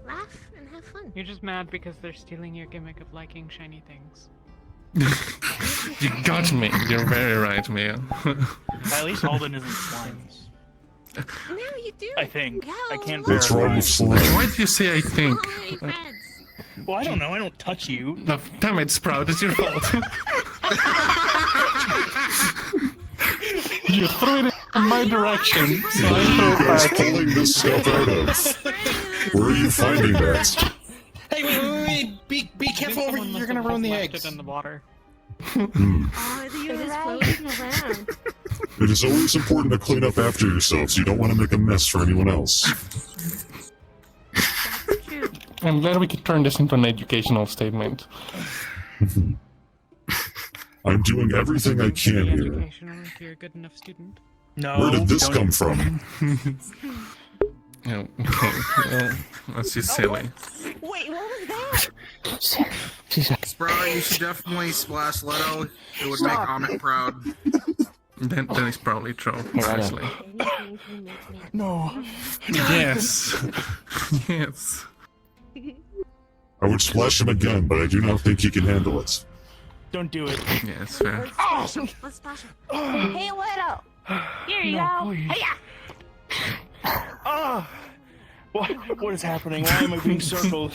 laugh and have fun. You're just mad because they're stealing your gimmick of liking shiny things. You got me. You're very right, Mia. At least Alden isn't slime. No, you do. I think. I can't What's wrong with slime? Why do you say I think? Well, I don't know. I don't touch you. No, damn it, Sprout. It's your fault. You threw it in my direction, so I threw it Where's back. pulling this stuff out of? Where are you finding that? Hey, wait! Be careful over here! You're gonna ruin the eggs. In the water. Oh, you're floating around. It is always important to clean up after yourselves. You don't want to make a mess for anyone else. I'm glad we could turn this into an educational statement. I'm doing everything I can here. Educational if you're a good enough student. No. Where did this come from? Oh, okay. Well, that's just silly. Wait, what was that? Sprout, you should definitely splash Leto. It would make Amit proud. Then it's probably true, honestly. No. Yes. Yes. I would splash him again, but I do not think he can handle it. Don't do it. Yeah, it's fair. Let's splash him. Hey, Leto. Here you No, go. please. Hey, Ah! What is happening? Why am I being circled?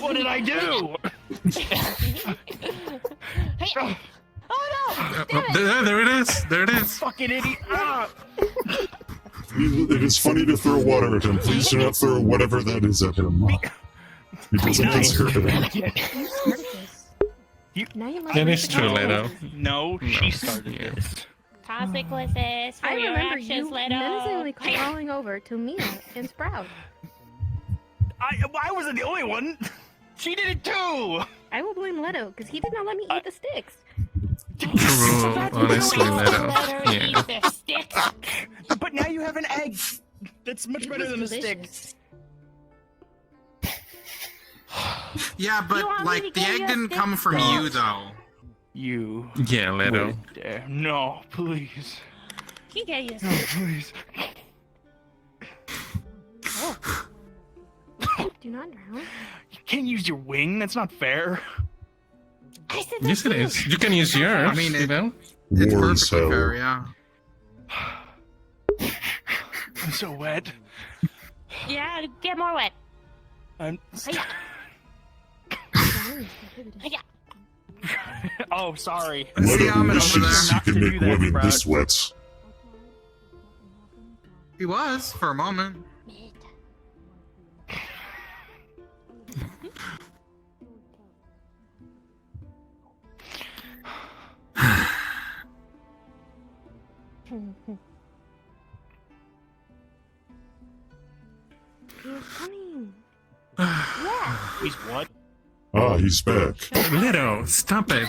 What did I do? Oh no! There it is. There it is. Fucking idiot! Ah! It is funny to throw water at him. Please do not throw whatever that is at him. He doesn't deserve it. It is true, Leto. No, she started this. Consequences for I your remember actions, you Leto. menacingly crawling over to Mia and Sprout. I wasn't the only one. She did it too. I will blame Leto because he did not let me eat the sticks. True, honestly, Leto. Yeah. But now you have an egg. That's much better than a stick. Yeah, but like the egg didn't come from you though. You. Yeah, Leto. Wait there. No, please. He gave you No, please. Do not drown. You can't use your wing. That's not fair. Yes, it is. You can use yours. I mean, you know. It's War is perfectly hell. fair, yeah. I'm so wet. Yeah, get more wet. I'm. Hiya. Hiya. Oh, sorry. Leto wishes he can make women Sprout. this wet. He was for a moment. He's coming. Yeah. He's what? Ah, he's back. Leto, stop it.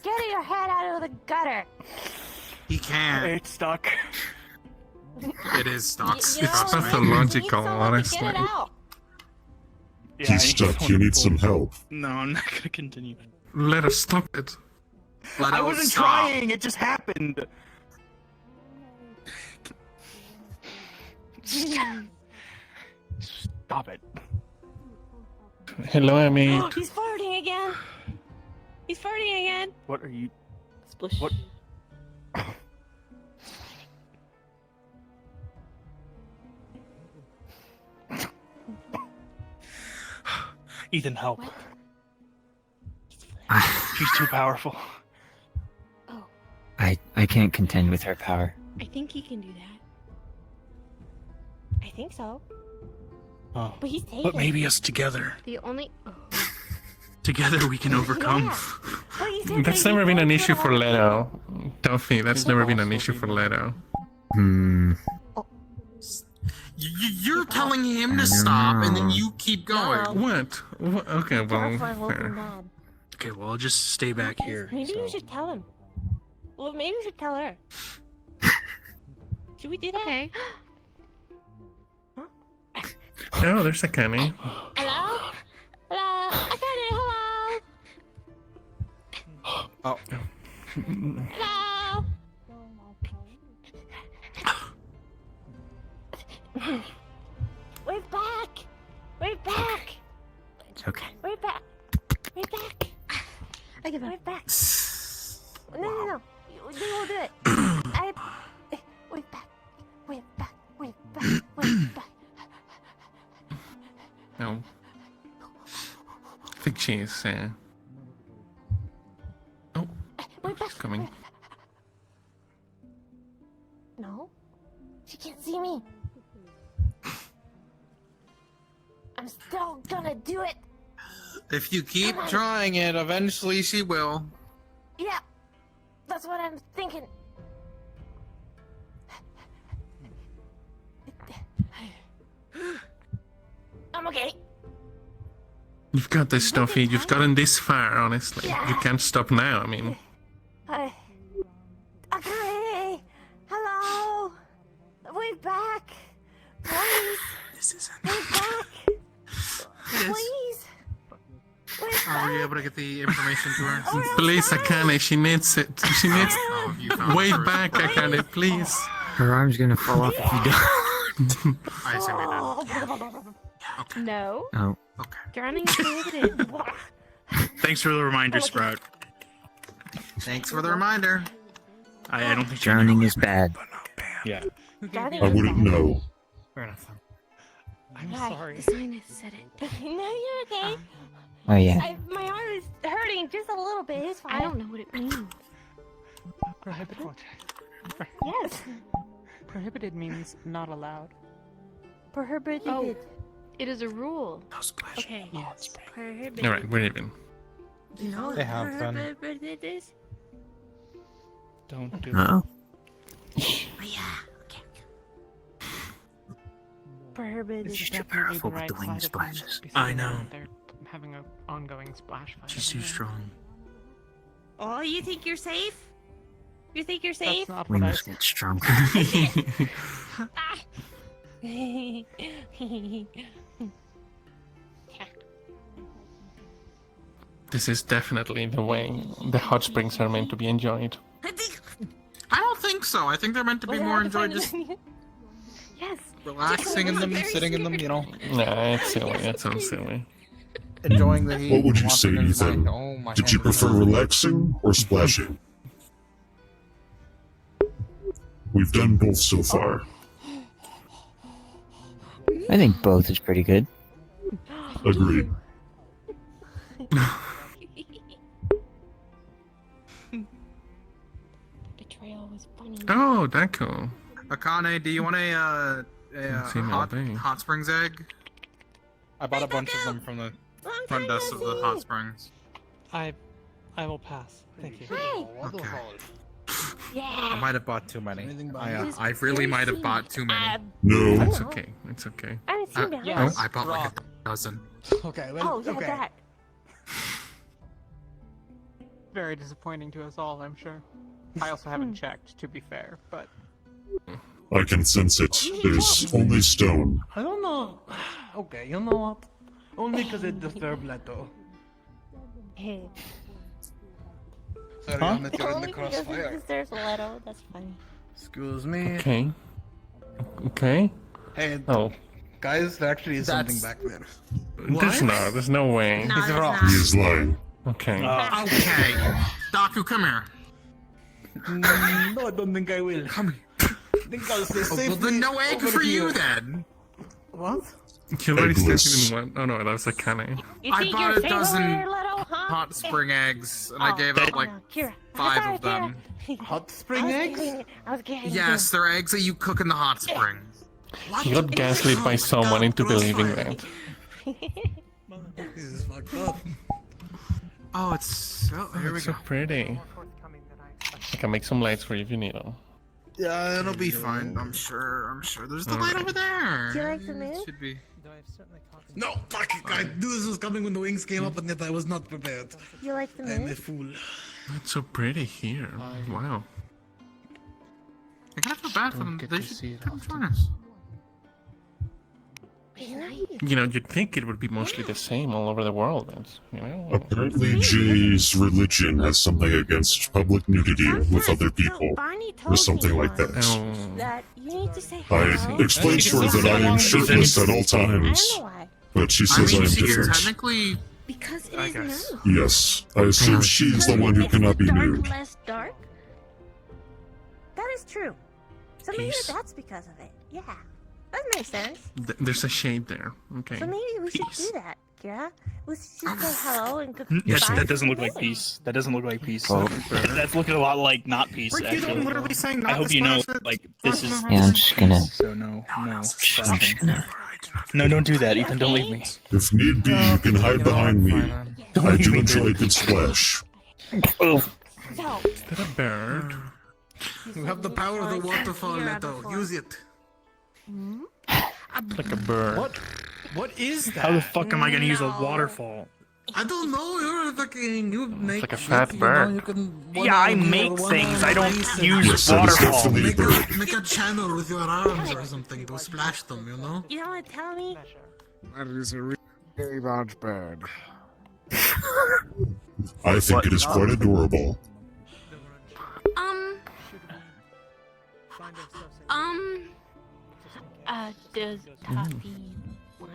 Get your head out of the gutter. He can't. It's stuck. It is stuck. It's pathological, honestly. Yeah, He's stuck. You need some help. No, I'm not gonna continue. Let us stop it. I wasn't trying. It just happened. Stop it. Hello, Amy. He's farting again. He's farting again. What are you? Splish. What? Ethan, help. She's too powerful. I can't contend with her power. I think he can do that. I think so. Oh. But he's taken. But maybe us together. The only. Together we can overcome. That's never been an issue for Leto. Duffy, that's never been an issue for Leto. You're telling him to stop, and then you keep going. What? Okay, well, fair. Okay, well, I'll just stay back here. Maybe we should tell him. Well, maybe we should tell her. Should we do that? Okay. Oh, there's a Kenny. Hello? Hello? Akane, hello? Oh. Hello? We're back! We're back! It's okay. We're back! We're back! I give up. We're back! No. We will do it. We're back. We're back. We're back. We're back. No. I think she is. Oh, she's coming. No? She can't see me. I'm still gonna do it. If you keep trying it, eventually she will. Yeah. That's what I'm thinking. I'm okay. You've got this, Duffy. You've gotten this far, honestly. You can't stop now, I mean. Okay. Hello. We're back. Please. This isn't. We're back. Please. Are we able to get the information to her? Please, Akane, she needs it. She needs. Way back, Akane, please. Her arm's gonna fall off if you don't. I say we're done. No. Oh. Okay. Drowning is prohibited. Thanks for the reminder, Sprout. Thanks for the reminder. I don't think Drowning is bad. Yeah. I wouldn't know. Fair enough. I'm sorry. The scientist said it. No, you're okay. Oh yeah. My arm is hurting just a little bit. It's fine. I don't know what it means. Prohibited. Yes. Prohibited means not allowed. Prohibited. Oh, it is a rule. Okay. Yes. Prohibited. Alright, we're even. You know what They have fun. prohibited is? Don't do Uh-oh. Oh yeah. Okay. Prohibited. This is too definitely powerful the with right the wing side of things, splashes. besides I know. They're having an ongoing splash fight. She's too strong. Oh, you think you're safe? You think you're safe? That's not We what I must get stronger. This is definitely the way the hot springs are meant to be enjoyed. I don't think so. I think they're meant to be more enjoyed just Yes. Relaxing in them, sitting in them, you know. Nah, it's silly. It sounds silly. Enjoying the heat. What would you say, walking in Ethan? mind. Oh, my Did you hands prefer are- relaxing or splashing? We've done both so far. I think both is pretty good. Agreed. Betrayal was funny. Oh, that cool. Akane, do you want a Female thing. hot springs egg? I bought a bunch of them from the Front desk of the hot springs. I will pass. Thank you. Hey. Okay. Yeah. I might have bought too many. I really might have bought too many. No. It's okay. It's okay. I haven't seen that. Yes. I bought like a dozen. Okay. Oh, yeah, okay. that. Very disappointing to us all, I'm sure. I also haven't checked, to be fair, but... I can sense it. There's only stone. I don't know. Okay, you know what? Only because it disturbed Leto. Hey. Sorry, Huh? Amit, you're in the crossfire. There's Leto. That's funny. Excuse me. Okay. Okay. Hey, Oh. guys, there actually is something back there. There's no way. He's wrong. He is lying. Okay. Okay. Daku, come here. No, I don't think I will. Come here. I think I'll stay safely Well, then no egg over for you here. then. What? You already Eggless. stated in one. Oh no, that was a canny. I bought a dozen hot spring eggs, and I gave out like Kira. 5 of them. Hot spring eggs? I was kidding. Yes, they're eggs that you cook in the hot spring. He got gaslit by someone into believing that. This is fucked up. Oh, it's so. Here we It's so go. pretty. I can make some lights for you if you need them. Yeah, it'll be fine. I'm sure. There's the light over there. Do you like the moon? Should be. No, fuck it. I knew this was coming when the wings came up, and yet I was not prepared. You like the I'm moon? a fool. It's so pretty here. Wow. I kind of feel bad for them. They should come join us. You know, you'd think it would be mostly the same all over the world. It's, you know. Apparently, Jay's religion has something against public nudity with other people, or something like that. That you need to say I explained to her that I am shirtless at all times, but she says I am different. Technically, Because it is nude. Yes, I assume she's the one who cannot be Dark, nude. less dark. That is true. So maybe that's because of it. Yeah, that makes sense. There's a shade there. Okay. So maybe we should do that, Kira. We should say hello and cook. Yes, buy that doesn't some look like food. peace. That doesn't look like peace. Oh. That's looking a lot like not peace. Rick, you don't Actually. literally say not I hope to you know, splash it. like this is. Yeah, I'm just gonna. So no. No, don't do that, Ethan. Don't leave me. If need be, you can hide behind me. I do enjoy a good splash. Oh. Is that a bird? you have the power of the waterfall, Leto. Use it. It's like a bird. What is that? How the fuck am I gonna use a waterfall? I don't know. You're a fucking. You make. like a fat shit, bird. You can Yeah, I make things. I don't use Yes, that is waterfalls. definitely a bird. Make a channel with your arms or something to splash them. You know. You don't want to tell me? That is a really large bird. I think it is quite adorable. Does Toffee want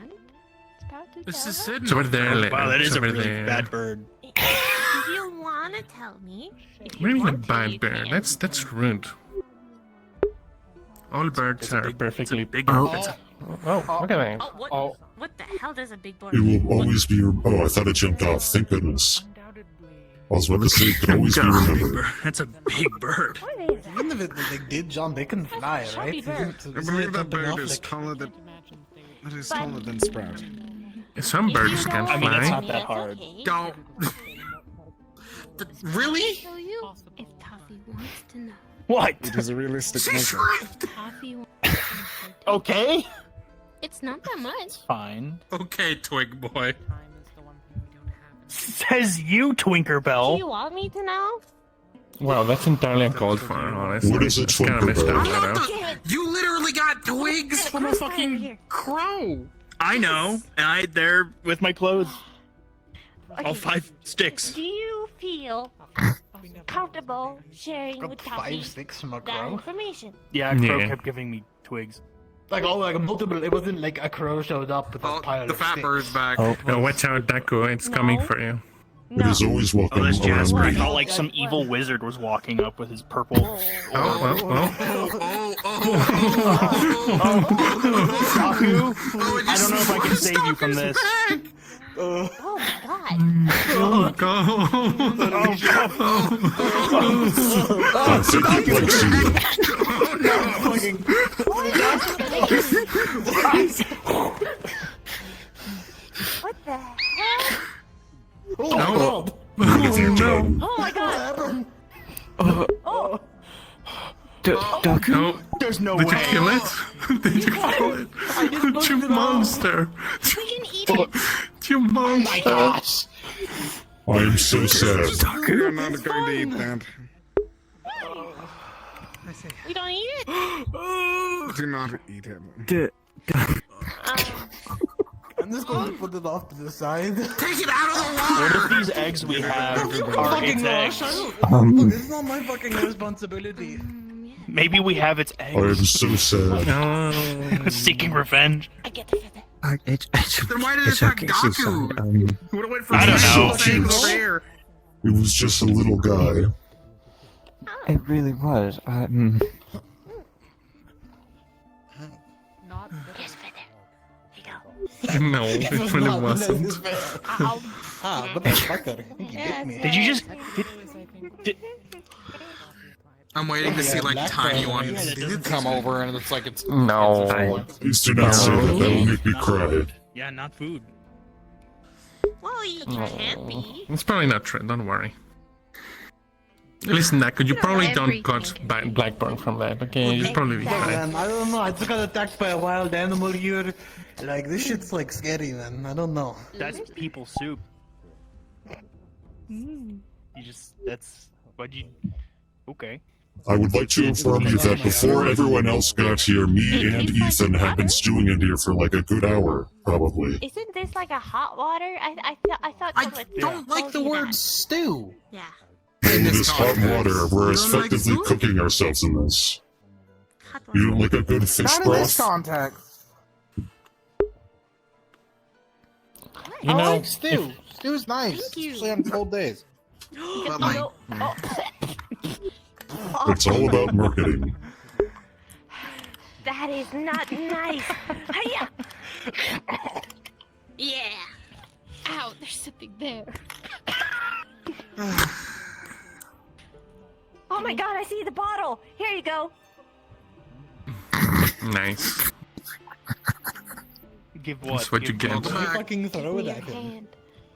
Sprout to This tell is us? Sydney. It's over there. Wow, that is It's a over really there. bad bird. If you want to tell me. What do you mean a bad bird? That's rude. All birds are perfectly big. Oh, look at that. What the hell does a big boy It will always be. Oh, I thought it jumped off. Thank goodness. I was about to say it could always be remembered. That's a big bird. Even if it did jump, it can fly, right? Chubby bird. I believe that bird is taller than. That is taller than Sprout. Some birds can I mean, it's fly. not that hard. Don't. Really? Show you if Toffee wants to know. What? It is a realistic measure. Toffee wants to know. Okay. It's not that much. Fine. Okay, Twig boy. Says you, Do you Twinkerbell. want me to know? Well, that's entirely uncalled for, honestly. What is a That's kind of messed up, Twinkerbell? you know? You literally got twigs from a fucking crow. I know, and they're with my clothes. All 5 sticks. Do you feel comfortable sharing with Toffee 5 sticks from a that crow? information? Yeah, Crow Yeah. kept giving me twigs. Like multiple. It wasn't like a crow showed up with a pile The of fat sticks. bird's back. Oh, no, watch out, Daku. It's coming for you. It is always welcome Oh, that's Jasper. I around me. thought like some evil wizard was walking up with his purple. Daku, I don't know if I can save you from this. Oh my god. Oh, God. I think he likes What the hell? No. Oh my god. Oh. Daku? No. There's no Did way. you kill it? Did you kill it? You monster. We can eat it. You monster. my gosh. I am so sad. You're not going to eat that. I say? We don't eat it? Do not eat it. I'm just going to put it off to the side. Take it out of the water! What if these eggs we have are its eggs? Look, it's not my fucking responsibility. Maybe we have its eggs. I am so sad. Seeking revenge. I get the feather. Then why did it It's attack okay, Gaku? Seasaidh. Would've went for I don't know. So cute. over here. It was just a little guy. It really was. Here's feather. Here you go. No, it really wasn't. But the fucker. You get me. Did you just... I'm waiting to see like tiny ones. You come over and it's like it's. No. Please do not say that. That will make me cry. Yeah, not food. Well, you can't be. It's probably not true, don't worry. Listen, Naku, you probably don't got Blackburn from that, okay? You'll probably be Look, fine. man, I don't know. I just got attacked by a wild animal here. Like, this shit's like scary, man. I don't know. That's people soup. You just... That's... What'd you... Okay. I would like to inform you that before everyone else got here, me and Ethan have been stewing in here for like a good hour, probably. Isn't this like a hot water? I thought. I don't like the word stew. Yeah. In this hot water, we're effectively cooking ourselves in this. You don't like a good fish Not in this broth? context. You I know, like stew. Stew's nice, especially on cold days. But like, It's all about marketing. That is not nice. Hiya! Yeah. Ow, there's something there. Oh my god, I see the bottle. Here you go. nice. Give what? That's what you get. Fucking throw it at him. Hand.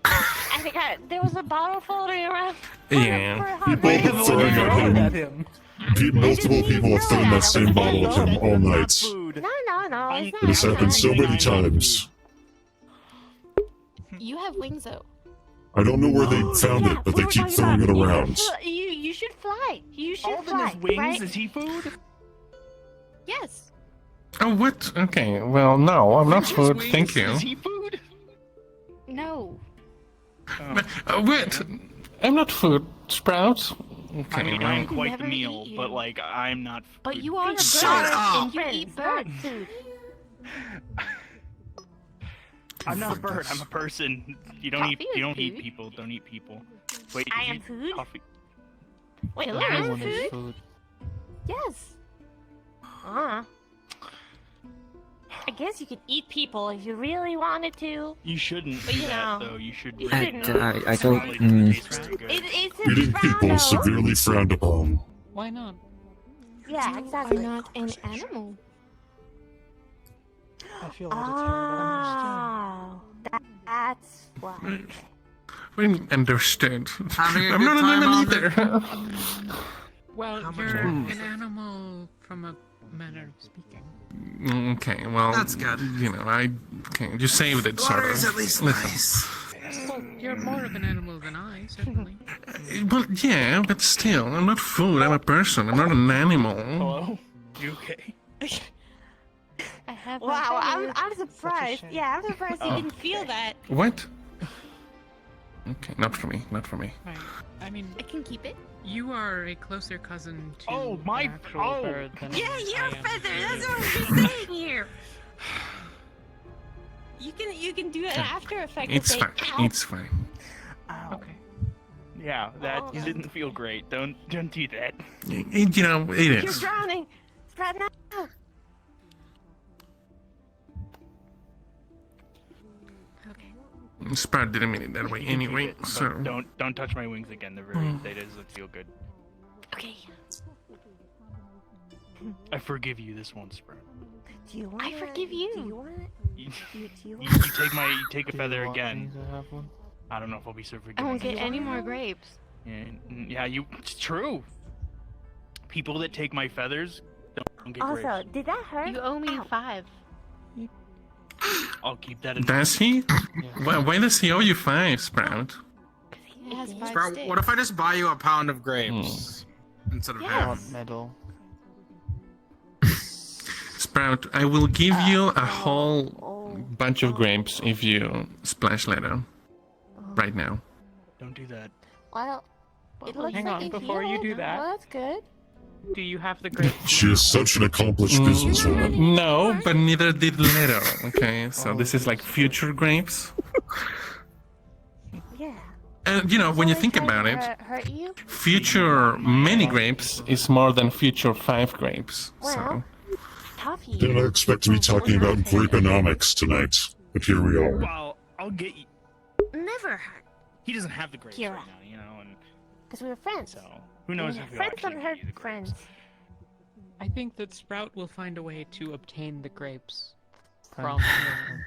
I think there was a bottle floating around. Yeah. People have throwing at him. Multiple people have thrown that same bottle at him all night. No. It's It has happened so many times. You have wings though. I don't know where they found it, but they keep throwing it around. You should fly. You should Alden fly. has wings. Right? Is he food? Yes. Oh, what? Okay, well, no, I'm not food, thank you. Is he food? No. Wait, I'm not food, Sprout. Okay, I mean, well. I'm quite the meal, but like, I'm not food. But you are a bird, Shut up! and you eat bird food. I'm not a bird. I'm a person. You don't eat. Coffee You is don't eat food. people. Don't eat people. Wait. I did am you- food? Coffee. Wait, Everyone I'm is food? food. Yes. I guess you could eat people if you really wanted to. You shouldn't But do you that, know, though. You should. you really shouldn't. I don't. It's a Eating people frown, is severely frowned upon. Why not? Yeah, exactly. Why not an animal? I feel a Oh, that's why. What do you mean understood? Having a I'm good not an time animal on either. Well, you're an animal from a manner of speaking. Okay, well, That's good. You know, okay, you saved it, sort water of. is at least Listen. nice. Well, you're more of an animal than I, certainly. Well, yeah, but still, I'm not food, I'm a person, I'm not an animal. Hello? You okay? I have. Wow, I'm surprised. Yeah, I'm surprised you didn't feel that. What? Okay, not for me, not for me. Right. I mean, I can keep it. you are a closer cousin to Oh, my- an actual oh. bird than Yeah, I you're a am feather. to That's you. what we're saying here. You can do an after effect. and It's say, fine, "Ow." it's fine. Okay. Yeah, that Oh. didn't feel great. Don't do that. You know, it You're is. drowning. Sprout now. Okay. Sprout didn't mean it that way anyway, But so... don't touch my wings again. They're very. They doesn't feel good. Okay. I forgive you this one, Sprout. Do you want? I forgive you. Do you want? You, Do you you take a feather again. I don't know if I'll be so I forgiving. won't get any more grapes. Yeah, it's true. People that take my feathers don't get Also, grapes. did that hurt? You owe me 5. I'll keep that in Does he? Why does he owe you 5, Sprout? He has 5 Sprout, sticks. what if I just buy you a pound of grapes instead of half? Metal. Sprout, I will give you a whole bunch of grapes if you splash Leto. Right now. Don't do that. Well, it looks Hang like on, you before you healed. do that. Well, that's good. Do you have the grapes? She is such an accomplished businesswoman. No, but neither did Leto. Okay, so this is like future grapes. Yeah. And you know, when you think about it, Hurt you? future many grapes is more than future 5 grapes. So Toffee. Didn't expect to be talking about grapeonomics tonight, but here we are. Well, I'll get you. Never hurt. He doesn't have the grapes Kira. right now, you know, and Because we were friends. so who knows if he'll Friends actually don't give hurt you the grapes. friends. I think that Sprout will find a way to obtain the grapes from him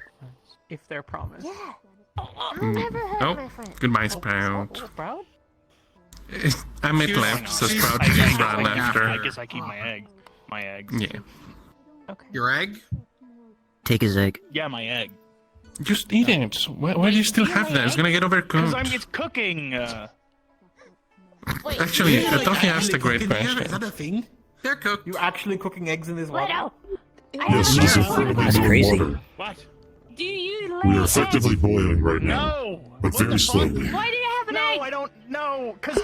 if they're promised. Yeah. I'll never hurt oh, my friend. goodbye, Sprout. Sprout? I made left, so Sprout I guess ran after. I guess I keep my egg. My eggs. Yeah. Your egg? Take his egg. Yeah, my egg. Just eat it. Why do you still have that? It's gonna get Because overcooked. it's cooking. Actually, I thought he asked a great Is question. that a thing? They're cooked. You actually cooking eggs in this water? Widow! Yes, she's incredibly That's crazy. water. What? Do you We lay are effectively boiling right now, No! but very slowly. Why do you have an No, egg? I don't know, because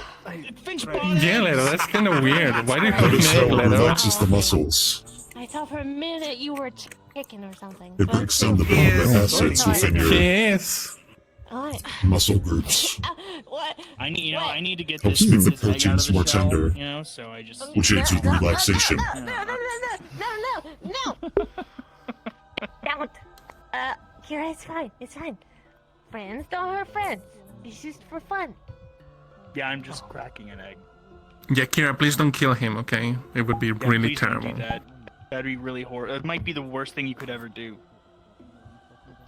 Finch bought Yeah, Leto, that's kind of weird. Why do you That cook is an how egg, it Leto? relaxes the muscles. I thought for a minute you were chicken or something. It breaks down the bond acids within your Yes. What? muscle groups, What? I need, I need to get helps this, make the this egg out of proteins the more shell, tender, you know, so I just... which aids with relaxation. No! Don't! Kira, it's fine. It's fine. Friends don't hurt friends. It's just for fun. Yeah, I'm just cracking an egg. Yeah, Kira, please don't kill him, okay? It would be Yeah, really please don't terrible. do that. That'd be really horrible. It might be the worst thing you could ever do.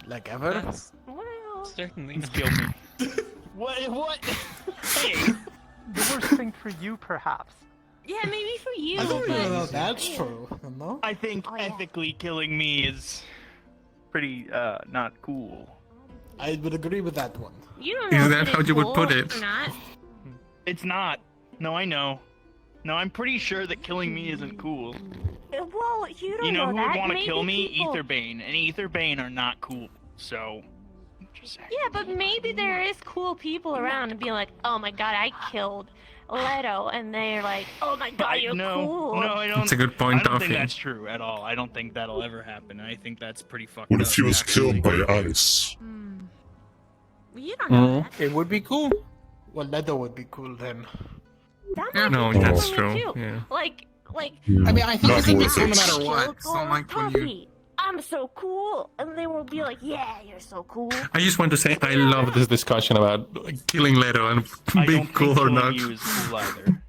Like ever? Certainly. It's kill me. What? Hey! The worst thing for you, perhaps. Yeah, maybe for you. I don't but- know that's true. No? I think ethically killing me is pretty, not cool. I would agree with that one. You don't know Is if that it how is you would cool put it? or not. It's not. No, I know. No, I'm pretty sure that killing me isn't cool. Well, you don't You know who that. would want to Maybe kill me? people- Aetherbane. And Aetherbane are not cool. So, Yeah, but maybe there is cool people around and be like, oh my god, I killed Leto, and they're like, oh my god, you're cool. No, I don't. That's a good point, I don't think Toffee. that's true at all. I don't think that'll ever happen. I think that's pretty fucked What up. if he was killed by ice? You don't know that. It would be cool. Well, Leto would be cool then. That Yeah, might no, be that's cool true. too. Yeah. Like, I mean, I think Not it's a bit worth cool it. no matter what. Killed It's not like when you... Toffee. I'm so cool, and they will be like, yeah, you're so cool. I just want to say I love this discussion about killing Leto and I being don't cool think or killing not. you is cool either.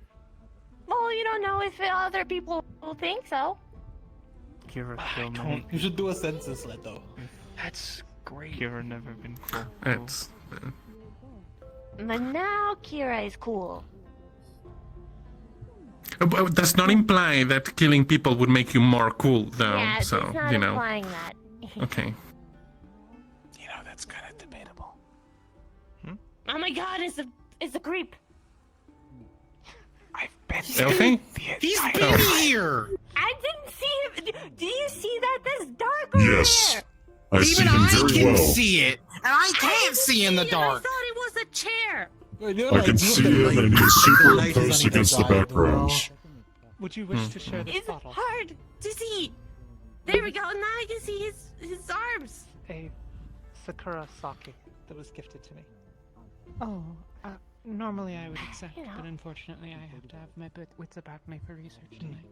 Well, you don't know if other people will think so. Kira still don't- You should do a census, Leto. That's great. Kira never been cool. It's But now Kira is cool. but does not imply that killing people would make you more cool, though. Yeah, so it's not you know. implying that. Okay. You know, that's kind of debatable. Oh my god, it's a creep. I've been Okay. He's been here! I didn't see him. Do you see that? That's dark over Yes, there. I see Even him I very can well. see it, and I can't see in the I dark. thought it was a chair. I can see him, and he's superimposed against the background. Would you wish to share this It's bottle? hard to see. There we go. Now I can see his arms. A Sakura sake that was gifted to me. Oh, normally I would accept, but unfortunately I have to have my wits about me for research tonight.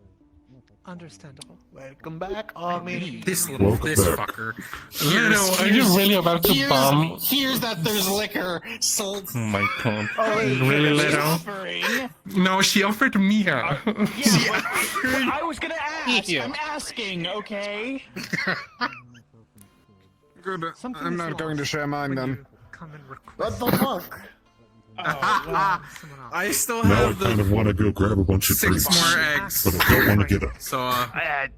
Understandable. Welcome back, Army. This Welcome back. fucker. Leto, are you really about to bomb? Here's that there's liquor sold. Oh my god. Oh, wait, Really, she's Leto? offering. No, she offered Mia. Yeah, but I was gonna ask. Yeah. I'm asking, okay? Good. Something I'm is not going to lost share mine when then. you come and request What the fuck? I still Now I have kind of the want to go grab a bunch of 6 drinks, more eggs. but I don't want to get up. So, I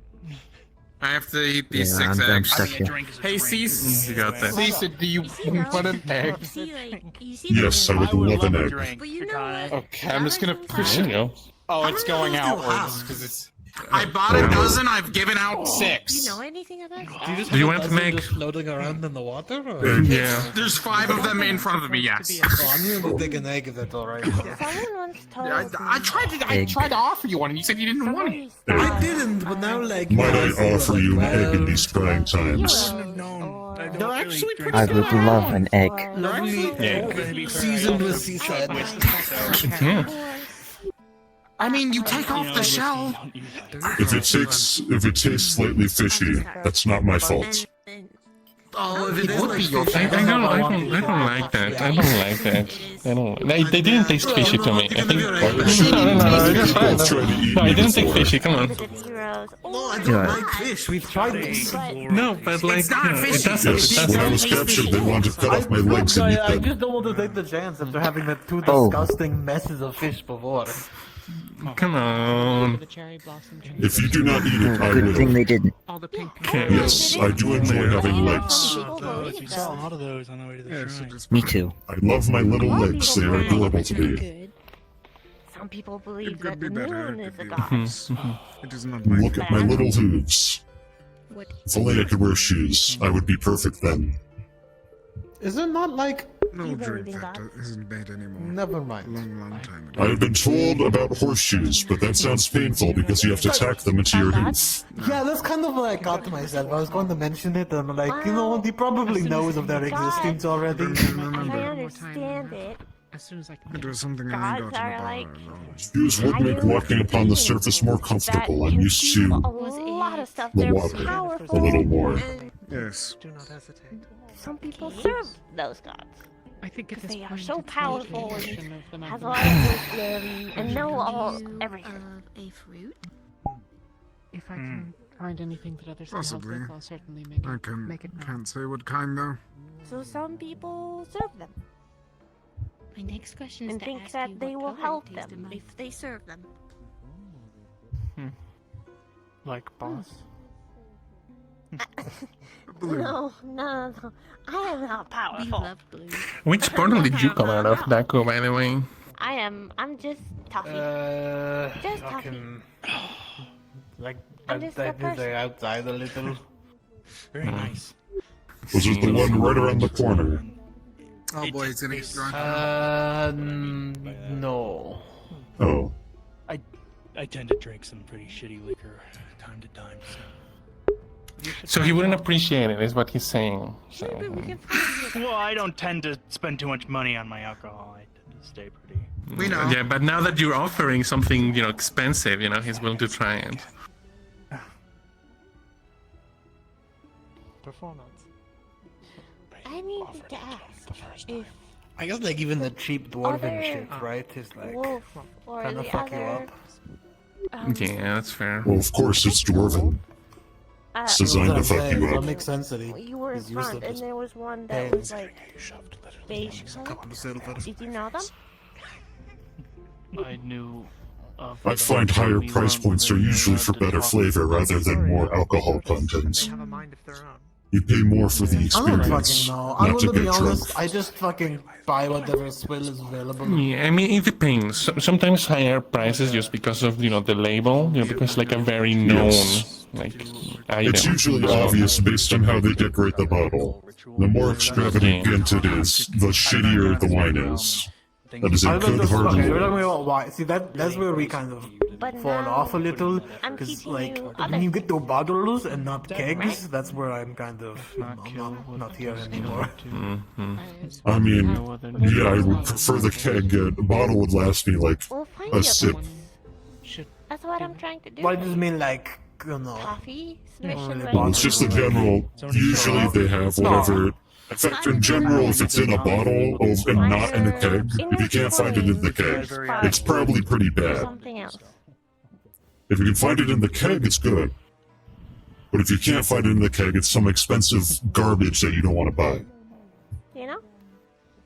have to eat these Yeah, 6 I'm eggs. stuck here. Hey, Cease. You got that. Lisa, do you want an egg? You see, like, you see Yes, I would love an egg. But you know what? Okay, I'm just gonna push There you it. go. Oh, it's going I don't know outwards because it's. I bought a dozen. I've given out 6. Do you know anything about that? Do you want to make? Just floating around in the water? Or? Yeah. There's 5 of them in front of me. Yes. Oh, I'm gonna dig an egg if that's alright. Someone once told I tried to offer you one, and you said you didn't want it. I didn't, but now like. Might I offer you an egg in these trying times? They're actually pretty I would love an egg. Lovely, seasoned with Seasaidh. Yeah. I mean, you take off the shell. If it tastes slightly fishy, that's not my fault. Oh, if it would be your I favorite. don't like that. I don't like that. I don't. They didn't taste fishy to me. I think. No, you're fine. No, I didn't take fishy. Come on. No, I don't like fish. We've tried this. No, but like, It's not fishy. Yes, when I was captured, they wanted to cut off my legs and eat I them. just don't want to take the chance after having the 2 disgusting messes of fish before. Come on. If you do not eat it, I Good thing will. they didn't. Yes, I do enjoy having legs. We saw a lot of those on the way to the shrine. Me too. I love my little legs. They are adorable to me. Some people believe that could be the better. moon It is a could be god. It is not my Look at my little hooves. If only I could wear shoes, I would be perfect then. Is it not like. No drink that isn't made anymore. Never mind. Long time ago. I have been told about horseshoes, but that sounds painful because you have to tack them into your hoof. Yeah, that's kind of what I got to myself. I was going to mention it, and I'm like, you know, he probably knows of their existence already. As I understand it, As soon as I can. It was something I gods got in are the bar. like Shoes would make walking upon the surface more comfortable. I'm used to a lot of stuff. the They're water powerful. a little more. Yes. Do not hesitate. Some people serve those gods. I think at this They are point so it's powerful validation and of the has a magnitude. lot of wisdom and know all everything. A fruit? If I can find anything that others can help Possibly. with, I'll certainly make it. I make it known. can't say what kind though. So some people serve them My next question is and to think ask that you they what will color help it tasted them like. if they serve them. Like boss. No, I am not We powerful. love blue. Which portal did you come out of, Daco, by the way? I'm just toughy. Just toughy. fucking. Like, I'm just a that is person. outside a little. Very nice. Was it the one right around the corner? Oh boy, it's gonna get drunk. No. Oh. I tend to drink some pretty shitty liquor time to time. So he wouldn't appreciate it, is what he's saying. So. Well, I don't tend to spend too much money on my alcohol. I tend to stay pretty. We know. Yeah, but now that you're offering something, expensive, he's willing to try it. Performance. I need to ask if I guess like even the cheap dwarven Other shit, right? Is like wolf or kind of the fuck you other up. Yeah, that's fair. Well, of course it's dwarven. It's designed to fuck you That up. makes sense that he. you were in is used front, to and this there was one that pain. was like beige color. Did you know them? I knew. I find higher price points are usually for better flavor rather than more alcohol content. They have a mind of their own. You pay more for the I don't experience, fucking know. I'm not to gonna be get honest. drunk. I just fucking buy whatever swill is available. Yeah, I mean, it depends. Sometimes higher prices just because of, the label, because like a very known, item. It's usually obvious based on how they decorate the bottle. The more extravagant it is, the shittier the wine is. That is a I good just, hard okay, we're rule. talking about why. See, that's where we kind of fall off a little. I'm Because, teaching like, you when other you get to bottles and not kegs, that's where I'm kind of not here anymore. I mean, yeah, I would prefer the keg. A bottle would last me like We'll find a you sip. one. That's what I'm trying to do. Well, I just mean like, Coffee submission really ready. Well, it's just the general. Usually they have whatever. In fact, in general, if it's in a bottle and not in a keg, if you can't find it in the keg, it's probably pretty bad. Something else. If you can find it in the keg, it's good. But if you can't find it in the keg, it's some expensive garbage that you don't want to buy. You know?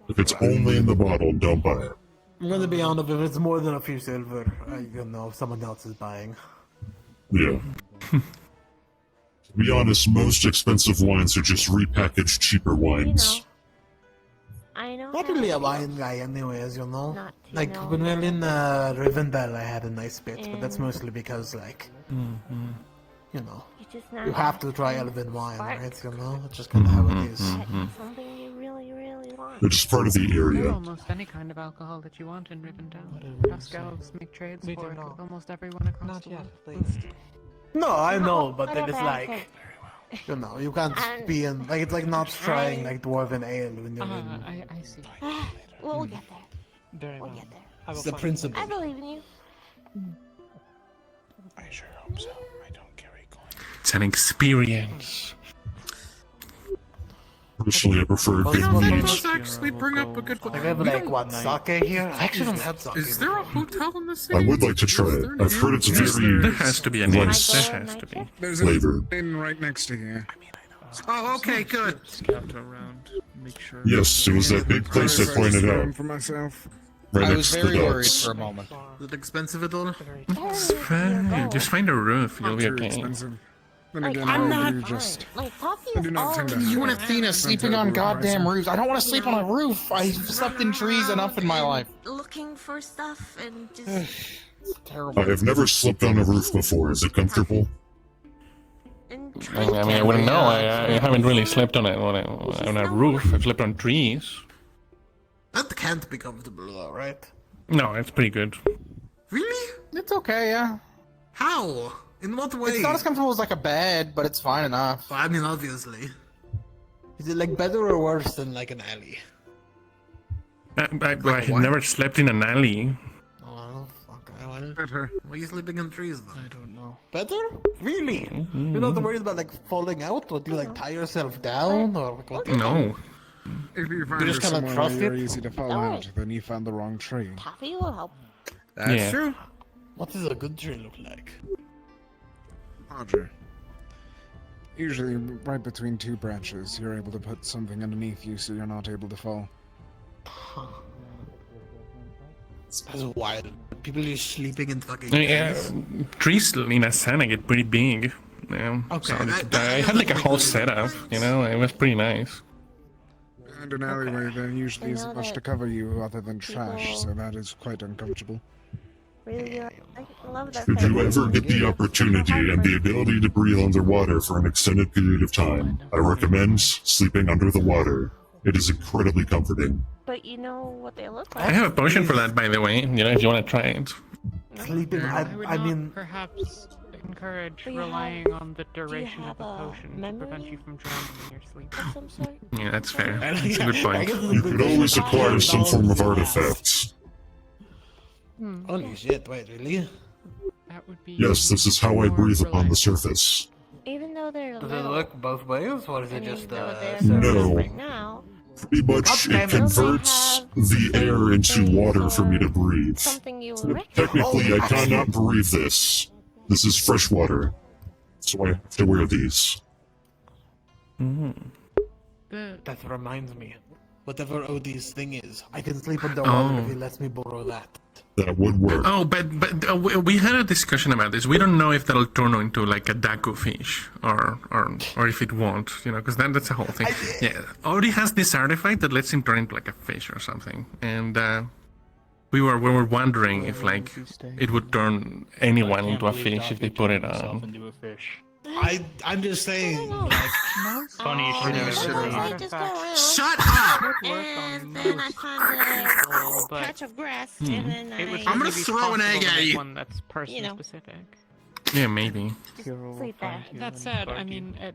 If it's only in the bottle, don't buy it. I'm gonna be honest, if it's more than a few silver, someone else is buying. Yeah. To be honest, most expensive wines are just repackaged cheaper wines. I know Not really a wine guy, anyways, you know? Not, like, know, when we were in Rivendell, I had a nice bit, but that's mostly because, like, you know, you have to try elven wine, right? You know? It's just kind of how it is. Something you really, really want. It's part of the There's area. almost any kind of alcohol that you want in Rivendell. Pascals make trades for it with almost everyone across the world. No, I know, but then it's like, you know, you can't be in, like, it's like not trying, like, Dwarven Ale when you're in. I see. We'll get there. Very We'll well. get there. It's the principle. I believe in you. I sure hope so. I don't carry coins. It's an experience. Personally, I prefer You big know, that meat. does actually bring up a good point. Like, we have, like, what, sake here? I actually don't have sake. Is there a hotel in the I city? would like to try it. I've heard it's very There has to be a nice nice. There has to be. There's flavor. an inn right next to here. Oh, okay, good. Scout around, make sure. Yes, it was that big place I pointed out. For myself. Right I next was to the very worried docks. for a moment. Is it expensive at all? It's fine. Just find a roof. You'll be Too okay. expensive. Then Like, again, I'm I not do just. Like, coffee I is do not all tend to. You and Athena sleeping on goddamn roofs. I don't want to sleep on a roof. I've slept in trees enough in my life. looking for stuff and just It's terrible. I have never slept on a roof before. Is it comfortable? I mean, I wouldn't know. I haven't really slept on a roof. I've slept on trees. That can't be comfortable, though, right? No, it's pretty good. Really? It's okay, yeah. How? In what way? It's not as comfortable as like a bed, but it's fine enough. I mean, obviously. Is it like better or worse than like an alley? I never slept in an alley. Oh, fuck. I want Better. Why are you sleeping on trees, though? I don't know. Better? Really? You're not worried about like falling out? Or do you like tie yourself down? Or like, what? No. If you You find just kinda somewhere trust where you're it? easy to fall Don't out, then you found the wrong tree. coffee will help. That's Yeah. true. What does a good tree look like? Larger. Usually, right between two branches, you're able to put something underneath you so you're not able to fall. That's wild. People are sleeping in fucking Yeah, trees in Asana get pretty big. Yeah. Okay, So I had like a whole setup, you know, it was pretty nice. And an alleyway, there usually I isn't know much that to cover you other than trash, people- so that is quite uncomfortable. Really, I love that. Should you ever get the opportunity and the ability to breathe underwater for an extended period of time, I recommend sleeping under the water. It is incredibly comforting. But you know what they look I like. have a potion for that, by the way, you know, if you want to try it. Sleeping. I would I not mean, perhaps encourage Do you relying on the duration have of a a potion to memory prevent you from drowning in your sleep. Of some sort? Yeah, that's fair. That's a good point. You could always acquire some form of artifacts. Holy shit, wait, really? That would be Yes, this is how I breathe upon the surface. Even though they're Does it little, look both ways, or is I it mean, just though they're No. right now, Pretty much, it converts the air into water for me to breathe. something you would recognize. Technically, I cannot breathe this. This is fresh water. So I have to wear these. That reminds me. Whatever Odie's thing is, I can sleep underwater if he lets me borrow that. That would work. Oh, but we had a discussion about this. We don't know if that'll turn into like a daku fish or if it won't, you know, because that's the whole thing. Yeah, Odie has this artifact that lets him turn into like a fish or something, and we were wondering if like it would turn anyone into a fish if they put it on. Into a fish. I'm just saying, like, Funny you should have Shut up! And then I found a patch of grass, and then I'm gonna throw an egg at you. One that's person You know. specific. Yeah, maybe. sleep there. That said, I mean, a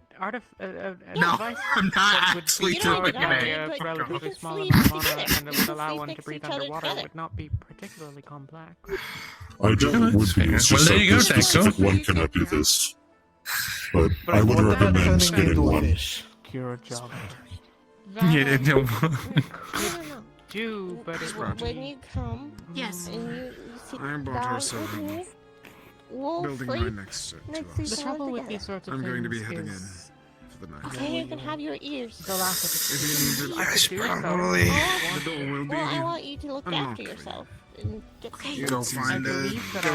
No, device I'm not that would actually be throwing powered an by egg. a But we relatively can small sleep amount of mana together. and that We would can allow sleep one to next to breathe each other underwater together. would not be particularly complex. I doubt it would be. It's Well, just there that you go, this Taco. specific one cannot do this. But I would recommend getting one. Cure a job. Yeah, no. Do, but it would When be you come, Yes. and you sit I bought down her with some me, we'll building sleep right next to next to us. each the other trouble with together. these sorts of I'm things going to be heading in is for the night. Okay, you can have your ears. the lack of If you need I it, could do so. probably the door will be Well, I want you to look unlocked after for you. yourself and get Okay. Go find go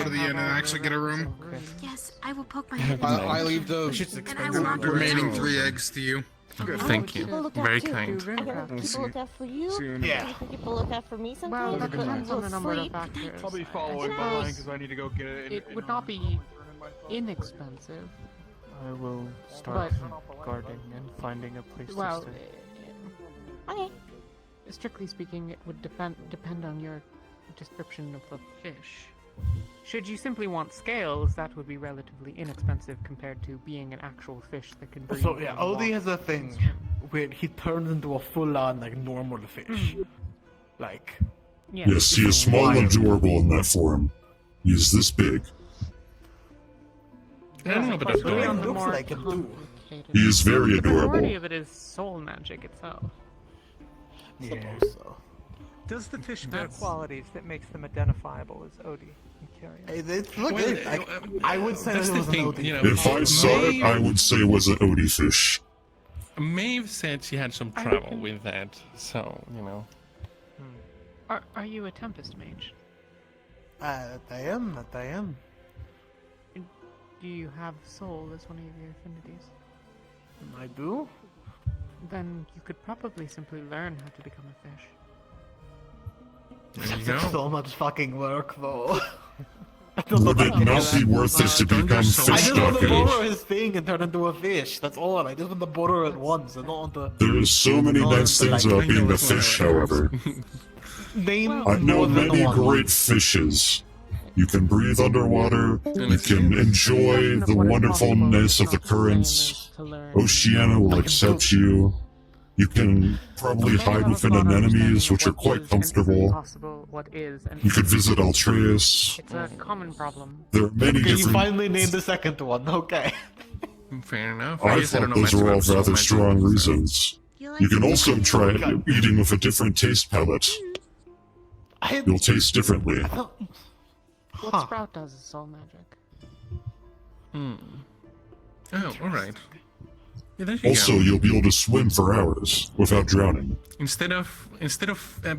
to the inn and actually get a room. Yes, I will poke my head in. I leave the And I will walk remaining around. 3 eggs to you. Good. Thank you. People look out Very too. kind. I gotta people look out for you. Yeah. People look out for me sometimes. Well, that because depends on we'll the number of sleep. factors. I'll be following I behind suppose because I need to go get it. It would not be inexpensive. I will start guarding and finding a place Well, to stay. Okay. Strictly speaking, it would depend on your description of the fish. Should you simply want scales, that would be relatively inexpensive compared to being an actual fish that can breathe. So yeah, and Odie walk. has a thing where he turns into a full-on like normal fish. Like Yes, he is small and adorable in that form. He is this big. I don't know about But it adorable. looks like it too. He is very The majority adorable. of it is soul magic itself. Suppose so. Does the fish bear That's- qualities that makes them identifiable as Odie? I'm curious. Look, I would say that's that it the was an thing, Odie. you know. If I saw it, I would say it was an Odie fish. Maeve said she had some trouble with that, so, you know. Are you a Tempest mage? I am. Do you have soul as one of your affinities? I do. Then you could probably simply learn how to become a fish. There you It's go. so much fucking work, though. Would it not be worth it to become I fish just want to borrow doctor? his thing and turn into a fish. That's all. I just want to borrow it once. I don't want to There is so many nice things about being a fish, however. name I know more than many one. great fishes. You can breathe underwater, you can enjoy the wonderfulness of the currents. Oceana will accept you. You can probably hide within anemones, which are quite comfortable. Possible, what is, and You could visit Altreus. it's a common problem. There are many Okay, you different... finally named the second one. Okay. Fair enough. I guess I don't thought know those much were all about soul rather magic, strong so- reasons. You can also try eating with a different taste palette. You'll taste differently. What Sprout does is soul magic. Oh, alright. Yeah, there you Also, go. you'll be able to swim for hours without drowning. Instead of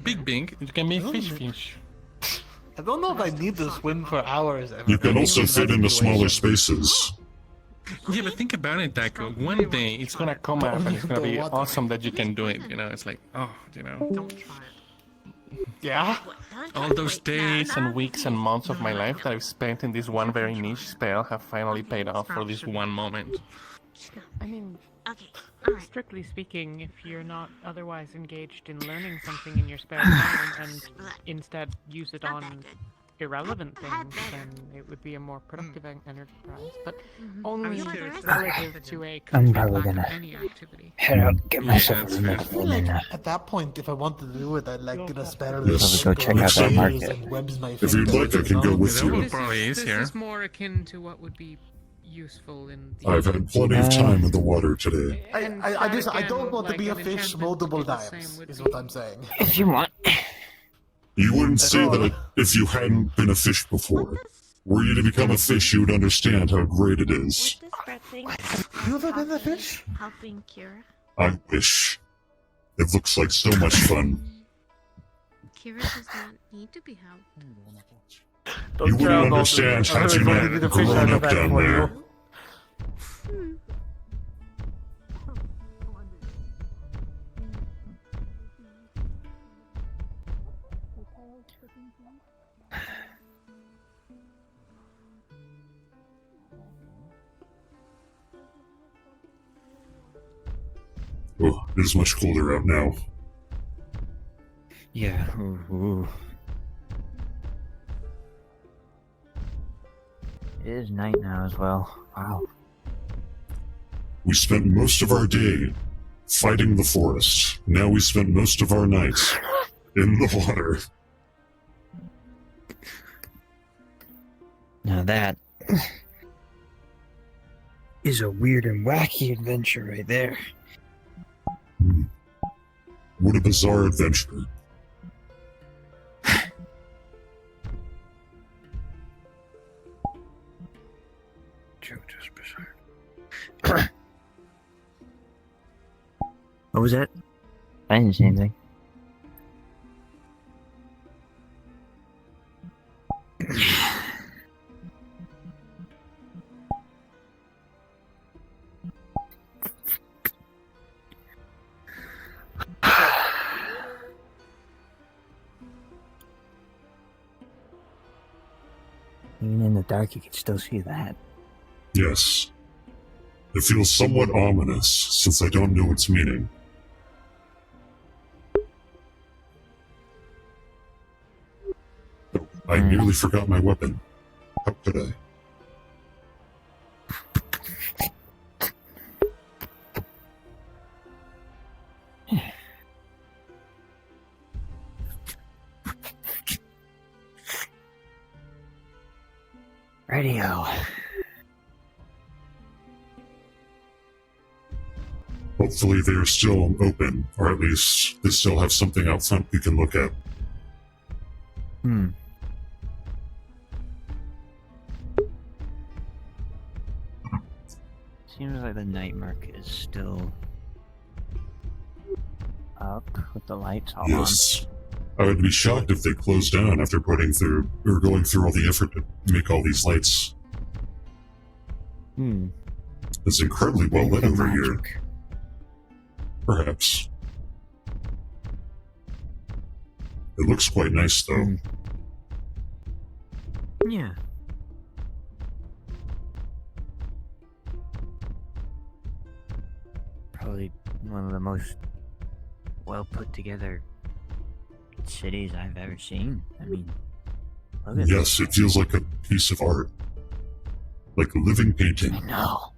big, you can make fish. I don't know if I need to swim for hours. You can also fit into smaller spaces. Yeah, but think about it, Daiko. One day it's gonna come up and it's gonna be awesome that you can do it. You know, it's like, oh, you know. Don't try it. Yeah. All those days and weeks and months of my life that I've spent in this one very niche spell have finally paid off for this one moment. I mean, strictly speaking, if you're not otherwise engaged in learning something in your spare time and instead use it on irrelevant things, then it would be a more productive enterprise, but only relative to a I'm complete probably lack of gonna any activity. head out, get myself that's a fair. minute and then At that point, if I wanted to do it, I'd like get a spare. Yes. Go check out that market. If you'd like, I can go with That you. would probably This easier. is more akin to what would be useful in the... I've had plenty of time in the water today. I don't want to be a fish multiple times, is what I'm saying. If you want. You wouldn't say that if you hadn't been a fish before. Were you to become a fish, you would understand how great it is. Have you ever been a fish? Helping cure. I wish. It looks like so much fun. Kira does not need to be helped. You wouldn't understand had you not grown up down there. Oh, it is much colder out now. Yeah. Ooh. It is night now as well. Wow. We spent most of our day fighting the forest. Now we spent most of our nights in the water. Now that is a weird and wacky adventure right there. What a bizarre adventure. What was that? I didn't say anything. dark, you can still see that. Yes. It feels somewhat ominous, since I don't know its meaning. Oh, I nearly forgot my weapon. How could I? Radio. Hopefully they are still open, or at least they still have something out front we can look at. Seems like the night market is still up with the lights all Yes. I would be shocked if they closed down after going through all the effort to make all these lights. It's incredibly well lit over here. Perhaps. It looks quite nice, though. Yeah. Probably one of the most well put together cities I've ever seen. I mean, look at Yes, it feels like a piece of art. Like a living painting. I know.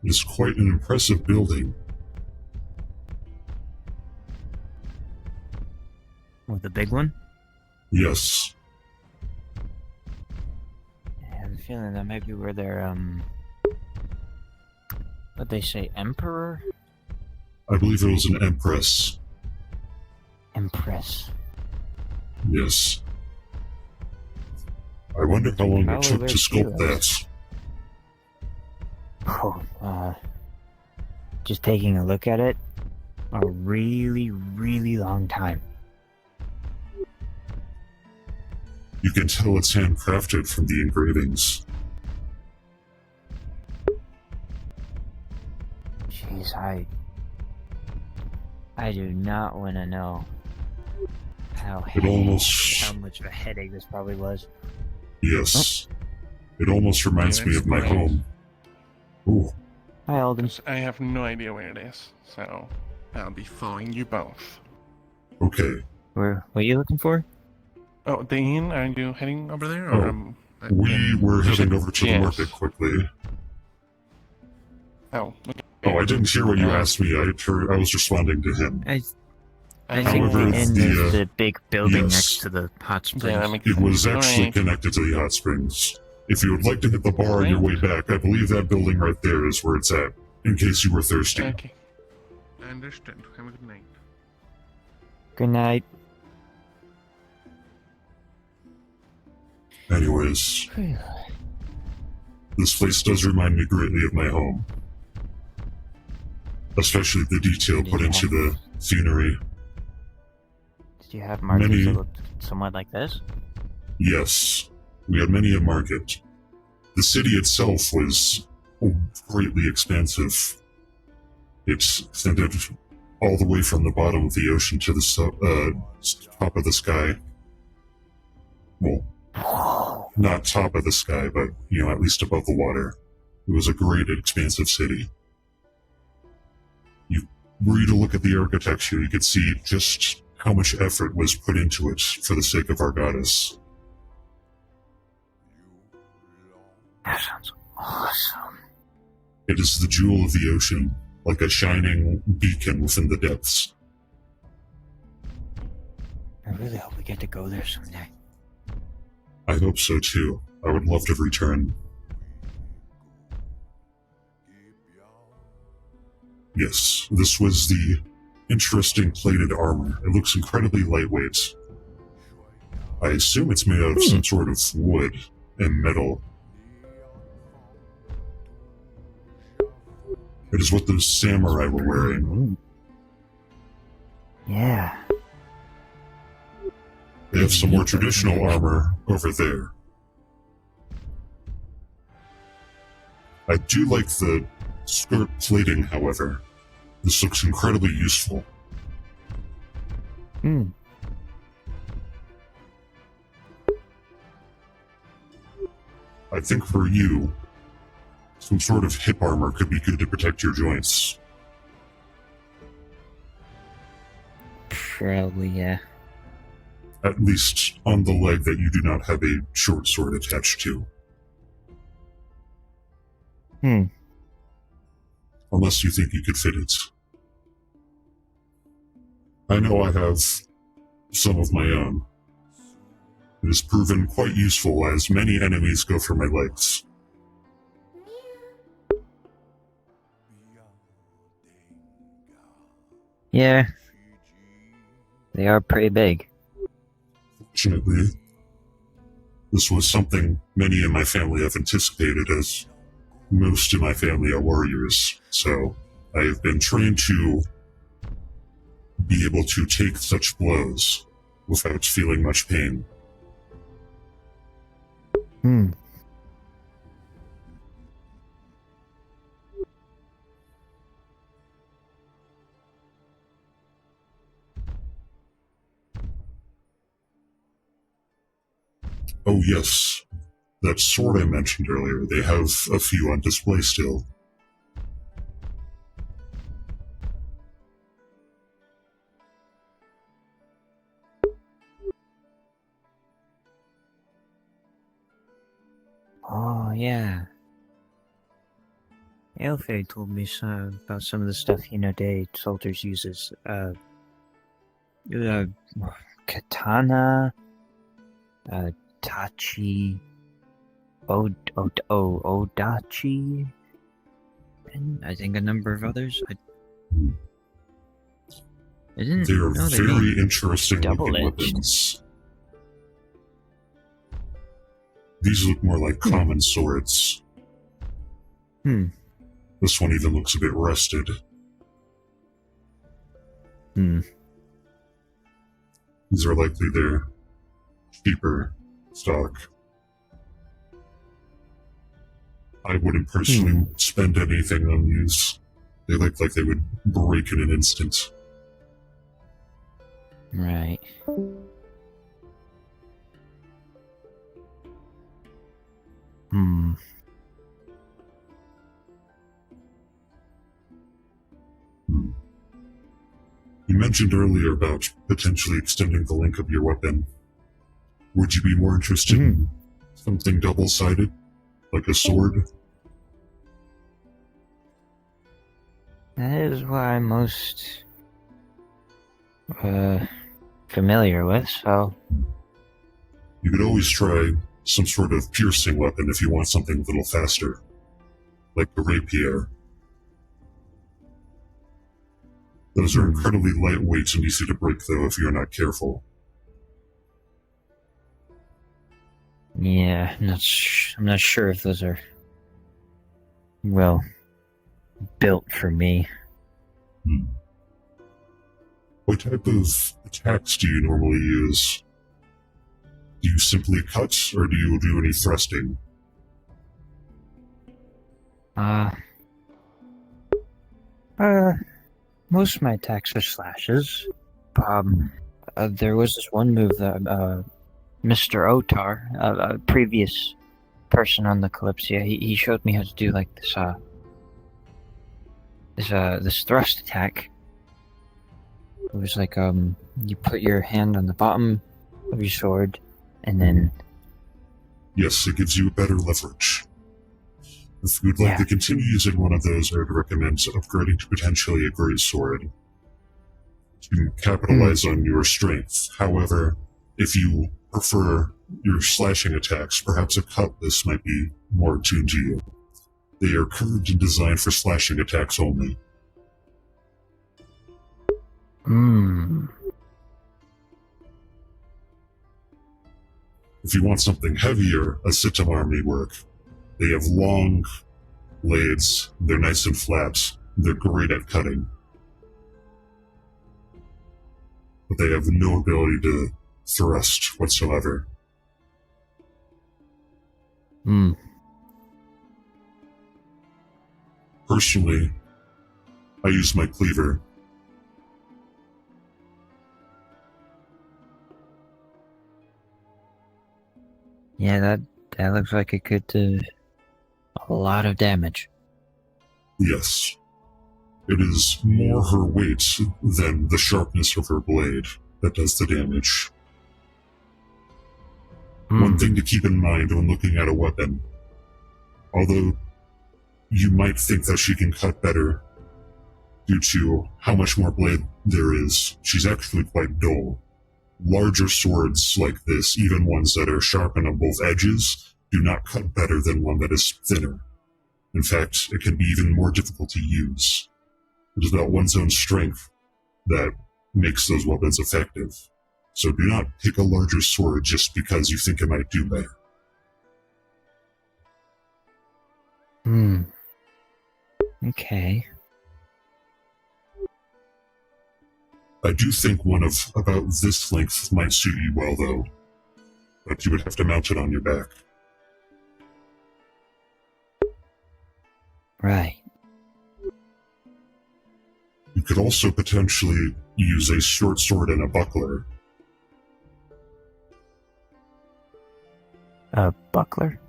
It is quite an impressive building. With the big one? Yes. I have a feeling that might be where they're, what they say, Emperor? I believe it was an Empress. Empress. Yes. I wonder how long it Probably took where to she sculpt lives. that. Oh, just taking a look at it, a really, really long time. You can tell it's handcrafted from the engravings. Jeez, I do not want to know how much of a headache this probably was. Yes. It almost reminds me of my home. Ooh. Hi, Alden. I have no idea where it is, so I'll be following you both. Okay. What are you looking for? Oh, the inn, are you heading over there? Or, We were heading over to the Yes. market quickly. Oh, okay. Oh, I didn't hear what you asked me. I was responding to him. I think the inn is the big building next to the hot springs. It was actually connected to the hot springs. If you would like to hit the bar on your way back, I believe that building right there is where it's at, in case you were thirsty. Okay. I understand. Have a good night. Good night. Anyways, this place does remind me greatly of my home. Especially the detail put into the scenery. Did you have markets that looked somewhat like this? Yes, we had many a market. The city itself was greatly expansive. It extended all the way from the bottom of the ocean to the top of the sky. Well, not top of the sky, but, at least above the water. It was a great, expansive city. Were you to look at the architecture, you could see just how much effort was put into it for the sake of our goddess. That sounds awesome. It is the jewel of the ocean, like a shining beacon within the depths. I really hope we get to go there someday. I hope so too. I would love to return. Yes, this was the interesting plated armor. It looks incredibly lightweight. I assume it's made out of some sort of wood and metal. It is what those samurai were wearing. Yeah. They have some more traditional armor over there. I do like the skirt plating, however. This looks incredibly useful. I think for you, some sort of hip armor could be good to protect your joints. Probably, yeah. At least on the leg that you do not have a short sword attached to. Unless you think you could fit it. I know I have some of my own. It has proven quite useful as many enemies go for my legs. Yeah. They are pretty big. Fortunately, this was something many in my family have anticipated, as most of my family are warriors, so I have been trained to be able to take such blows without feeling much pain. Oh yes, that sword I mentioned earlier, they have a few on display still. Oh, yeah. Elfie told me about some of the stuff Hinodae soldiers uses. Katana, Tachi, Odachi, and I think a number of others. I didn't They are know they very made interesting looking double-edged. weapons. These look more like common swords. This one even looks a bit rusted. These are likely their cheaper stock. I wouldn't personally spend anything on these. They look like they would break in an instant. Right. You mentioned earlier about potentially extending the length of your weapon. Would you be more interested in something double-sided, like a sword? That is what I'm most familiar with, so You could always try some sort of piercing weapon if you want something a little faster, like the rapier. Those are incredibly lightweight and easy to break, though, if you're not careful. yeah, I'm not sure if those are well built for me. What type of attacks do you normally use? Do you simply cut, or do you do any thrusting? Most of my attacks are slashes. There was this one move that Mr. Otar, a previous person on the Kalypsia, he showed me how to do like this thrust attack. It was like you put your hand on the bottom of your sword, and then Yes, it gives you better leverage. If you'd like to continue using one of those, I would recommend upgrading to potentially a great sword to capitalize on your strength. However, if you prefer your slashing attacks, perhaps a cutlass might be more attuned to you. They are curved and designed for slashing attacks only. If you want something heavier, a sitamar may work. They have long blades, they're nice and flat, they're great at cutting. But they have no ability to thrust whatsoever. Personally, I use my cleaver. Yeah, that looks like it could do a lot of damage. Yes. It is more her weight than the sharpness of her blade that does the damage. One thing to keep in mind when looking at a weapon, although you might think that she can cut better due to how much more blade there is, she's actually quite dull. Larger swords like this, even ones that are sharpened on both edges, do not cut better than one that is thinner. In fact, it can be even more difficult to use. It is about one's own strength that makes those weapons effective. So do not pick a larger sword just because you think it might do better. Okay. I do think one of about this length might suit you well, though. But you would have to mount it on your back. Right. You could also potentially use a short sword and a buckler. A buckler?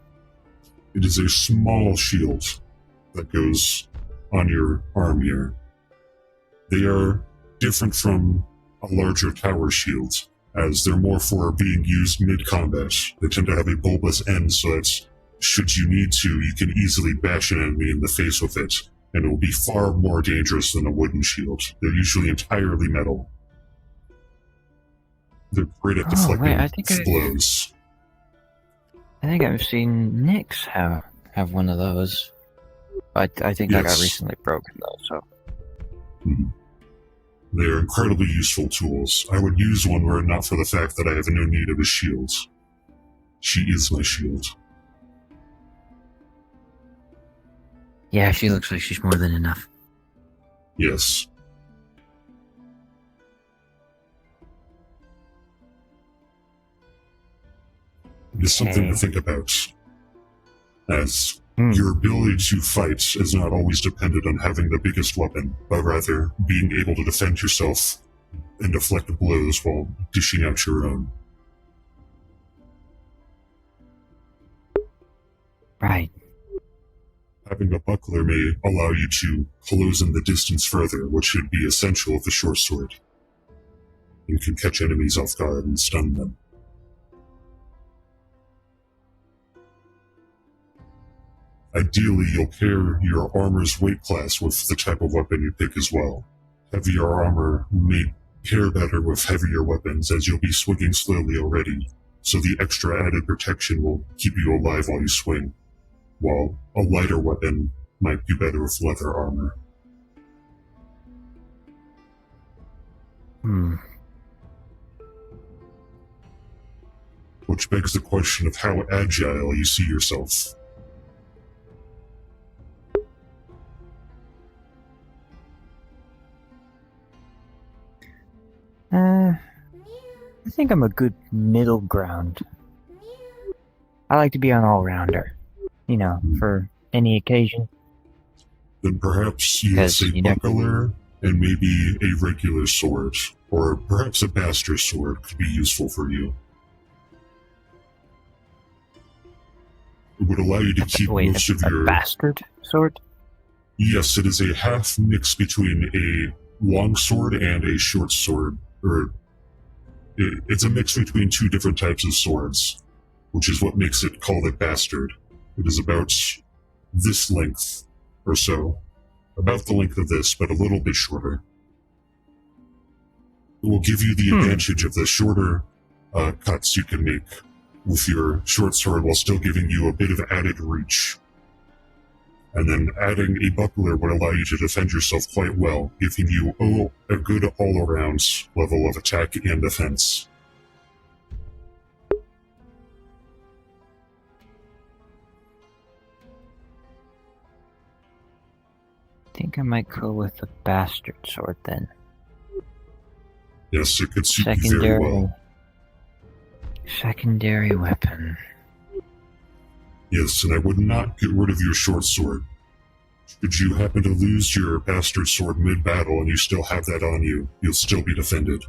It is a small shield that goes on your arm here. They are different from a larger tower shield, as they're more for being used mid-combat. They tend to have a bulbous end so that, should you need to, you can easily bash an enemy in the face with it, and it will be far more dangerous than a wooden shield. They're usually entirely metal. They're great at deflecting blows. I think I've seen Nyx have one of those. I think I got recently broken though, so. They are incredibly useful tools. I would use one were it not for the fact that I have no need of a shield. She is my shield. Yeah, she looks like she's more than enough. Yes. It is something to think about, as your ability to fight is not always dependent on having the biggest weapon, but rather being able to defend yourself and deflect blows while dishing out your own. Right. Having a buckler may allow you to close in the distance further, which should be essential with a short sword. You can catch enemies off guard and stun them. Ideally, you'll pair your armor's weight class with the type of weapon you pick as well. Heavier armor may pair better with heavier weapons, as you'll be swinging slowly already, so the extra added protection will keep you alive while you swing, while a lighter weapon might do better with leather armor. Which begs the question of how agile you see yourself. I think I'm a good middle ground. I like to be an all-rounder, you know, for any occasion. Then perhaps use a buckler and maybe a regular sword, or perhaps a bastard sword could be useful for you. It would allow you to keep most of your... a bastard sword? Yes, it is a half mix between a long sword and a short sword, or it's a mix between two different types of swords, which is what makes it called a bastard. It is about this length or so, about the length of this, but a little bit shorter. It will give you the advantage of the shorter cuts you can make with your short sword while still giving you a bit of added reach. And then adding a buckler would allow you to defend yourself quite well, giving you a good all-around level of attack and defense. I think I might go with the bastard sword then. Yes, it could suit you very well. Secondary weapon. Yes, and I would not get rid of your short sword. Should you happen to lose your bastard sword mid-battle and you still have that on you, you'll still be defended.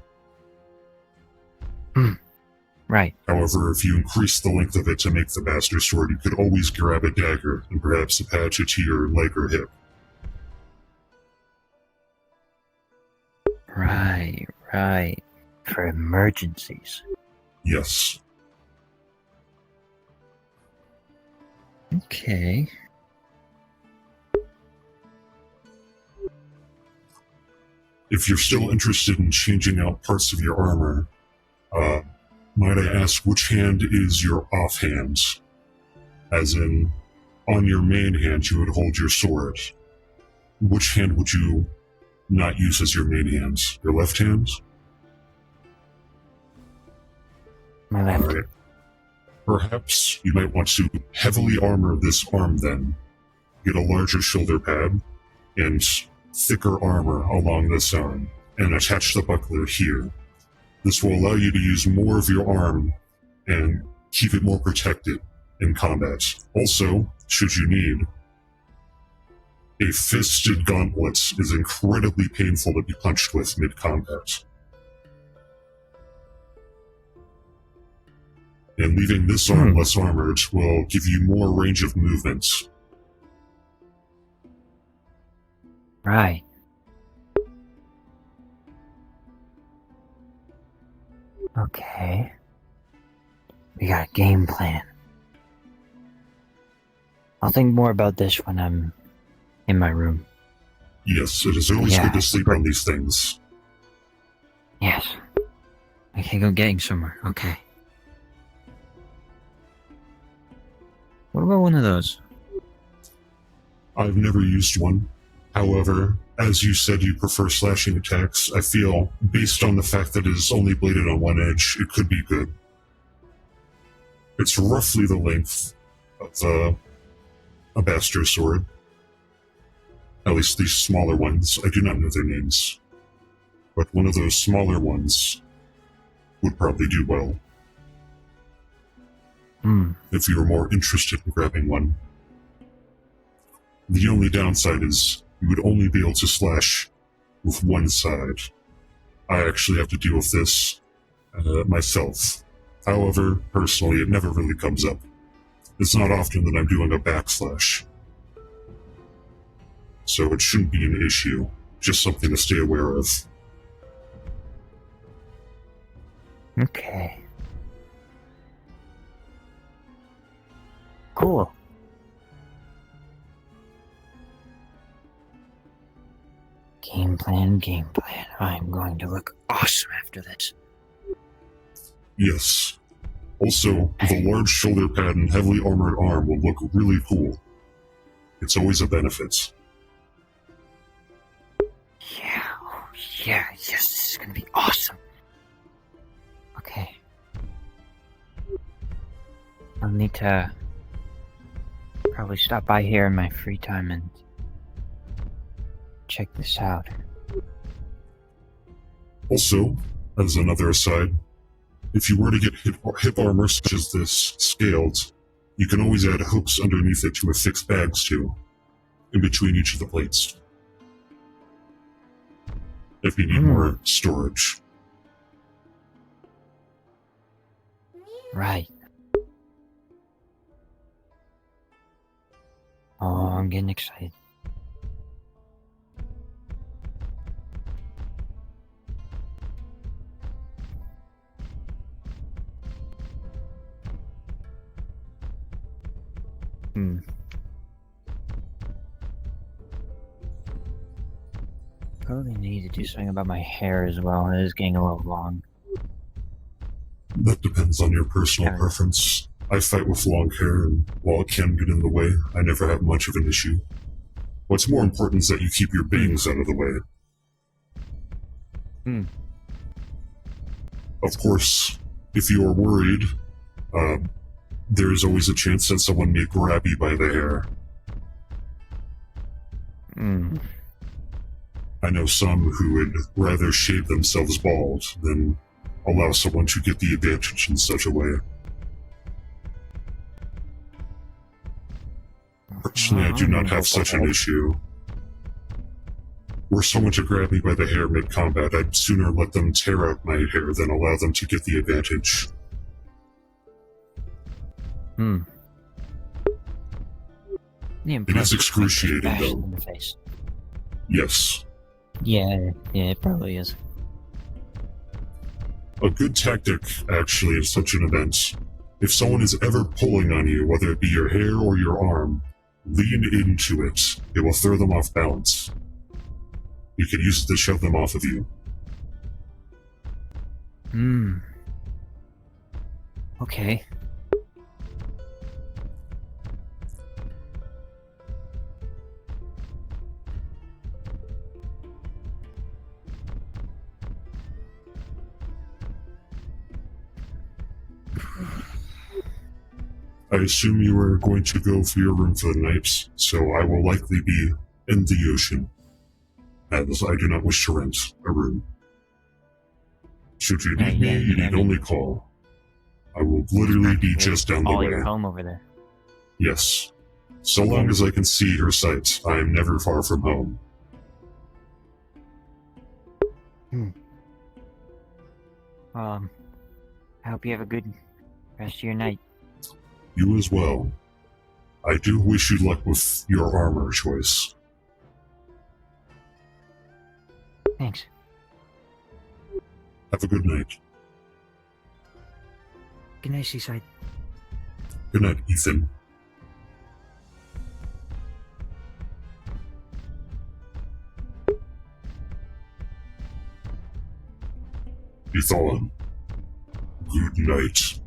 Right. However, if you increase the length of it to make the bastard sword, you could always grab a dagger and perhaps attach it to your leg or hip. Right. For emergencies. Yes. Okay. If you're still interested in changing out parts of your armor, might I ask which hand is your offhand? As in, on your main hand you would hold your sword. Which hand would you not use as your main hand? Your left hand? My left. Alright. Perhaps you might want to heavily armor this arm then. Get a larger shoulder pad, and thicker armor along this arm, and attach the buckler here. This will allow you to use more of your arm and keep it more protected in combat. Also, should you need, a fisted gauntlet is incredibly painful to be punched with mid-combat. And leaving this arm less armored will give you more range of movement. Right. Okay. We got a game plan. I'll think more about this when I'm in my room. Yes, it is always good to sleep on these things. Yes. I can go getting somewhere. Okay. What about one of those? I've never used one. However, as you said you prefer slashing attacks, I feel, based on the fact that it is only bladed on one edge, it could be good. It's roughly the length of a bastard sword. At least these smaller ones, I do not know their names. But one of those smaller ones would probably do well. If you were more interested in grabbing one. The only downside is you would only be able to slash with one side. I actually have to deal with this myself. However, personally, it never really comes up. It's not often that I'm doing a backslash. So it shouldn't be an issue, just something to stay aware of. Okay. Cool. Game plan. I'm going to look awesome after this. Yes. Also, the large shoulder pad and heavily armored arm will look really cool. It's always a benefit. Yeah, yes, this is gonna be awesome. Okay. I'll need to probably stop by here in my free time and check this out. Also, as another aside, if you were to get hip armor such as this scaled, you can always add hooks underneath it to affix bags to, in between each of the plates. If you need more storage. Right. Oh, I'm getting excited. Probably need to do something about my hair as well. It is getting a little long. That depends on your personal preference. I fight with long hair, and while it can get in the way, I never have much of an issue. What's more important is that you keep your bangs out of the way. Of course, if you are worried, there's always a chance that someone may grab you by the hair. I know some who would rather shave themselves bald than allow someone to get the advantage in such a way. Personally, I do not have such an issue. Were someone to grab me by the hair mid-combat, I'd sooner let them tear out my hair than allow them to get the advantage. It is excruciating, though. In the face. Yes. Yeah, it probably is. A good tactic, actually, in such an event, if someone is ever pulling on you, whether it be your hair or your arm, lean into it. It will throw them off balance. You can use it to shove them off of you. Okay. I assume you are going to go for your room for the night, so I will likely be in the ocean, as I do not wish to rent a room. Should you need me, you need only call. I will literally be just down the way. Your home over there. Yes. So long as I can see your sight, I am never far from home. I hope you have a good rest of your night. You as well. I do wish you luck with your armor choice. Thanks. Have a good night. Good night, Seasaidh. Good night, Ethan. Ethan. Good night.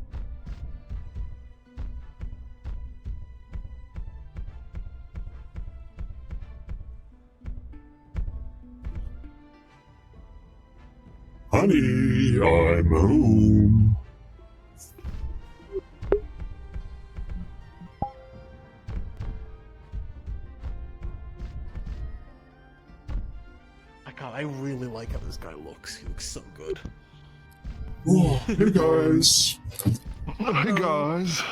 Honey, I'm home. I really like how this guy looks. He looks so good. Oh, hey guys. Hey guys.